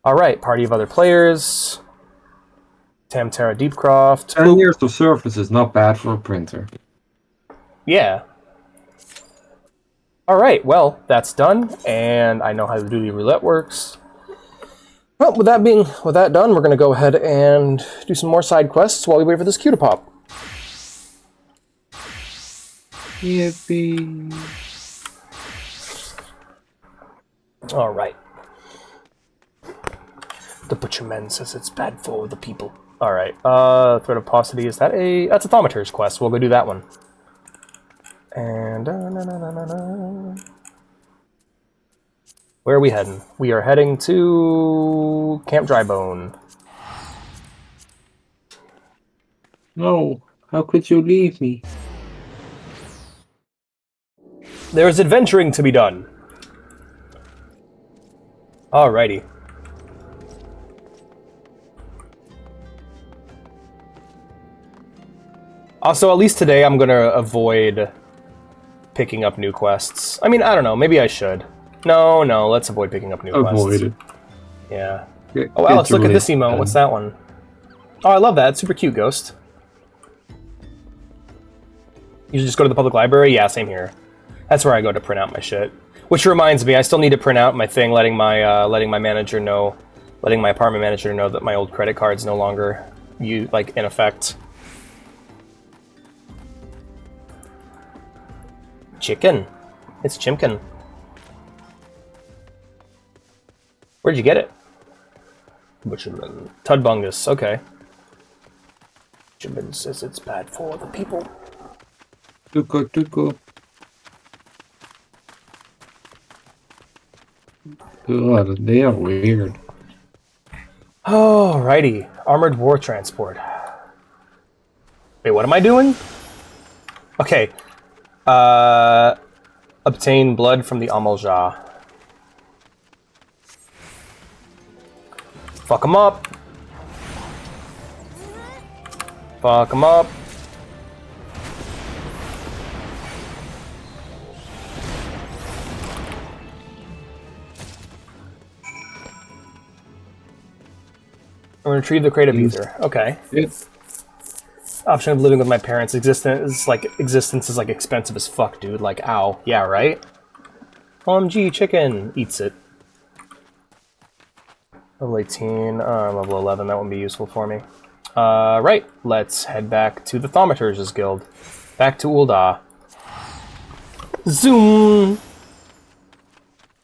All right, party of other players. Tamtara Deepcroft. 10 years of service is not bad for a printer. Yeah. All right, well, that's done, and I know how the duty roulette works. Well, with that done, we're going to go ahead and do some more side quests while we wait for this queue to pop. Yippee. All right. The Butcherman says it's bad for the people. All right. Threat of Paucity, that's a Thaumaturge's quest. We'll go do that one. And where are we heading? We are heading to Camp Drybone. No, how could you leave me? There is adventuring to be done. Alrighty. Also, at least today I'm gonna avoid picking up new quests. I mean, I don't know, maybe I should. No, let's avoid picking up new quests. Avoid it. Yeah. Oh, Alex, look at this emote. What's that one? Oh, I love that. It's super cute, Ghost. You should just go to the public library? Yeah, same here. That's where I go to print out my shit. Which reminds me, I still need to print out my thing, letting my apartment manager know that my old credit card's no longer in effect. Chicken. It's Chimkin. Where'd you get it? Butcherman. Tudbungus, okay. Butcherman says it's bad for the people. Tuko. God, they are weird. Alrighty. Armored War Transport. Wait, what am I doing? Okay. Obtain blood from the Amalja. Fuck him up. Fuck him up. Retrieve the crate of ether. Okay. Yes. Option of living with my parents. Existence is like expensive as fuck, dude. Like, ow. Yeah, right? OMG, chicken. Eats it. Level 18. Level 11. That won't be useful for me. Right. Let's head back to the Thaumaturge's Guild. Back to Ul'dah. Zoom!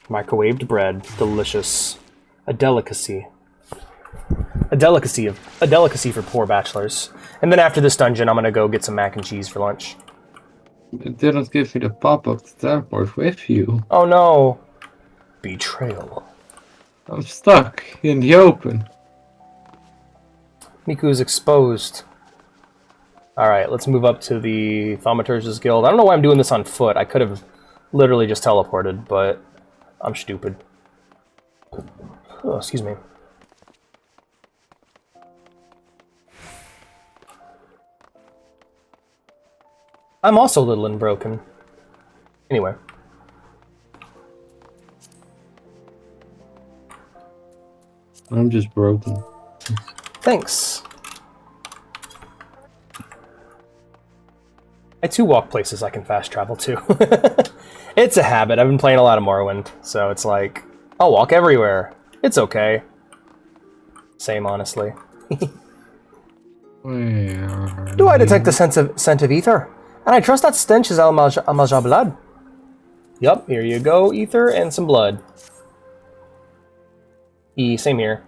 Microwaved bread. Delicious. A delicacy. A delicacy for poor bachelors. And then after this dungeon, I'm gonna go get some mac and cheese for lunch. You didn't give me the pop-up to teleport with you. Oh no. Betrayal. I'm stuck in the open. Miku's exposed. Alright, let's move up to the Thaumaturge's Guild. I don't know why I'm doing this on foot. I could have literally just teleported, but I'm stupid. Oh, excuse me. I'm also little and broken. Anyway. I'm just broken. Thanks. I too walk places I can fast travel to. It's a habit. I've been playing a lot of Morrowind, so it's like, I'll walk everywhere. It's okay. Same, honestly. Where Do I detect the scent of ether? And I trust that stench is Amalja blood. Yup, here you go, ether and some blood. Same here.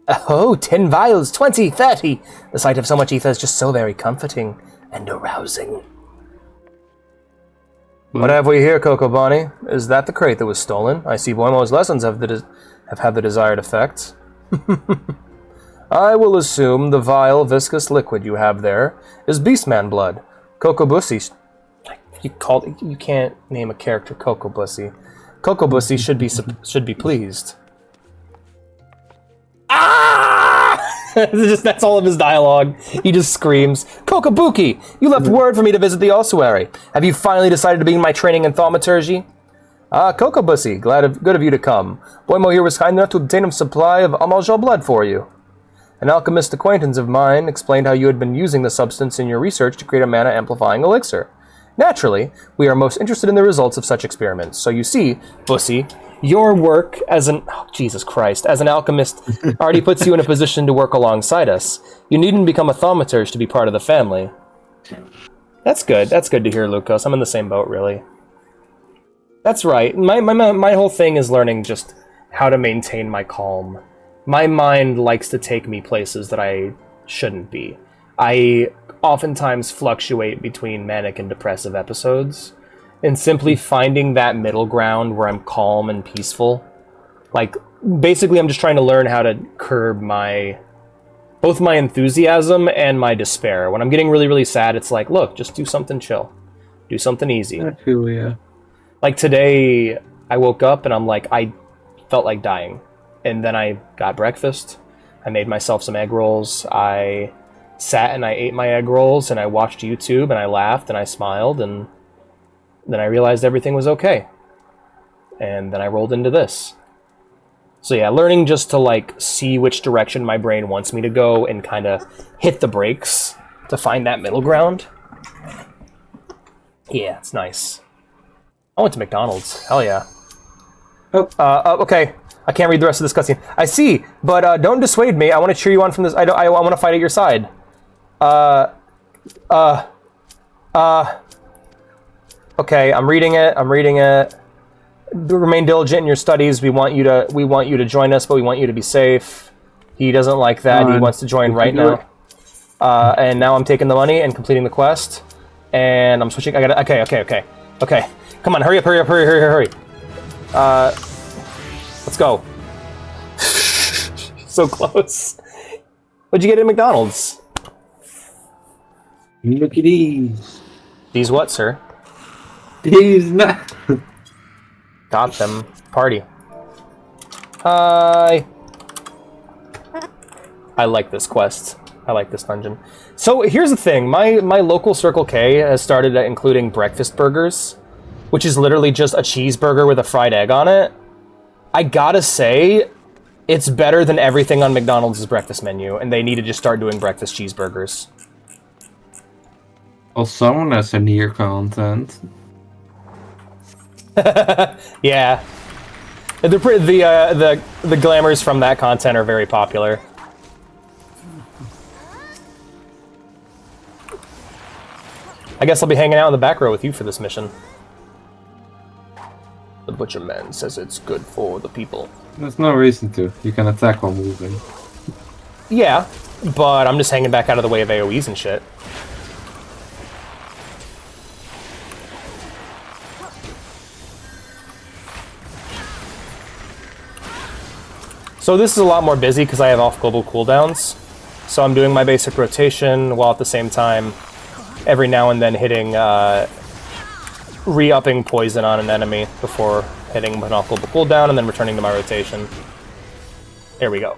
Oh, 10 vials, 20, 30. The sight of so much ether is just so very comforting and arousing. What have we here, Coco Bonnie? Is that the crate that was stolen? I see Boimo's lessons have had the desired effect. I will assume the vile, viscous liquid you have there is Beastman blood. Coco Bussy. You can't name a character Coco Bussy. Coco Bussy should be pleased. Ah! That's all of his dialogue. He just screams, Cocobuki, you left word for me to visit the ossuary. Have you finally decided to begin my training in thaumaturgy? Coco Bussy, good of you to come. Boimo here was kind enough to obtain a supply of Amalja blood for you. An alchemist acquaintance of mine explained how you had been using the substance in your research to create a mana-amplifying elixir. Naturally, we are most interested in the results of such experiments. So you see, Bussy, your work as an alchemist already puts you in a position to work alongside us. You needn't become a thaumaturge to be part of the family. That's good. That's good to hear, Lucas. I'm in the same boat, really. That's right. My whole thing is learning just how to maintain my calm. My mind likes to take me places that I shouldn't be. I oftentimes fluctuate between manic and depressive episodes, and simply finding that middle ground where I'm calm and peaceful. Like, basically I'm just trying to learn how to curb both my enthusiasm and my despair. When I'm getting really, really sad, it's like, look, just do something chill. Do something easy. I feel ya. Like today, I woke up and I'm like, I felt like dying. And then I got breakfast. I made myself some egg rolls. I sat and I ate my egg rolls and I watched YouTube and I laughed and I smiled and then I realized everything was okay. And then I rolled into this. So yeah, learning just to like see which direction my brain wants me to go and kind of hit the brakes to find that middle ground. Yeah, it's nice. I went to McDonald's. Hell yeah. Oh. Okay. I can't read the rest of this cutscene. I see, but don't dissuade me. I want to cheer you on from this. I want to fight at your side. Okay, I'm reading it. Remain diligent in your studies. We want you to join us, but we want you to be safe. He doesn't like that. He wants to join right now. And now I'm taking the money and completing the quest. And I'm switching. Okay. Come on, hurry up. Let's go. So close. What'd you get at McDonald's? Look at these. These what, sir? He's not. Got them. Party. Hi. I like this quest. I like this dungeon. So here's the thing. My local Circle K has started including breakfast burgers, which is literally just a cheeseburger with a fried egg on it. I gotta say, it's better than everything on McDonald's breakfast menu, and they need to just start doing breakfast cheeseburgers. Well, someone has a near content. Yeah. The glamours from that content are very popular. I guess I'll be hanging out in the back row with you for this mission. The Butcher Man says it's good for the people. There's no reason to. You can attack while moving. Yeah, but I'm just hanging back out of the way of AoEs and shit. So this is a lot more busy because I have off global cooldowns. So I'm doing my basic rotation while at the same time every now and then hitting re-upping poison on an enemy before hitting an off global cooldown and then returning to my rotation. There we go.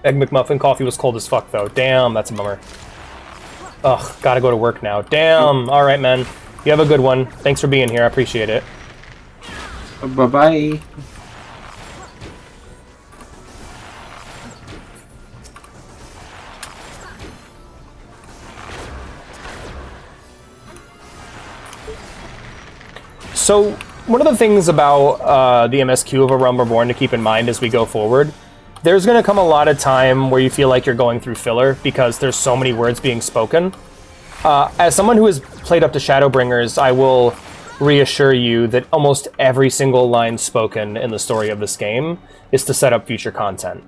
Egg McMuffin coffee was cold as fuck though. Damn, that's a bummer. Ugh, gotta go to work now. Damn. Alright, man. You have a good one. Thanks for being here. I appreciate it. Bye-bye. So, one of the things about the MSQ of A Realm Reborn to keep in mind as we go forward, there's going to come a lot of time where you feel like you're going through filler because there's so many words being spoken. As someone who has played up to Shadowbringers, I will reassure you that almost every single line spoken in the story of this game is to set up future content.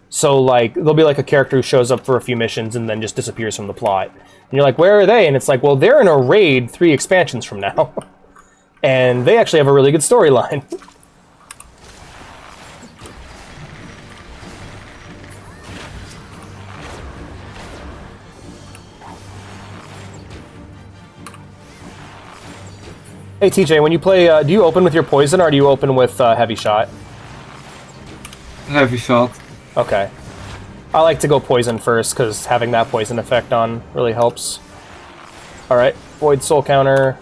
So, like, there'll be, like, a character who shows up for a few missions and then just disappears from the plot. And you're like, where are they? And it's like, well, they're in a raid 3 expansions from now. And they actually have a really good storyline. Hey TJ, when you play, do you open with your poison or do you open with heavy shot? Heavy shot. Okay. I like to go poison first because having that poison effect on really helps. Alright, Void Soul counter.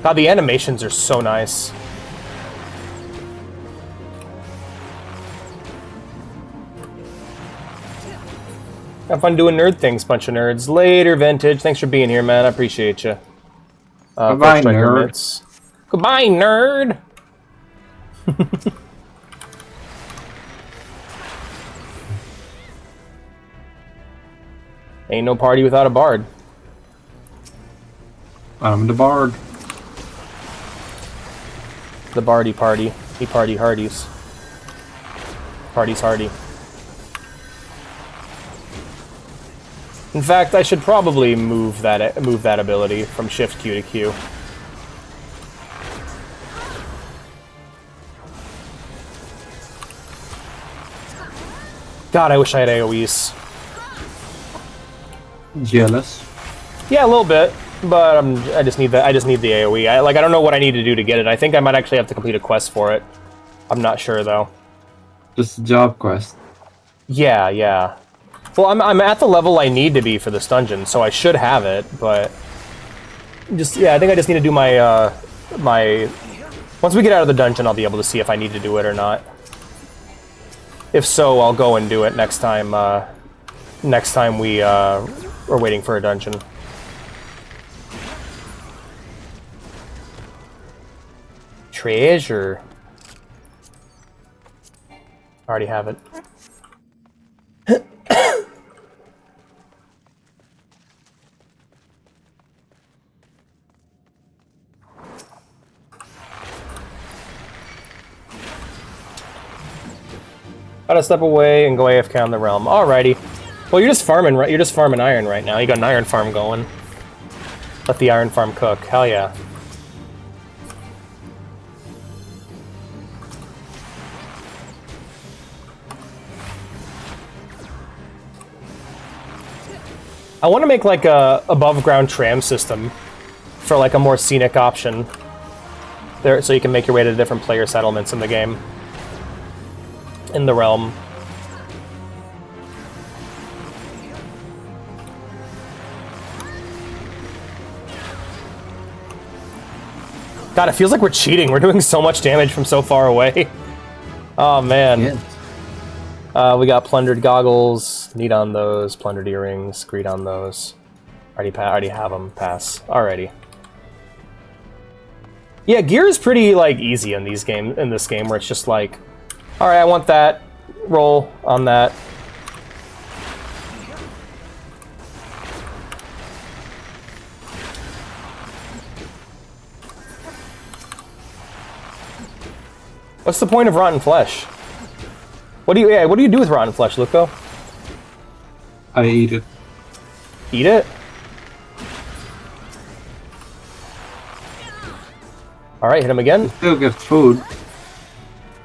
God, the animations are so nice. Have fun doing nerd things, bunch of nerds. Later, Vintage. Thanks for being here, man. I appreciate you. Goodbye, nerd. Goodbye, nerd! Ain't no party without a bard. I'm the bard. The bardy party. He party hardies. Party's hardy. In fact, I should probably move that ability from Shift Q to Q. God, I wish I had AoEs. Jealous. Yeah, a little bit, but I just need that. I just need the AoE. I don't know what I need to do to get it. I think I might actually have to complete a quest for it. I'm not sure though. Just a job quest. Yeah, yeah. Well, I'm at the level I need to be for this dungeon, so I should have it, but just yeah, I think I just need to do my once we get out of the dungeon, I'll be able to see if I need to do it or not. If so, I'll go and do it next time. Next time we are waiting for a dungeon. Treasure. I already have it. Gotta step away and go AFK on the realm. Alrighty. Well, you're just farming, right? You're just farming iron right now. You got an iron farm going. Let the iron farm cook. Hell yeah. I want to make like a above-ground tram system for like a more scenic option there, so you can make your way to different player settlements in the game, in the realm. God, it feels like we're cheating. We're doing so much damage from so far away. Oh man. Yeah. We got plundered goggles. Need on those. Plundered earrings. Greed on those. Already have them. Pass. Alrighty. Yeah, gear is pretty like easy in these games. In this game, where it's just like, all right, I want that. Roll on that. What's the point of rotten flesh? What do you do with rotten flesh, Luco? I eat it. Eat it? Alright, hit him again. Still get food.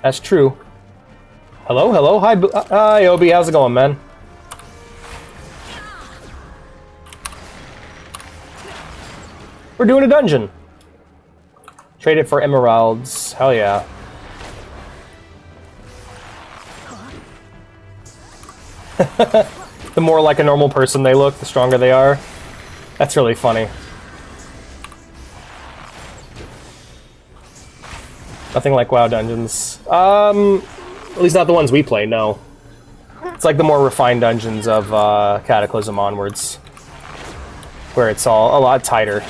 That's true. Hello, hello, hi, Obi, how's it going, man? We're doing a dungeon. Trade it for emeralds. Hell yeah. The more like a normal person they look, the stronger they are. That's really funny. Nothing like WoW dungeons. At least not the ones we play, no. It's like the more refined dungeons of Cataclysm onwards, where it's all a lot tighter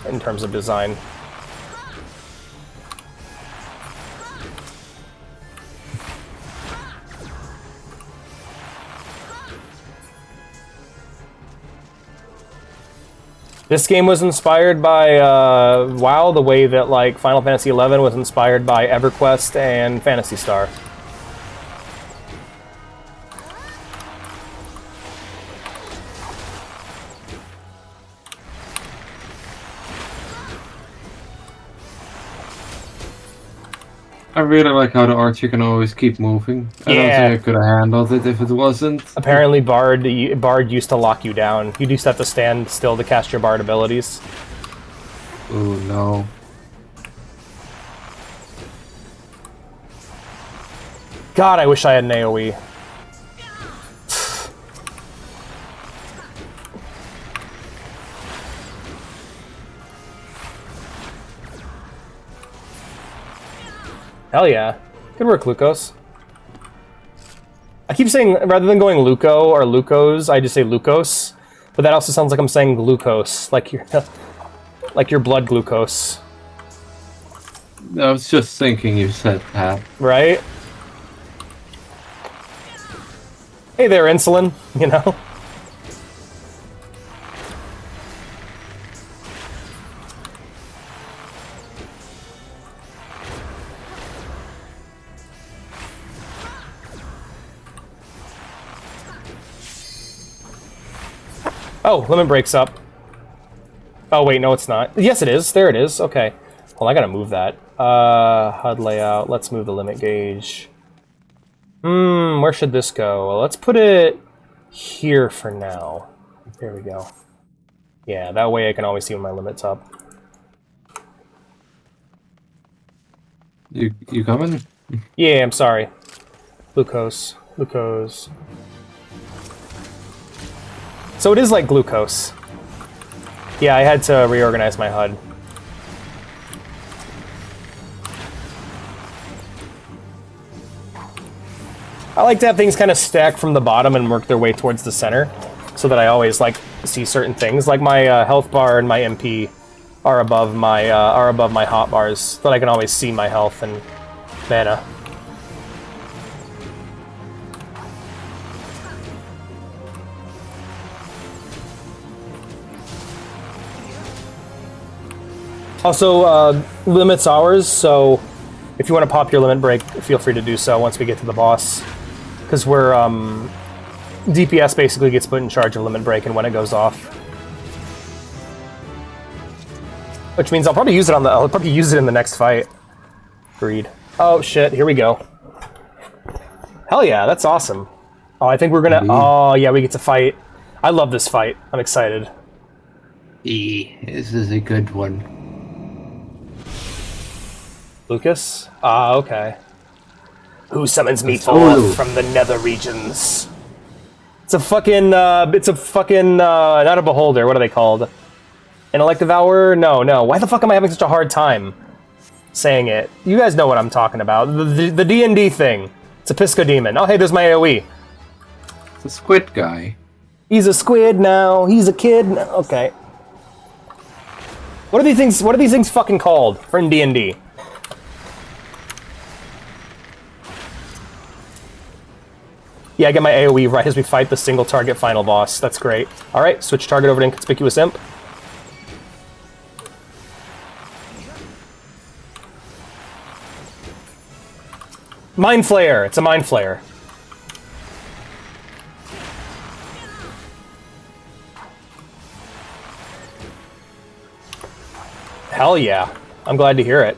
in terms of design. This game was inspired by WoW the way that like Final Fantasy XI was inspired by EverQuest and Phantasy Star. I really like how the archer can always keep moving. I don't think I could have handled it if it wasn't. Apparently Bard used to lock you down. You used to have to stand still to cast your Bard abilities. Oh no. God, I wish I had an AoE. Hell yeah. Good work, Lucos. I keep saying, rather than going Luco or Lucos, I just say Lucos. But that also sounds like I'm saying glucose, like your blood glucose. I was just thinking you said that. Right? Hey there, insulin, you know? Oh, limit breaks up. Oh wait, no it's not. Yes it is, there it is, okay. Well, I gotta move that. HUD layout, let's move the limit gauge. Where should this go? Well, let's put it here for now. There we go. Yeah, that way I can always see when my limit's up. You coming? Yeah, I'm sorry. Glucose. Glucose. So it is like glucose. Yeah, I had to reorganize my HUD. I like to have things kind of stack from the bottom and work their way towards the center, so that I always like see certain things. Like my health bar and my MP are above my hotbars, so that I can always see my health and mana. Also, limit's ours, so if you want to pop your limit break, feel free to do so once we get to the boss. Because we're, DPS basically gets put in charge of limit break and when it goes off. Which means I'll probably use it in the next fight. Greed. Oh shit, here we go. Hell yeah, that's awesome. Oh, I think we're gonna, oh yeah, we get to fight. I love this fight. I'm excited. This is a good one. Lucas? Ah, okay. Who summons me Cthulhu. forth from the nether regions? It's a fucking, not a beholder, what are they called? An elective hour? No. Why the fuck am I having such a hard time saying it? You guys know what I'm talking about. The D&D thing. It's a Pisco Demon. Oh, hey, there's my AoE. It's a squid guy. He's a squid now. He's a kid. Okay. What are these things fucking called from D&D? Yeah, I get my AoE right as we fight the single target final boss. That's great. Alright, switch target over to Inconspicuous Imp. Mind Flayer! It's a Mind Flayer. Hell yeah. I'm glad to hear it.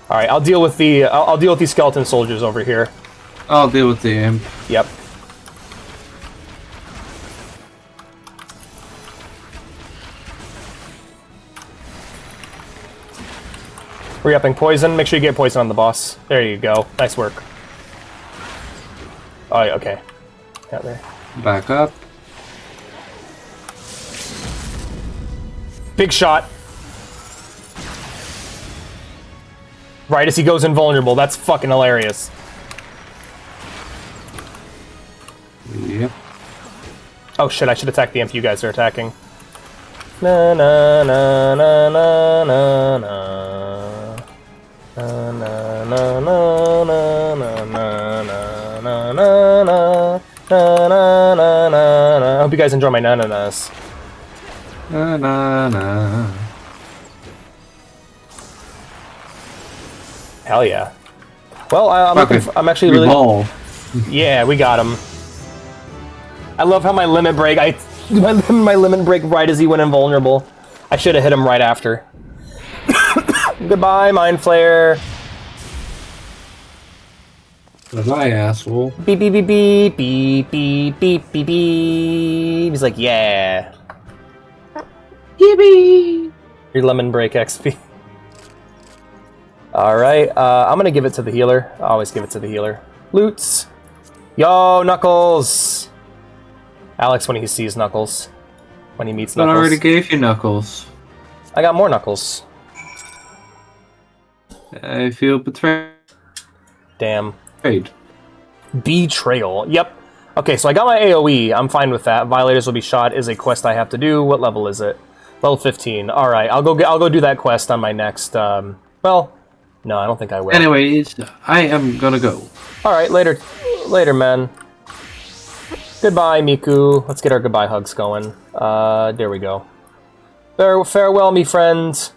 Alright, I'll deal with these skeleton soldiers over here. I'll deal with the imp. Yep. Re-upping poison. Make sure you get poison on the boss. There you go. Nice work. Oh, yeah, okay. Out there. Back up. Big shot. Right as he goes invulnerable. That's fucking hilarious. Yep. Oh shit, I should attack the imp you guys are attacking. Na na na na na na na. Na na na na na na na na na na na na na. I hope you guys enjoy my na-na-nas. Na na na. Hell yeah. Well, I'm actually really... Ball. Yeah, we got him. I love how my limit break... my limit break right as he went invulnerable. I should have hit him right after. Goodbye, Mind Flayer. Goodbye, asshole. Beep, beep, beep, beep, beep, beep, beep, beep, beep. He's like, yeah. Yippee! Your lemon break XP. Alright, I'm gonna give it to the healer. I always give it to the healer. Loots! Yo, Knuckles! Alex, when he sees Knuckles. When he meets But Knuckles. I already gave you Knuckles. I got more Knuckles. I feel betrayed. Damn. Betrayal. Yep. Okay, so I got my AoE. I'm fine with that. Violators will be shot is a quest I have to do. What level is it? Level 15. All right, I'll go do that quest on my next. Well, no, I don't think I will. Anyways, I am gonna go. All right, later, man. Goodbye, Miku. Let's get our goodbye hugs going. There we go. Farewell, me friends.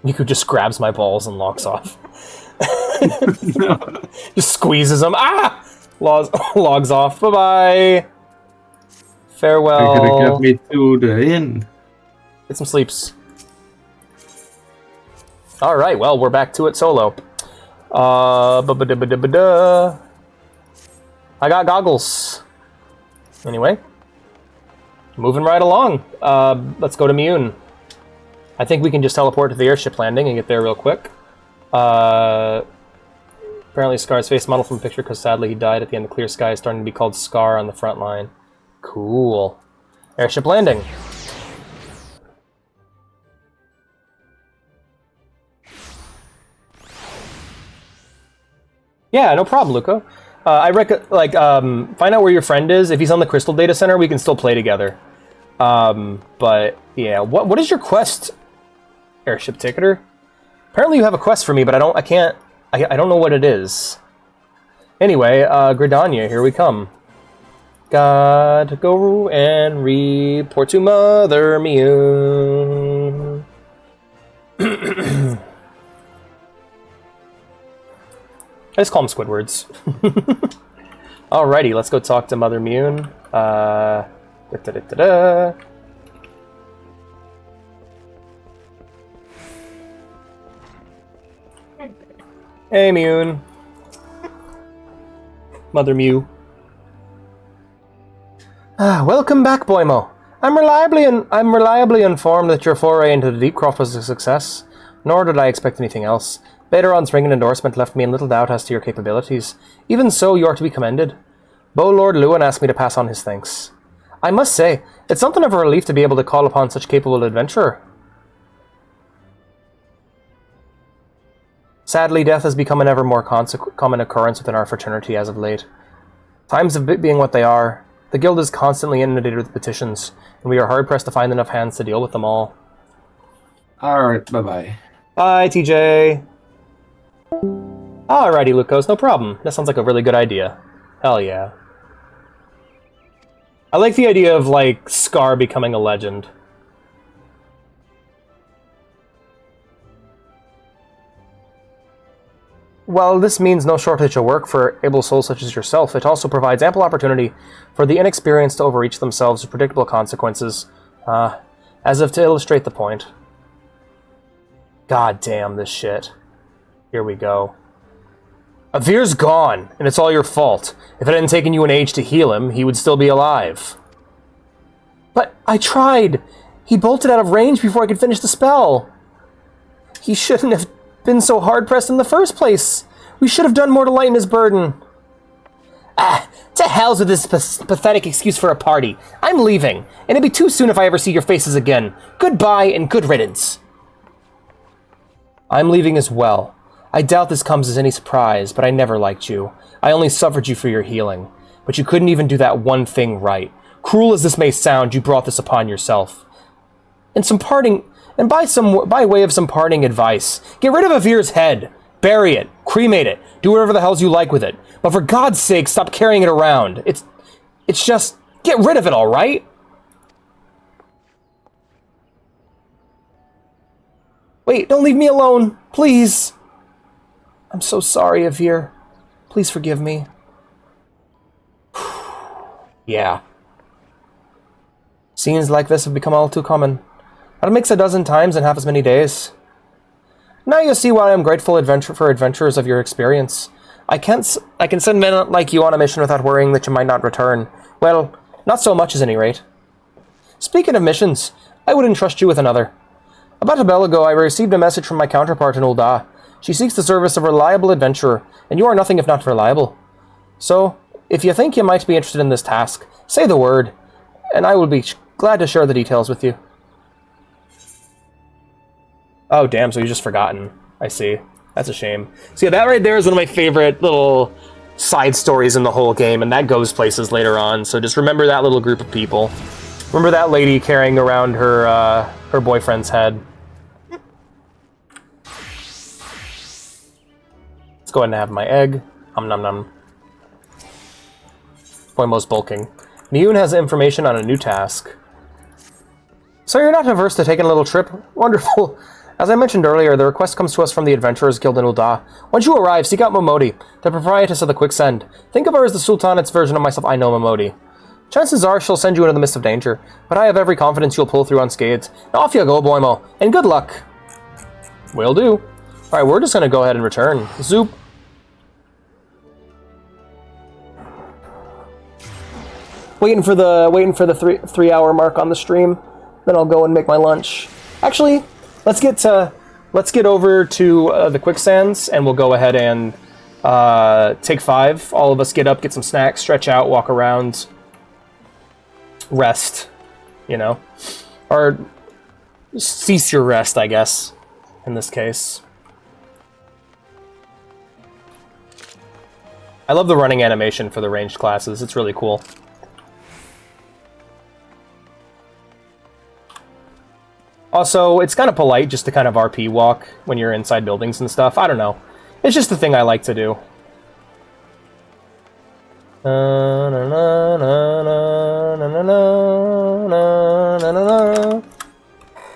Miku just grabs my balls and locks off. Just squeezes them. Ah! Logs off. Bye-bye. Farewell. You're gonna get me to the inn. Get some sleeps. Alright, well, we're back to it solo. I got goggles. Anyway. Moving right along. Let's go to Mune. I think we can just teleport to the airship landing and get there real quick. Apparently Scar's face model from the picture because sadly he died at the end of Clear Sky is starting to be called Scar on the front line. Cool. Airship landing. Yeah, no problem, Luca. Find out where your friend is. If he's on the Crystal Data Center, we can still play together. But yeah, what is your quest, Airship Ticketer? Apparently you have a quest for me, but I don't know what it is. Anyway, Gridania, here we come. Gotta go and report to Mother Mew. I just call them Squidwards. Alrighty, let's go talk to Mother Mew. Hey, Mew. Mother Mew. Welcome back, Boimo. I'm reliably informed that your foray into the Deepcroft was a success, nor did I expect anything else. Baderon's ring and endorsement left me in little doubt as to your capabilities. Even so, you are to be commended. Beau Lord Lewin asked me to pass on his thanks. I must say, it's something of a relief to be able to call upon such capable adventurer. Sadly, death has become an ever more common occurrence within our fraternity as of late. Times of being what they are, the guild is constantly inundated with petitions, and we are hard-pressed to find enough hands to deal with them all. Alright, bye-bye. Bye, TJ. Alrighty, Lucas, no problem. That sounds like a really good idea. Hell yeah. I like the idea of, like, Scar becoming a legend. While this means no shortage of work for able souls such as yourself, it also provides ample opportunity for the inexperienced to overreach themselves with predictable consequences, as if to illustrate the point. God damn this shit. Here we go. Avir's gone, and it's all your fault. If it hadn't taken you an age to heal him, he would still be alive. But I tried! He bolted out of range before I could finish the spell. He shouldn't have been so hard-pressed in the first place. We should have done more to lighten his burden. To hell's with this pathetic excuse for a party. I'm leaving, and it'll be too soon if I ever see your faces again. Goodbye and good riddance. I'm leaving as well. I doubt this comes as any surprise, but I never liked you. I only suffered you for your healing. But you couldn't even do that one thing right. Cruel as this may sound, you brought this upon yourself. And by way of some parting advice, get rid of Avir's head. Bury it. Cremate it. Do whatever the hells you like with it. But for God's sake, stop carrying it around. It's just... get rid of it, all right? Wait, don't leave me alone. Please. I'm so sorry, Avir. Please forgive me. Yeah. Scenes like this have become all too common. I'll mix a dozen times in half as many days. Now you see why I'm grateful for adventurers of your experience. I can send men like you on a mission without worrying that you might not return. Well, not so much, at any rate. Speaking of missions, I would entrust you with another. About a bell ago, I received a message from my counterpart in Ul'dah. She seeks the service of a reliable adventurer, and you are nothing if not reliable. So, if you think you might be interested in this task, say the word, and I will be glad to share the details with you. Oh, damn, so he's just forgotten. I see. That's a shame. So yeah, that right there is one of my favorite little side stories in the whole game, and that goes places later on, so just remember that little group of people. Remember that lady carrying around her, her boyfriend's head. Let's go ahead and have my egg. Nom nom nom. Boimo's bulking. Miyun has information on a new task. So you're not averse to taking a little trip? Wonderful. As I mentioned earlier, the request comes to us from the Adventurers Guild in Ul'dah. Once you arrive, seek out Momodi, the proprietress of the Quicksand. Think of her as the Sultanat's version of myself. I know Momodi. Chances are she'll send you into the midst of danger, but I have every confidence you'll pull through unscathed. Now off you go, Boimo, and good luck. Will do. Alright, we're just gonna go ahead and return. Zoop. Waiting for the 3 hour mark on the stream. Then I'll go and make my lunch. Actually, let's get over to the Quicksands, and we'll go ahead and take 5. All of us get up, get some snacks, stretch out, walk around, rest, you know, or cease your rest, I guess, in this case. I love the running animation for the ranged classes. It's really cool. Also, it's kind of polite just to kind of RP walk when you're inside buildings and stuff. I don't know. It's just a thing I like to do.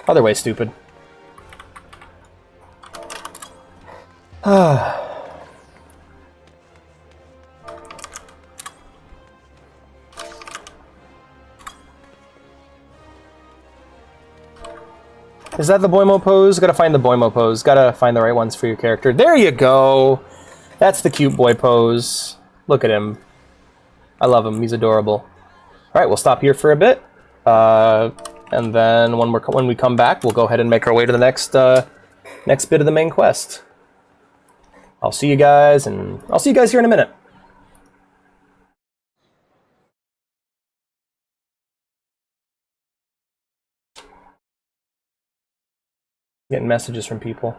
Other way, stupid. Is that the Boimo pose? Gotta find the Boimo pose. Gotta find the right ones for your character. There you go! That's the cute boy pose. Look at him. I love him. He's adorable. All right, we'll stop here for a bit, and then when we come back, we'll go ahead and make our way to the next next bit of the main quest. I'll see you guys here in a minute. Getting messages from people.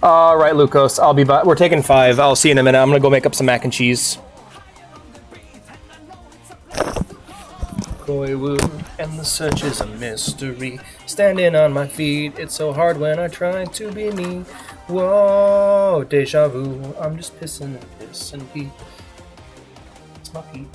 All right, Lucas, I'll be back. We're taking 5. I'll see you in a minute. I'm gonna go make up some mac and cheese. Koi Wu, and the search is a mystery. Standing on my feet, it's so hard when I try to be me. Whoa, deja vu. I'm just pissing and pee. It's my feet.